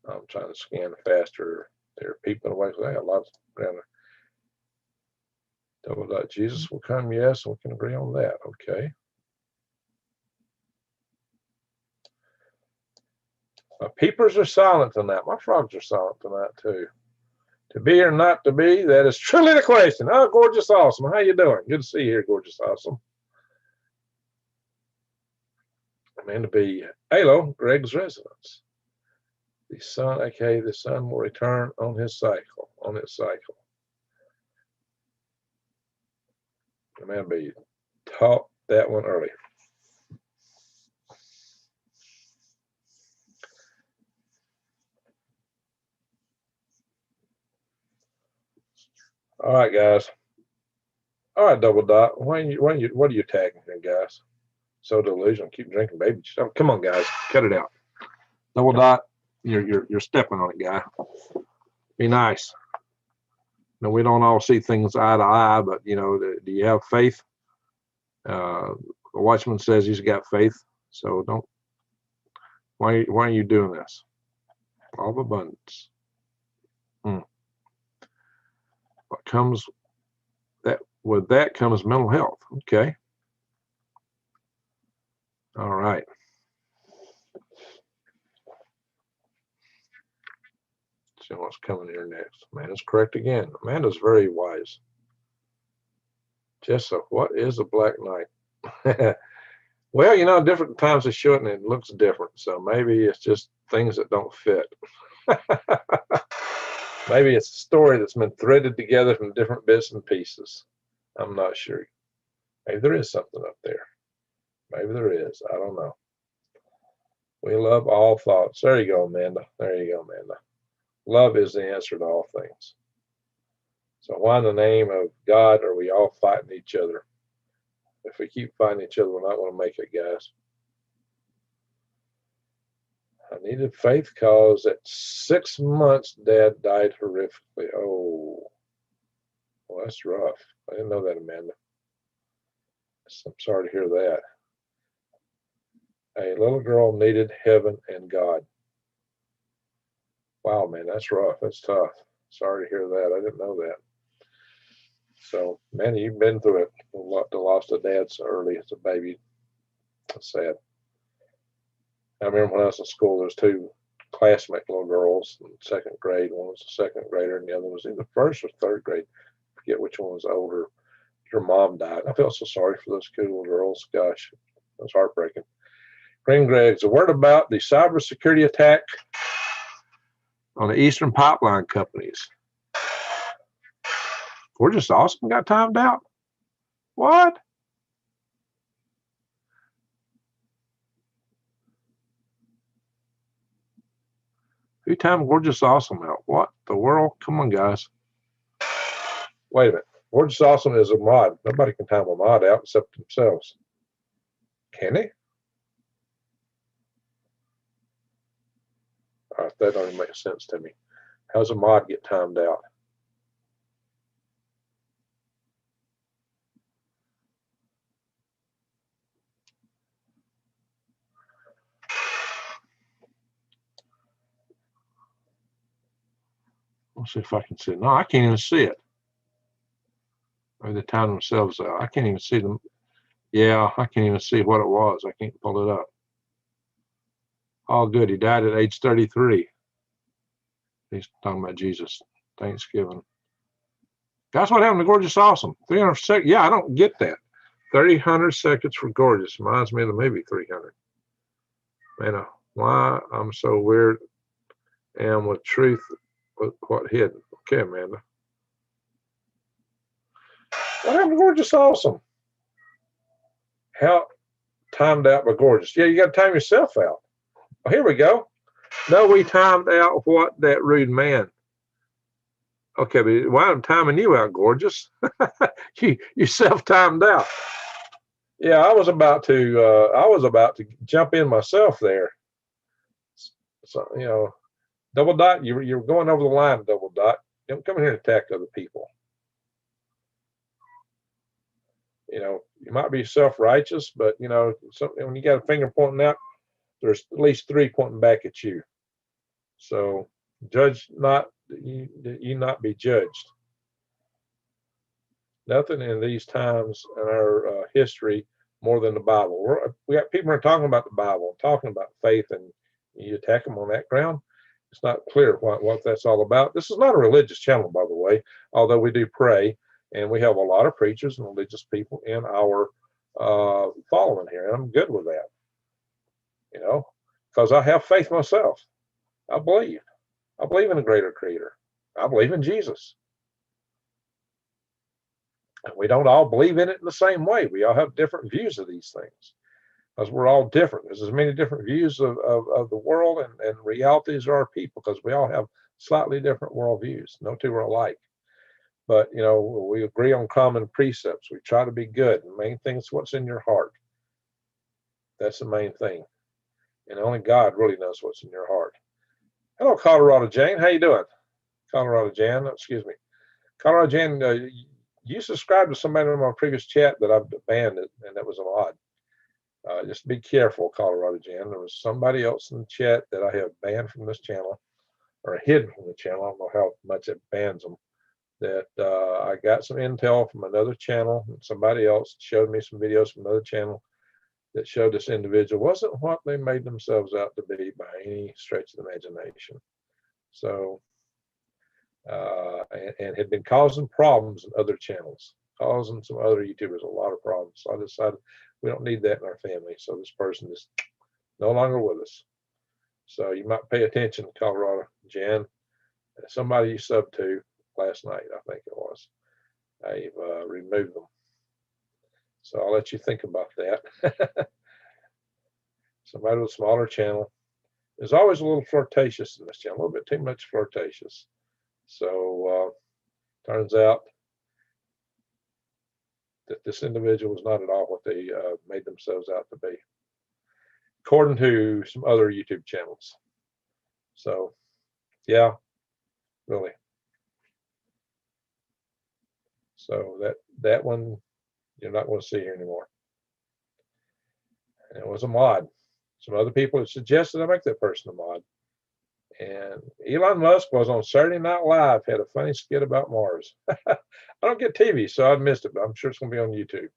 I'm trying to scan faster. They're peeping away. I got lots around there. Double dot. Jesus will come. Yes, we can agree on that. Okay. My peepers are silent tonight. My frogs are silent tonight too. To be or not to be, that is truly the question. Oh, Gorgeous Awesome. How you doing? Good to see you here, Gorgeous Awesome. Amanda B. Halo, Greg's residence. The sun, okay, the sun will return on his cycle, on its cycle. Amanda B. Taught that one early. All right, guys. All right, Double Dot. What are you tagging here, guys? So delusional. Keep drinking, baby. Oh, come on, guys. Cut it out. Double Dot. You're stepping on it, guy. Be nice. No, we don't all see things eye to eye, but you know, do you have faith? The Watchman says he's got faith. So don't. Why are you doing this? All of abundance. What comes that with that comes mental health. Okay. All right. See what's coming here next. Amanda's correct again. Amanda's very wise. Jessa, what is a black knight? Well, you know, different times they show it and it looks different. So maybe it's just things that don't fit. Maybe it's a story that's been threaded together from different bits and pieces. I'm not sure. Maybe there is something up there. Maybe there is. I don't know. We love all thoughts. There you go, Amanda. There you go, Amanda. Love is the answer to all things. So why in the name of God are we all fighting each other? If we keep fighting each other, we're not going to make it, guys. I needed faith because at 6 months, Dad died horrifically. Oh, well, that's rough. I didn't know that, Amanda. I'm sorry to hear that. A little girl needed heaven and God. Wow, man, that's rough. That's tough. Sorry to hear that. I didn't know that. So, man, you've been through it. The loss of dad so early as a baby. That's sad. I remember when I was in school, there was 2 classmate little girls in 2nd grade. One was a 2nd grader, and the other was either 1st or 3rd grade. I forget which one was older. Her mom died. I felt so sorry for those 2 little girls. Gosh, it was heartbreaking. Green Greg's a word about the cybersecurity attack on the Eastern Pipeline companies. Gorgeous Awesome got timed out. What? Who timed Gorgeous Awesome out? What the world? Come on, guys. Wait a minute. Gorgeous Awesome is a mod. Nobody can time a mod out except themselves. Can they? All right, that don't even make sense to me. How does a mod get timed out? Let's see if I can see it. No, I can't even see it. Or they timed themselves out. I can't even see them. Yeah, I can't even see what it was. I can't pull it up. All good. He died at age 33. He's talking about Jesus. Thanksgiving. That's what happened to Gorgeous Awesome. 300 seconds. Yeah, I don't get that. 300 seconds for Gorgeous. Reminds me of the movie 300. Man, why I'm so weird and with truth, with what hidden. Okay, Amanda. What happened to Gorgeous Awesome? How timed out by Gorgeous. Yeah, you got to time yourself out. Oh, here we go. No, we timed out what that rude man. Okay, but why I'm timing you out, Gorgeous? you self-timed out. Yeah, I was about to jump in myself there. So, you know, Double Dot, you're going over the line, Double Dot. Don't come in here and attack other people. You know, you might be self-righteous, but you know, when you got a finger pointing out, there's at least 3 pointing back at you. So judge not, you not be judged. Nothing in these times in our history more than the Bible. We got people who are talking about the Bible, talking about faith, and you attack them on that ground. It's not clear what that's all about. This is not a religious channel, by the way, although we do pray, and we have a lot of preachers and religious people in our following here, and I'm good with that. You know, because I have faith myself. I believe in a greater creator. I believe in Jesus. And we don't all believe in it in the same way. We all have different views of these things because we're all different. There's as many different views of the world and realities of our people because we all have slightly different worldviews. No two are alike. But, you know, we agree on common precepts. We try to be good. The main thing is what's in your heart. That's the main thing. And only God really knows what's in your heart. Hello, Colorado Jane. How you doing? Colorado Jan, excuse me. Colorado Jan, you subscribed to somebody in my previous chat that I've banned it, and that was a lot. Just be careful, Colorado Jan. There was somebody else in the chat that I have banned from this channel, or hidden from the channel. I don't know how much it bans them. That I got some intel from another channel, and somebody else showed me some videos from another channel that showed this individual wasn't what they made themselves out to be by any stretch of the imagination. So, and had been causing problems in other channels, causing some other YouTubers a lot of problems. So I decided we don't need that in our family. So this person is no longer with us. So you might pay attention, Colorado Jan. Somebody you subbed to last night, I think it was. I've removed them. So I'll let you think about that. Somebody with a smaller channel. There's always a little flirtatious in this channel, a little bit too much flirtatious. So turns out that this individual is not at all what they made themselves out to be, according to some other YouTube channels. So, yeah, really. So that one you're not going to see here anymore. And it was a mod. Some other people had suggested I make that person a mod. And Elon Musk was on Saturday Night Live, had a funny skit about Mars. I don't get TV, so I missed it, but I'm sure it's going to be on YouTube.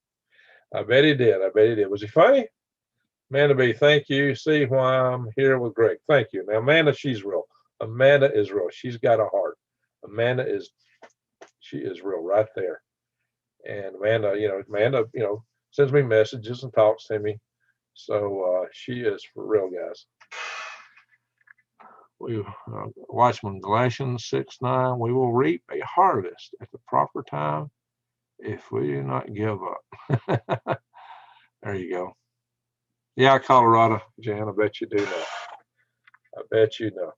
I bet he did. I bet he did. Was he funny? Amanda B, thank you. See why I'm here with Greg. Thank you. Now, Amanda, she's real. Amanda is real. She's got a heart. She is real right there. And Amanda, sends me messages and talks to me. So she is for real, guys. We Watchman Galatians 6:9. We will reap a harvest at the proper time if we do not give up. There you go. Yeah, Colorado, Jan, I bet you do know. I bet you know.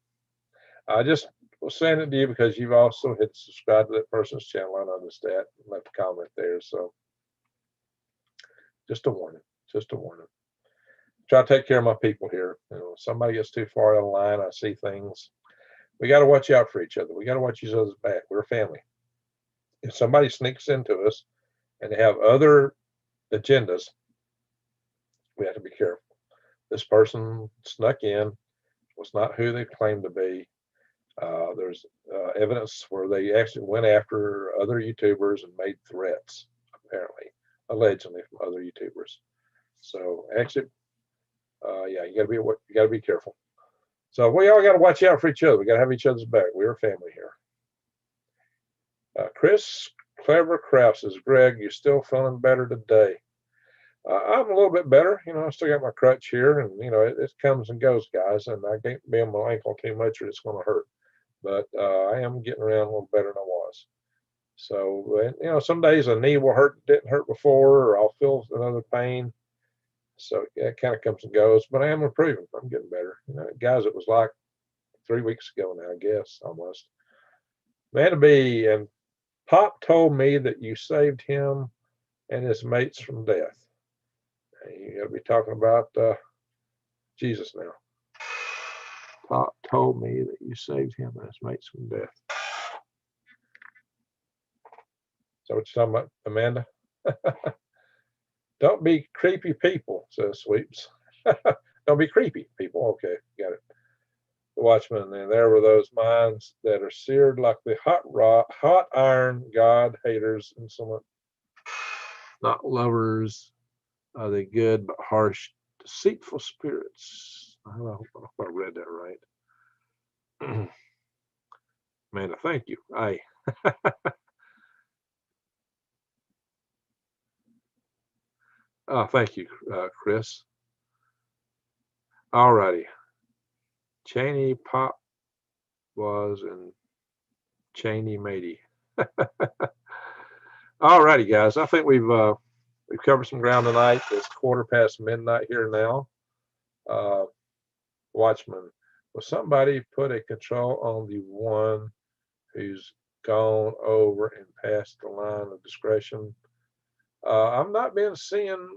I just was saying it to you because you've also had subscribed to that person's channel. I noticed that. Left a comment there. So just a warning. Just a warning. Try to take care of my people here. You know, if somebody gets too far out of line, I see things. We got to watch out for each other. We got to watch each other's back. We're a family. If somebody sneaks into us and they have other agendas, we have to be careful. This person snuck in, was not who they claimed to be. There's evidence where they actually went after other YouTubers and made threats, apparently, allegedly from other YouTubers. So actually, yeah, you gotta be careful. So we all gotta watch out for each other. We gotta have each other's back. We're a family here. Chris Clever Kraus says, Greg, you still feeling better today? I'm a little bit better. You know, I still got my crutch here, and you know, it comes and goes, guys. And I can't be on my ankle too much, or it's going to hurt. But I am getting around a little better than I was. So, you know, some days a knee will hurt, didn't hurt before, or I'll feel another pain. So it kind of comes and goes. But I am improving. I'm getting better. You know, guys, it was like 3 weeks ago now, I guess, almost. Man to be, and Pop told me that you saved him and his mates from death. You got to be talking about Jesus now. Pop told me that you saved him and his mates from death. So what you're talking about, Amanda? Don't be creepy people, says Sweeps. Don't be creepy people. Okay, got it. The Watchman, and there were those minds that are seared like the hot iron, God haters, and someone not lovers. Are they good but harsh, deceitful spirits? I hope I read that right. Amanda, thank you. Thank you, Chris. All righty. Cheney Pop was and Cheney matey. All righty, guys. I think we've covered some ground tonight. It's midnight here now. Watchman, will somebody put a control on the one who's gone over and past the line of discretion? I'm not been seeing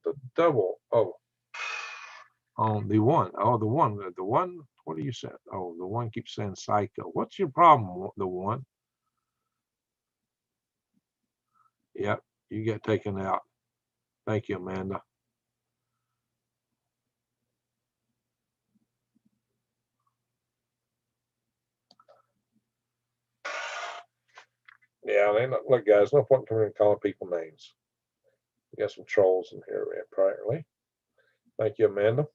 the double. Oh, on the one. Oh, the one. What do you say? Oh, the one keeps saying psycho. What's your problem? The one. Yep, you get taken out. Thank you, Amanda. Yeah, look, guys, no point coming in calling people names. We got some trolls in here, apparently. Thank you, Amanda.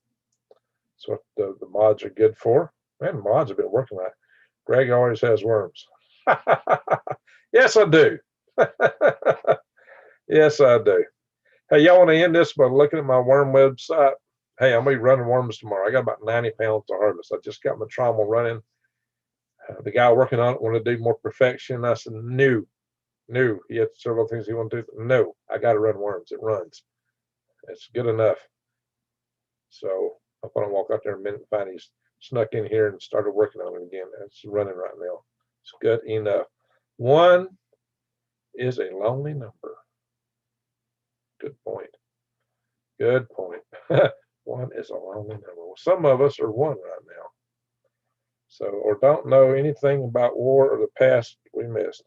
That's what the mods are good for. Man, the mods have been working on it. Greg always has worms. Yes, I do. Yes, I do. Hey, y'all want to end this by looking at my worm website? Hey, I'm going to be running worms tomorrow. I got about 90 pounds to harvest. I just got my trommel running. The guy working on it wanted to do more perfection. I said, no. He had several things he wanted to do. No, I got to run worms. It runs. It's good enough. So I'm going to walk out there in a minute and find he's snuck in here and started working on it again. It's running right now. It's good enough. One is a lonely number. Good point. Good point. One is a lonely number. Well, some of us are one right now. So, or don't know anything about war or the past we missed.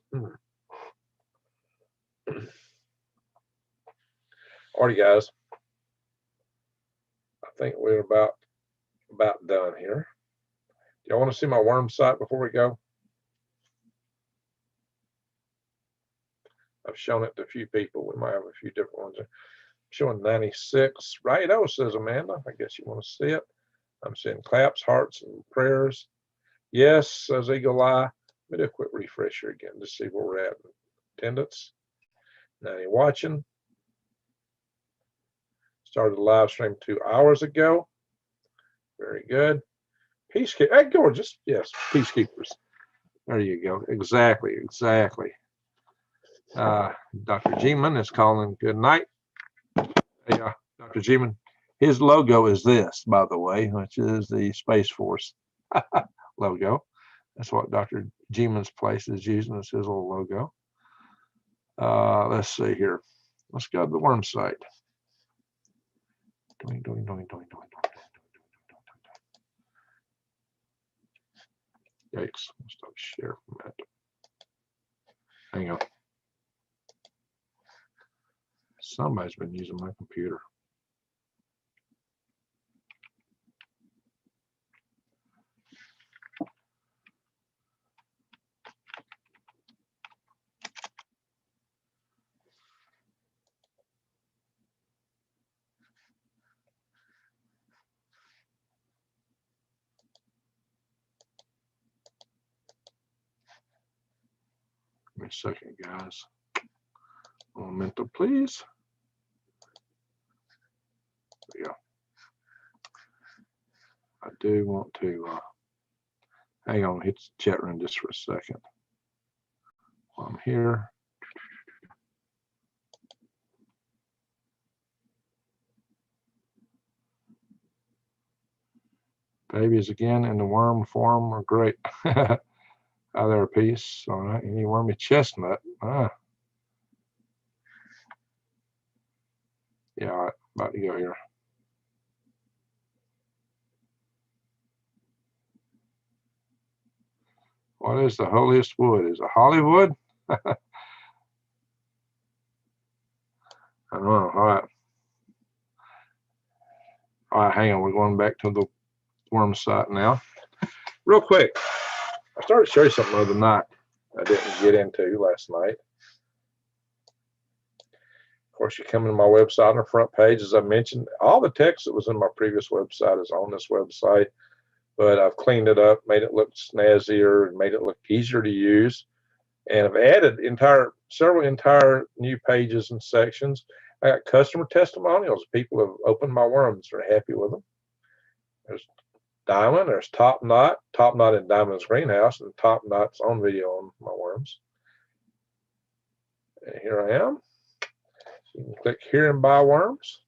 Alrighty, guys. I think we're about done here. Do y'all want to see my worm site before we go? I've shown it to a few people. We might have a few different ones. I'm showing 96. Righto, says Amanda. I guess you want to see it. I'm seeing claps, hearts, and prayers. Yes, says Eagle Eye. Let me do a quick refresher again to see where we're at in attendance. 90 watching. Started the live stream 2 hours ago. Very good. Peacekeepers. Hey, gorgeous. Yes, peacekeepers. There you go. Exactly. Dr. G-Man is calling good night. Hey, Dr. G-Man, his logo is this, by the way, which is the Space Force logo. That's what Dr. G-Man's place is using as his little logo. Let's see here. Let's go to the worm site. Yikes. Stop share from that. Hang on. Somebody's been using my computer. me a second, guys. A momento, please. There we go. I do want to hang on, hit the chat room just for a second. While I'm here. Babies again in the worm form are great. Hi there, Peace. All right, any wormy chestnut. Yeah, all right, about to go here. What is the holiest wood? Is it Hollywood? I don't know. All right. All right, hang on. We're going back to the worm site now. Real quick, I started to show you something the other night I didn't get into last night. Of course, you come into my website on the front page, as I mentioned. All the text that was in my previous website is on this website, but I've cleaned it up, made it look snazzier, and made it look easier to use. And I've added several entire new pages and sections. I got customer testimonials. People have opened my worms, are happy with them. There's Diamond, there's Top Knot in Diamond's greenhouse, and Top Knot's on video on my worms. And here I am. So you can click here and buy worms.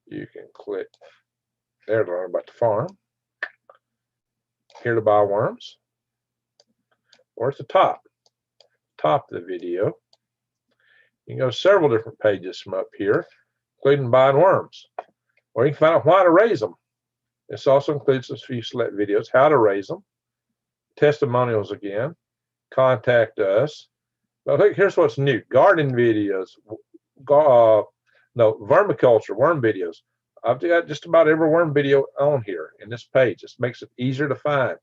You can click there to learn about the farm. Here to buy worms. Or at the top of the video. You can go to several different pages from up here, including buying worms. Or you can find out why to raise them. This also includes a few select videos, how to raise them, testimonials again, contact us. But look, here's what's new. Gardening videos, vermiculture, worm videos. I've got just about every worm video on here in this page. This makes it easier to find.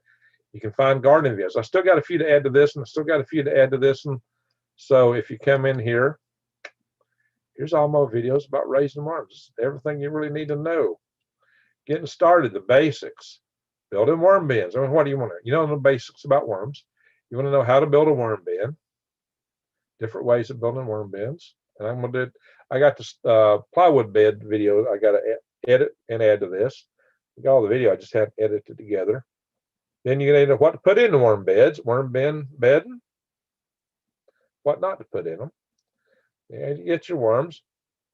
You can find gardening videos. I still got a few to add to this, and I still got a few to add to this one. So if you come in here, here's all my videos about raising worms. Everything you really need to know. Getting started, the basics. Building worm bins. I mean, what do you want to know? You know the basics about worms. You want to know how to build a worm bin. Different ways of building worm bins. And I'm going to do, I got this plywood bed video I got to edit and add to this. I got all the video, I just haven't edited it together. Then you're going to know what to put in the worm beds, worm bin bedding, what not to put in them. And you get your worms,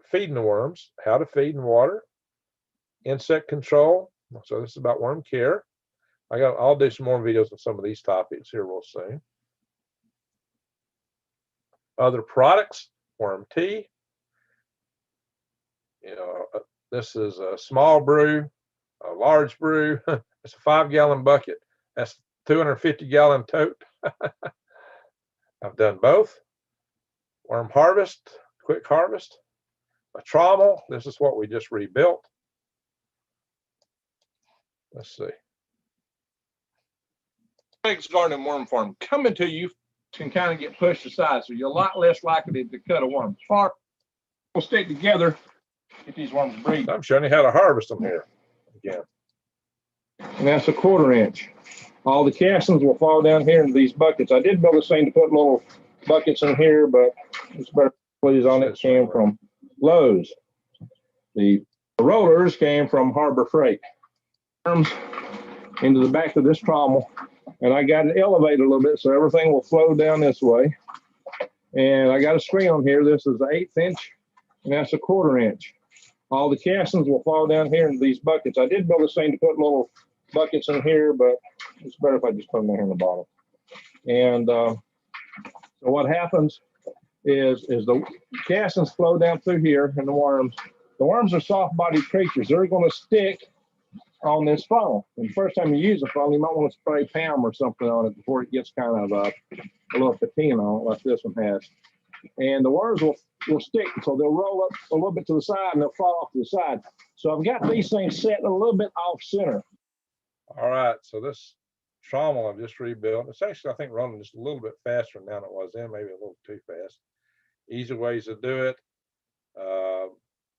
feeding the worms, how to feed and water, insect control. So this is about worm care. I'll do some more videos on some of these topics here real soon. Other products, worm tea. You know, this is a small brew, a large brew. It's a 5-gallon bucket. That's 250-gallon tote. I've done both. Worm harvest, quick harvest. A trommel. This is what we just rebuilt. Let's see. Greg's Garden Worm Farm coming to you can kind of get pushed aside, so you're a lot less likely to cut a worm. Farm will stick together, get these worms breathe. I'm showing you how to harvest them here again. And that's a 1/4 inch. All the castings will fall down here into these buckets. I did build this thing to put little buckets in here, but it's better please on it came from Lowe's. The rollers came from Harbor Freight. Arms into the back of this trommel, and I got it elevated a little bit so everything will flow down this way. And I got a screen on here. This is an 1/8 inch, and that's a 1/4 inch. All the castings will fall down here into these buckets. I did build this thing to put little buckets in here, but it's better if I just put them there in the bottom. And so what happens is the castings flow down through here, and the worms are soft-bodied creatures. They're going to stick on this funnel. And the first time you use a funnel, you might want to spray PAM or something on it before it gets kind of a little patina on it, like this one has. And the worms will stick, so they'll roll up a little bit to the side and they'll fall off to the side. So I've got these things set a little bit off center. All right, so this trommel I've just rebuilt. It's actually, I think, running just a little bit faster now than it was then, maybe a little too fast. Easy ways to do it.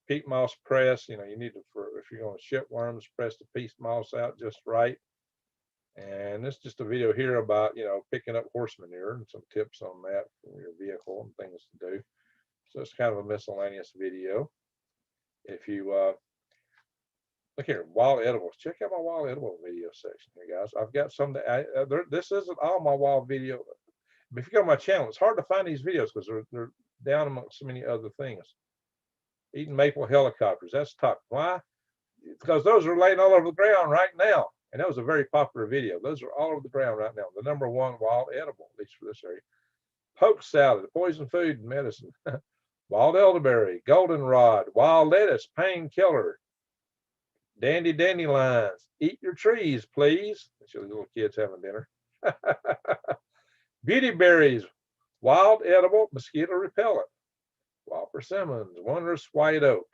Peat moss press, you know, you need to, if you're going to ship worms, press the peat moss out just right. And this is just a video here about, picking up horse manure and some tips on that for your vehicle and things to do. So it's kind of a miscellaneous video. If you look here, wild edibles. Check out my wild edible video section here, guys. I've got some that this isn't all my wild video. But if you go to my channel, it's hard to find these videos because they're down amongst so many other things. Eating maple helicopters. That's top. Why? Because those are laying all over the ground right now. And that was a very popular video. Those are all over the ground right now. The #1 wild edible, at least for this area. Poke salad, poison food and medicine. Wild elderberry, goldenrod, wild lettuce, painkiller. Dandy dandelions. Eat your trees, please. That's your little kids having dinner. Beauty berries, wild edible, mosquito repellent. Wild persimmons, wondrous white oak.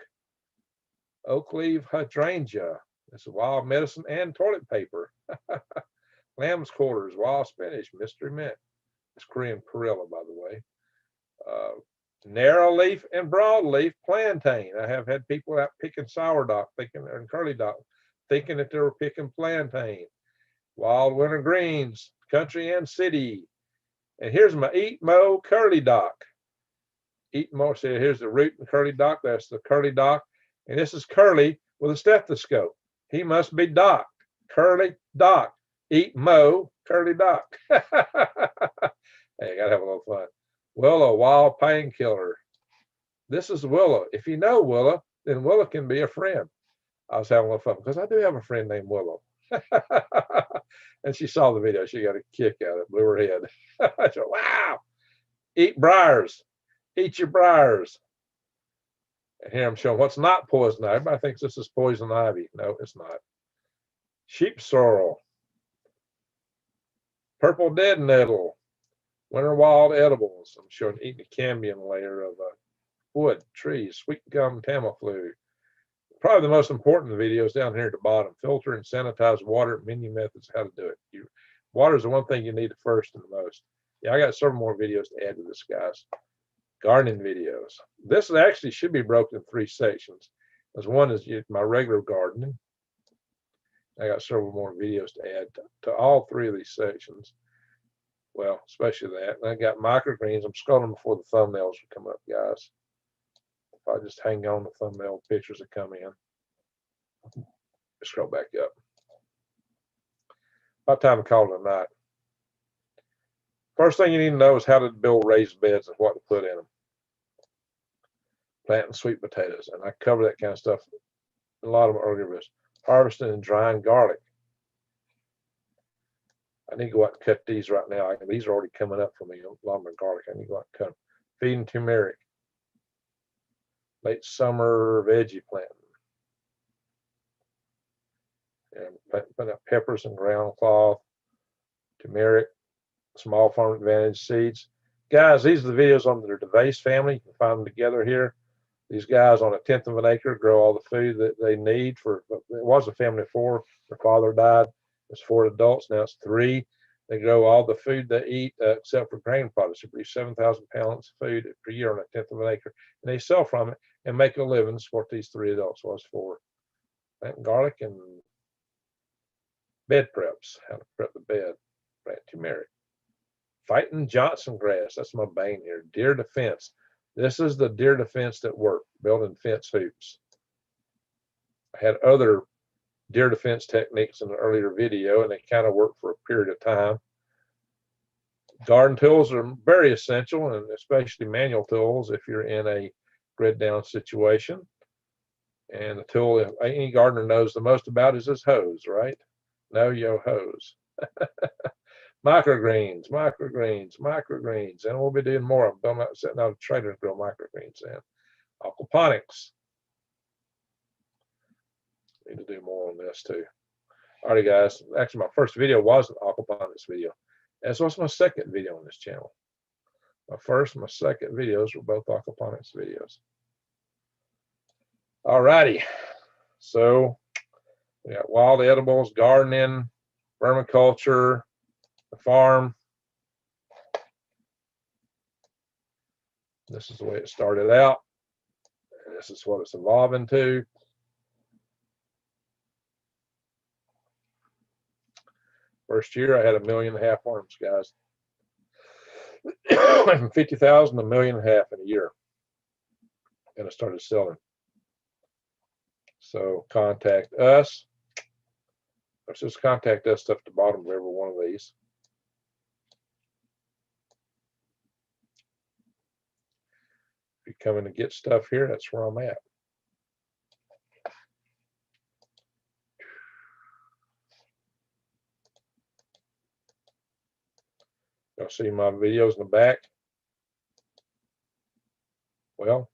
Oak leaf hydrangea. This is wild medicine and toilet paper. Lamb's quarters, wild spinach, mystery mint. It's Korean perilla, by the way. Narrow leaf and broad leaf plantain. I have had people out picking sourdough, and curly dock, thinking that they were picking plantain. Wild winter greens, country and city. And here's my eat mo curly dock. Eat mo. See, here's the root and curly dock. That's the curly dock. And this is Curly with a stethoscope. He must be docked. Curly dock. Eat mo curly dock. Hey, gotta have a little fun. Willow, wild painkiller. This is Willow. If you know Willow, then Willow can be a friend. I was having a little fun because I do have a friend named Willow. And she saw the video. She got a kick out of it, blew her head. I said, wow. Eat briars. Eat your briars. And here I'm showing what's not poison ivy. Everybody thinks this is poison ivy. No, it's not. Sheep sorrel. Purple dead nettle. Winter wild edibles. I'm showing eating a cambium layer of wood, trees, sweet gum, Tamiflu. Probably the most important video is down here at the bottom. Filter and sanitize water, menu methods, how to do it. Water is the one thing you need first and the most. Yeah, I got several more videos to add to this, guys. Gardening videos. This actually should be broken in 3 sections. As one is my regular gardening. I got several more videos to add to all 3 of these sections. Well, especially that. And I got microgreens. I'm scrolling before the thumbnails will come up, guys. If I just hang on the thumbnail pictures that come in. Scroll back up. About time to call it a night. First thing you need to know is how to build raised beds and what to put in them. Planting sweet potatoes. And I cover that kind of stuff in a lot of my earlier videos. Harvesting and drying garlic. I need to go out and cut these right now. These are already coming up for me. A lot of my garlic. I need to go out and cut them. Feeding turmeric. Late summer veggie planting. And putting up peppers and ground cloth. Turmeric. Small Farm Advantage seeds. Guys, these are the videos on the DeVase family. You can find them together here. These guys on 1/10 of an acre grow all the food that they need for, it was a family of 4. Their father died. It's 4 adults. Now it's 3. They grow all the food they eat except for grain products. They produce 7,000 pounds of food per year on 1/10 of an acre. And they sell from it and make a living to support these 3 adults. Was 4. Planting garlic and bed preps. How to prep the bed. Plant turmeric. Fighting Johnson grass. That's my bane here. Deer defense. This is the deer defense that worked. Building fence hoops. I had other deer defense techniques in an earlier video, and they kind of worked for a period of time. Garden tools are very essential, and especially manual tools if you're in a grid down situation. And the tool any gardener knows the most about is his hose, right? Know your hose. Microgreens, microgreens, microgreens. And we'll be doing more. I'm setting out a trailer to grow microgreens in. Aquaponics. Need to do more on this too. Alrighty, guys. Actually, my first video was an aquaponics video. This was my second video on this channel. My first and my second videos were both aquaponics videos. Alrighty. So we got wild edibles, gardening, vermiculture, the farm. This is the way it started out. And this is what it's evolving to. First year I had 1.5 million worms, guys. From 50,000 to 1.5 million in a year. And I started selling. So contact us. Let's just contact us at the bottom of every one of these. If you're coming to get stuff here, that's where I'm at. You'll see my videos in the back. Well,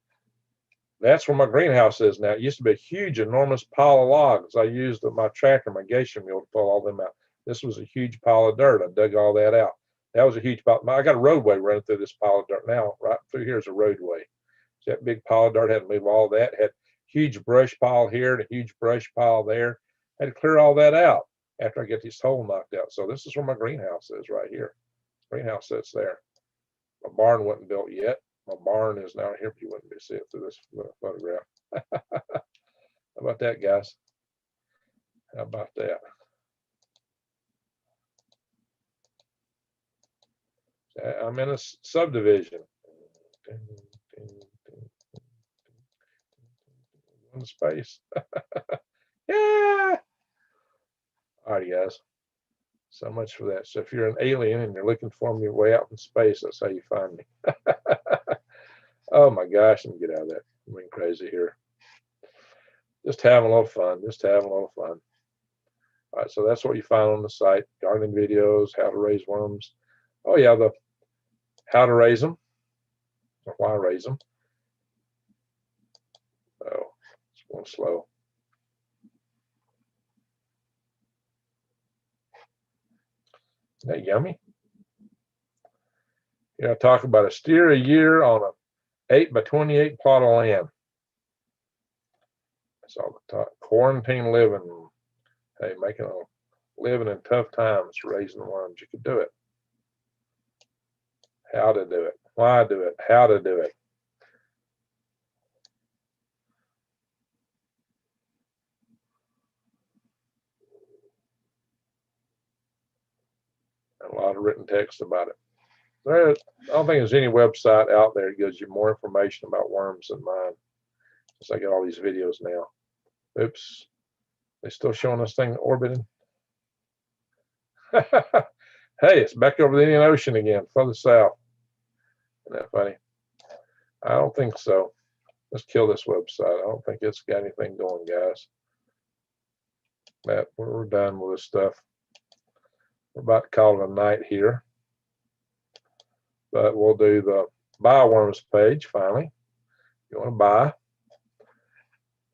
that's where my greenhouse is now. It used to be a huge, enormous pile of logs. I used my tractor, my geisha mule, to pull all them out. This was a huge pile of dirt. I dug all that out. That was a huge pile. I got a roadway running through this pile of dirt now. Right through here is a roadway. So that big pile of dirt, had to move all that. Had huge brush pile here and a huge brush pile there. Had to clear all that out after I get this hole knocked out. So this is where my greenhouse is right here. Greenhouse sits there. My barn wasn't built yet. My barn is now here, but you wouldn't be seeing it through this photograph. How about that, guys? How about that? I'm in a subdivision. In space. Yeah. All right, guys. So much for that. So if you're an alien and you're looking for me way out in space, that's how you find me. Oh my gosh, let me get out of that. I'm being crazy here. Just having a little fun. Just having a little fun. All right, so that's what you find on the site. Gardening videos, how to raise worms. Oh yeah, the how to raise them, or why raise them. Oh, it's going slow. Isn't that yummy? You know, talk about a steer a year on a 8 by 28 plot of land. That's all the talk. Quarantine living. Hey, making a living in tough times, raising worms. You could do it. How to do it. Why do it. How to do it. And a lot of written text about it. I don't think there's any website out there that gives you more information about worms than mine. Since I get all these videos now. Oops. They still showing this thing orbiting. Hey, it's back over the Indian Ocean again, further south. Isn't that funny? I don't think so. Let's kill this website. I don't think it's got anything going, guys. We're done with this stuff. We're about to call it a night here. But we'll do the buy worms page finally. You want to buy.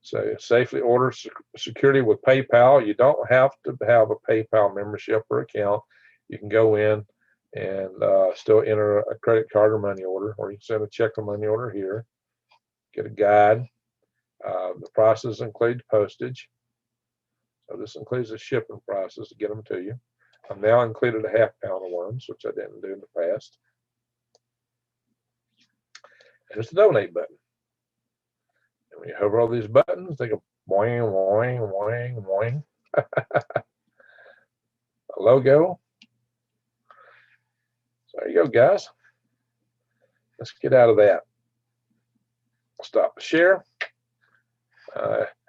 So safely order security with PayPal. You don't have to have a PayPal membership or account. You can go in and still enter a credit card or money order, or you can send a check or money order here. Get a guide. The prices include postage. So this includes the shipping prices to get them to you. I've now included a ½ pound of worms, which I didn't do in the past. And it's the donate button. And when you hover all these buttons, they go boing, boing, boing, boing. A logo. So there you go, guys. Let's get out of that. Stop the share.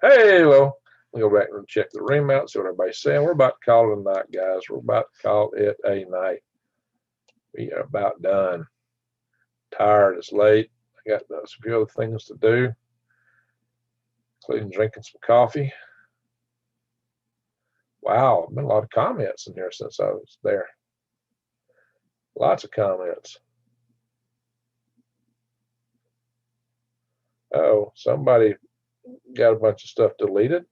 Hey, well, we'll go back and check the ring mount, see what everybody's saying. We're about to call it a night, guys. We're about to call it a night. We are about done. Tired, it's late. I got a few other things to do, including drinking some coffee. Wow, been a lot of comments in here since I was there. Lots of comments. Oh, somebody got a bunch of stuff deleted.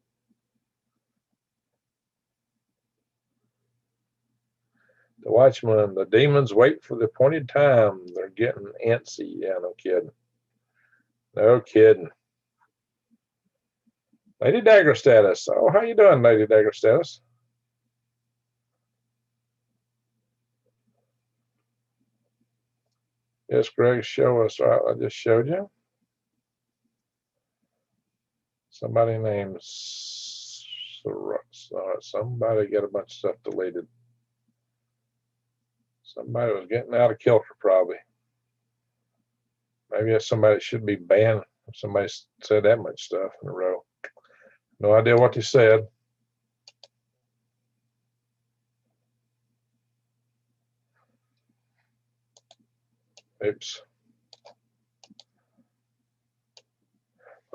The Watchman, the demons wait for the appointed time. They're getting antsy. Yeah, no kidding. No kidding. Lady Dagger status. Oh, how you doing, Lady Dagger status? Yes, Greg, show us. All right, I just showed you. Somebody named somebody got a bunch of stuff deleted. Somebody was getting out of kilter, probably. Maybe that's somebody that should be banned. Somebody said that much stuff in a row. No idea what they said. Oops.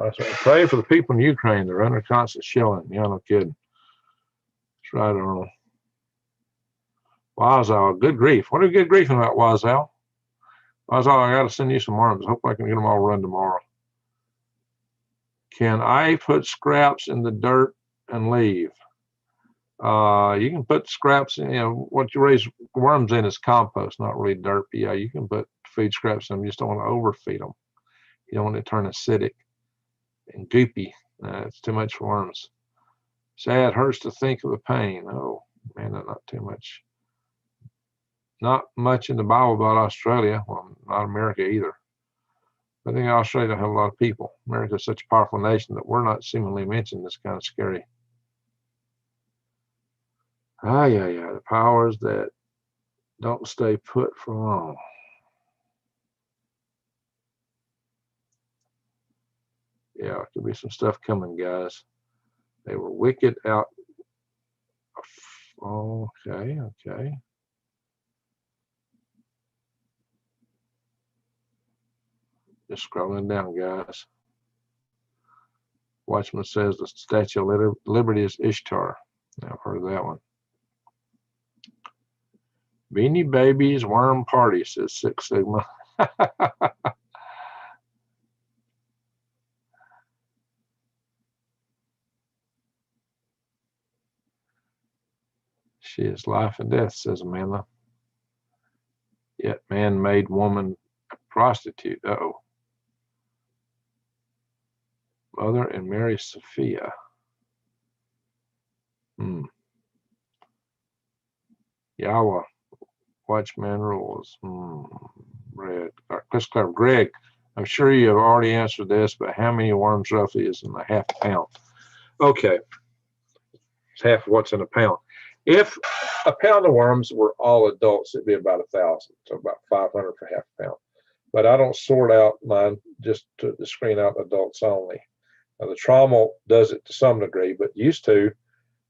I said, pray for the people in Ukraine. They're under constant shelling. Yeah, no kidding. That's right, Arnold. Wazal, good grief. What are we good griefing about, Wazal? Wazal, I got to send you some worms. I hope I can get them all run tomorrow. Can I put scraps in the dirt and leave? You can put scraps in, what you raise worms in is compost, not really dirt. But yeah, you can put food scraps in them. You just don't want to overfeed them. You don't want to turn acidic and goopy. It's too much for worms. Sad, hurts to think of the pain. Oh, man, not too much. Not much in the Bible about Australia. Well, not America either. I think Australia don't have a lot of people. America is such a powerful nation that we're not seemingly mentioned. That's kind of scary. Yeah. The powers that don't stay put for long. Yeah, there could be some stuff coming, guys. They were wicked out. Okay. Just scrolling down, guys. Watchman says the Statue of Liberty is Ishtar. I've heard of that one. Beanie Babies Worm Party, says Six Sigma. She is life and death, says Amanda. Yet man made woman a prostitute. Uh-oh. Mother and Mary Sophia. Yahweh. Watchman rules. Red. Chris Clever. Greg, I'm sure you have already answered this, but how many worms roughly is in a half pound? Okay. It's half of what's in a pound. If a pound of worms were all adults, it'd be about 1,000. So about 500 for half a pound. But I don't sort out mine just to screen out adults only. Now, the trauma does it to some degree, but used to,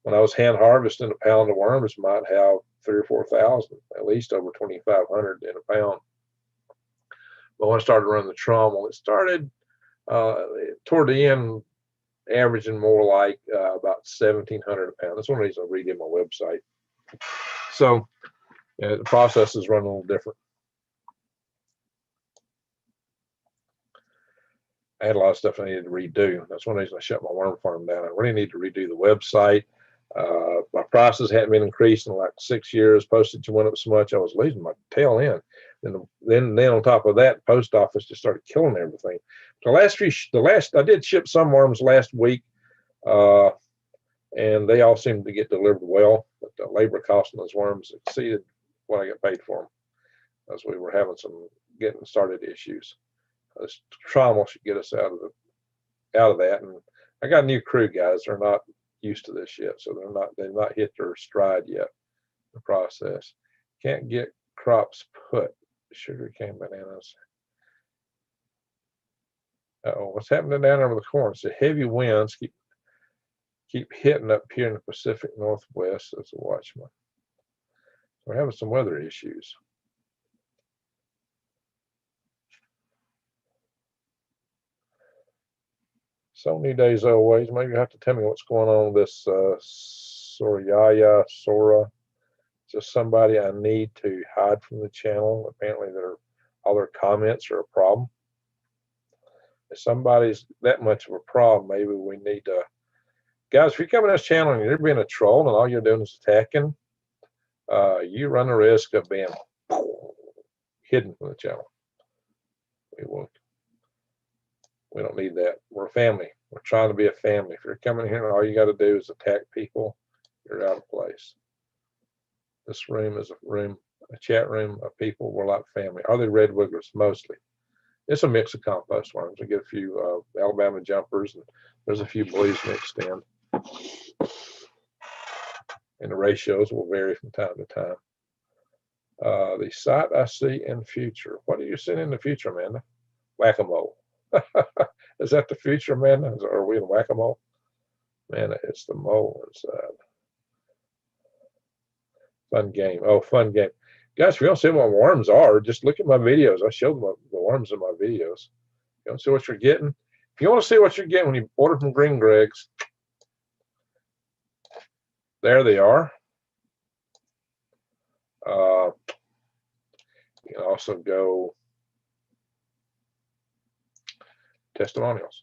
when I was hand harvesting, a pound of worms might have 3,000 or 4,000, at least over 2,500 in a pound. But when I started running the trauma, it started toward the end, averaging more like about 1,700 a pound. That's one of these I read in my website. So the process is running a little different. I had a lot of stuff I needed to redo. That's one reason I shut my worm farm down. I really need to redo the website. My prices hadn't been increased in like 6 years. Postage went up so much I was losing my tail end. And then on top of that, post office just started killing everything. I did ship some worms last week, and they all seemed to get delivered well. But the labor cost on those worms exceeded what I got paid for them, as we were having some getting started issues. This trauma should get us out of that. And I got a new crew, guys. They're not used to this yet, so they've not hit their stride yet. The process can't get crops put. Sugarcane bananas. What's happening down there with the corn? So heavy winds keep hitting up here in the Pacific Northwest. That's a watchman. We're having some weather issues. So many days always. Maybe you have to tell me what's going on with this Sora. Just somebody I need to hide from the channel. Apparently all their comments are a problem. If somebody's that much of a problem, maybe we need to, guys, if you come to this channel and you're being a troll and all you're doing is attacking, you run the risk of being hidden from the channel. We don't need that. We're a family. We're trying to be a family. If you're coming here and all you got to do is attack people, you're out of place. This room is a chat room of people. We're like family. Are they red wigglers? Mostly. It's a mix of compost worms. We get a few Alabama jumpers, and there's a few blues mixed in. And the ratios will vary from time to time. The sight I see in future. What are you seeing in the future, Amanda? Whack-a-mole. Is that the future, Amanda? Are we in whack-a-mole? Man, it's the mole inside. Fun game. Oh, fun game. Guys, if you don't see what worms are, just look at my videos. I showed the worms in my videos. You don't see what you're getting? If you want to see what you're getting when you order from Green Greg's, there they are. You can also go testimonials.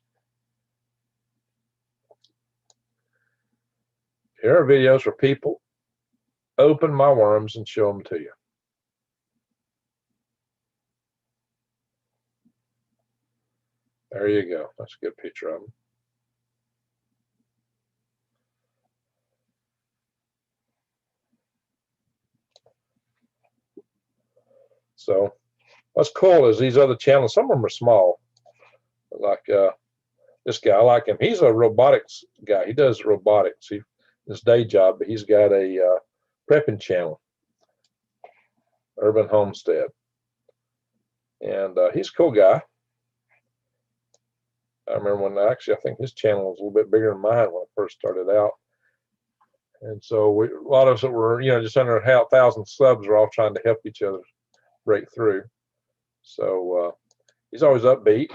Here are videos where people open my worms and show them to you. There you go. That's a good picture of them. So what's cool is these other channels, some of them are small. Like this guy, I like him. He's a robotics guy. He does robotics. His day job, but he's got a prepping channel, Urban Homestead. And he's a cool guy. I remember when I think his channel was a little bit bigger than mine when I first started out. And so a lot of us that were, just under 1,000 subs are all trying to help each other break through. So he's always upbeat.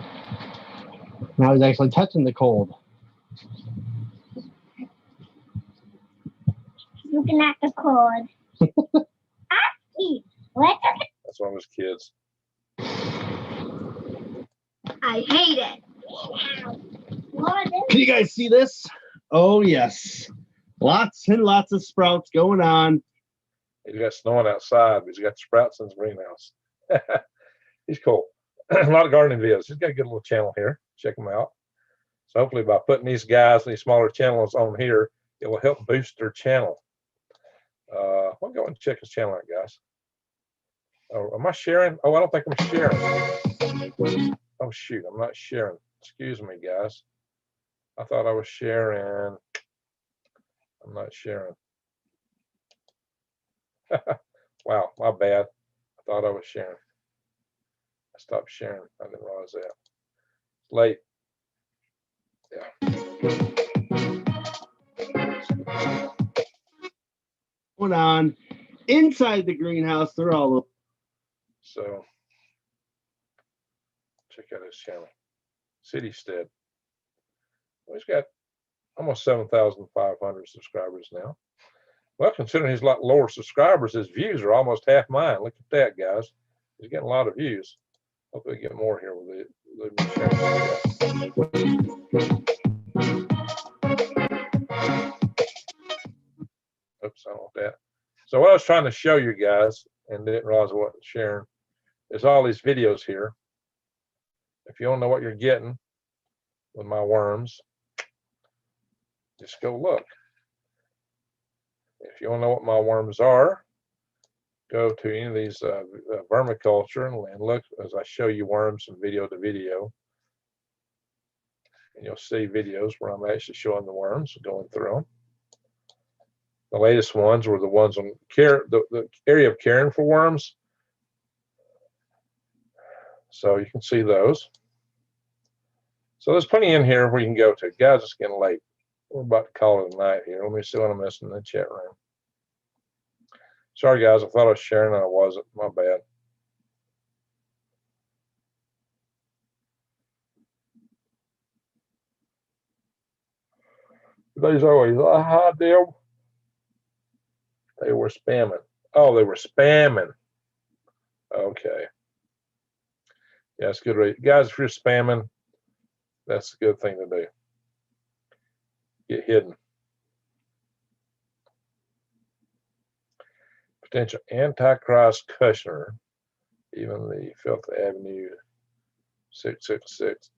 Now he's actually touching the cord. Looking at the cord. What? That's one of his kids. I hate it. Can you guys see this? Oh, yes. Lots and lots of sprouts going on. He's got snowing outside, but he's got sprouts in his greenhouse. He's cool. A lot of gardening videos. He's got a good little channel here. Check him out. So hopefully by putting these guys, these smaller channels on here, it will help boost their channel. I'll go and check his channel out, guys. Oh, am I sharing? Oh, I don't think I'm sharing. Oh, shoot, I'm not sharing. Excuse me, guys. I thought I was sharing. I'm not sharing. Wow, my bad. I thought I was sharing. I stopped sharing. I didn't realize that. It's late. Yeah. Going on inside the greenhouse. They're all over. So check out his channel, Citystead. Well, he's got almost 7,500 subscribers now. Well, considering he's a lot lower subscribers, his views are almost half mine. Look at that, guys. He's getting a lot of views. Hopefully, get more here with it. Oops, I don't want that. So what I was trying to show you guys, and didn't realize I wasn't sharing, is all these videos here. If you don't know what you're getting with my worms, just go look. If you don't know what my worms are, go to any of these vermiculture and look as I show you worms from video to video. And you'll see videos where I'm actually showing the worms, going through them. The latest ones were the ones on the area of caring for worms. So you can see those. So there's plenty in here where you can go to. Guys, it's getting late. We're about to call it a night here. Let me see what I'm missing in the chat room. Sorry, guys. I thought I was sharing and I wasn't. My bad. There's always a hot deal. They were spamming. Oh, they were spamming. Okay. Yeah, it's good. Guys, if you're spamming, that's a good thing to do. Get hidden. Potential Antichrist Kushner, even the Fifth Avenue 666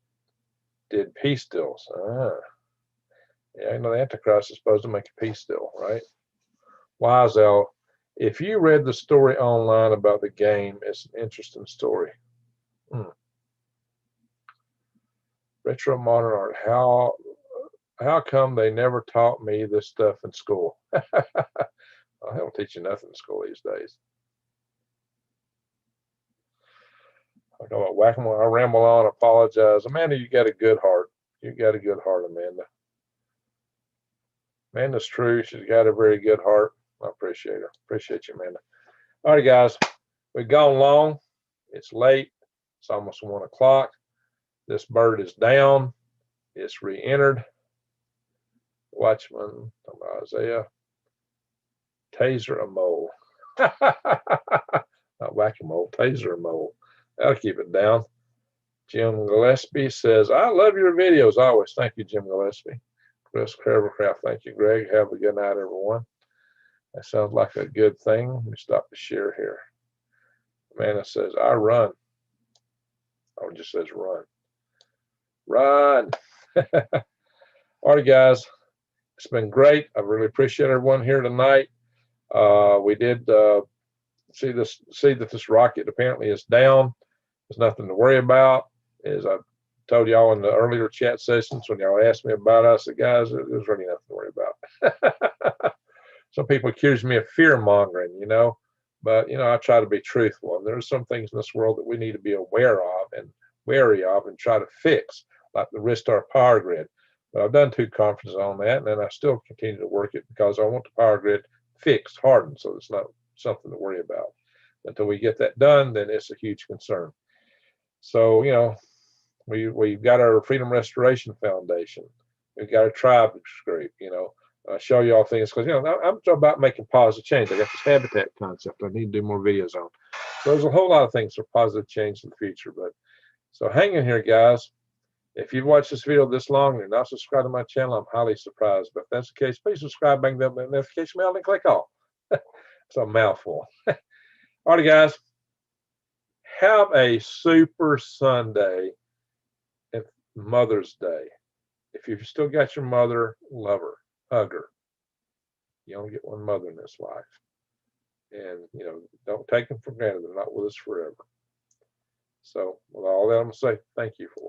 did peace deals. Yeah, I know the Antichrist is supposed to make a peace deal, right? Wiesel, if you read the story online about the game, it's an interesting story. Retro modern art. How come they never taught me this stuff in school? Well, they don't teach you nothing in school these days. I know what whack-a-mole. I ramble on. Apologize, Amanda. You got a good heart. You got a good heart, Amanda. Amanda's true. She's got a very good heart. I appreciate her. Appreciate you, Amanda. All right, guys. We've gone long. It's late. It's almost 1 o'clock. This bird is down. It's re-entered. Watchman, Isaiah. Taser a mole. Not whack-a-mole. Taser a mole. That'll keep it down. Jim Gillespie says, I love your videos always. Thank you, Jim Gillespie. Chris Cravercraft, thank you, Greg. Have a good night, everyone. That sounds like a good thing. Let me stop the share here. Amanda says, I run. Oh, it just says run. Run. All right, guys. It's been great. I really appreciate everyone here tonight. We did see that this rocket apparently is down. There's nothing to worry about. As I told y'all in the earlier chat sessions when y'all asked me about us, the guys, there's really nothing to worry about. Some people accuse me of fear mongering, you know, but I try to be truthful. And there's some things in this world that we need to be aware of and wary of and try to fix, like the Ristar power grid. But I've done 2 conferences on that, and then I still continue to work it because I want the power grid fixed, hardened, so it's not something to worry about. Until we get that done, then it's a huge concern. So, we've got our Freedom Restoration Foundation. We've got a tribe group, show you all things because, I'm about making positive change. I got this habitat concept I need to do more videos on. So there's a whole lot of things for positive change in the future. But so hang in here, guys. If you've watched this video this long and you're not subscribed to my channel, I'm highly surprised. But if that's the case, please subscribe, bang the notification bell, and click all. It's a mouthful. All right, guys. Have a super Sunday and Mother's Day. If you've still got your mother, love her, hug her. You only get one mother in this life. And, don't take them for granted. They're not with us forever. So with all that, I'm going to say thank you for watching.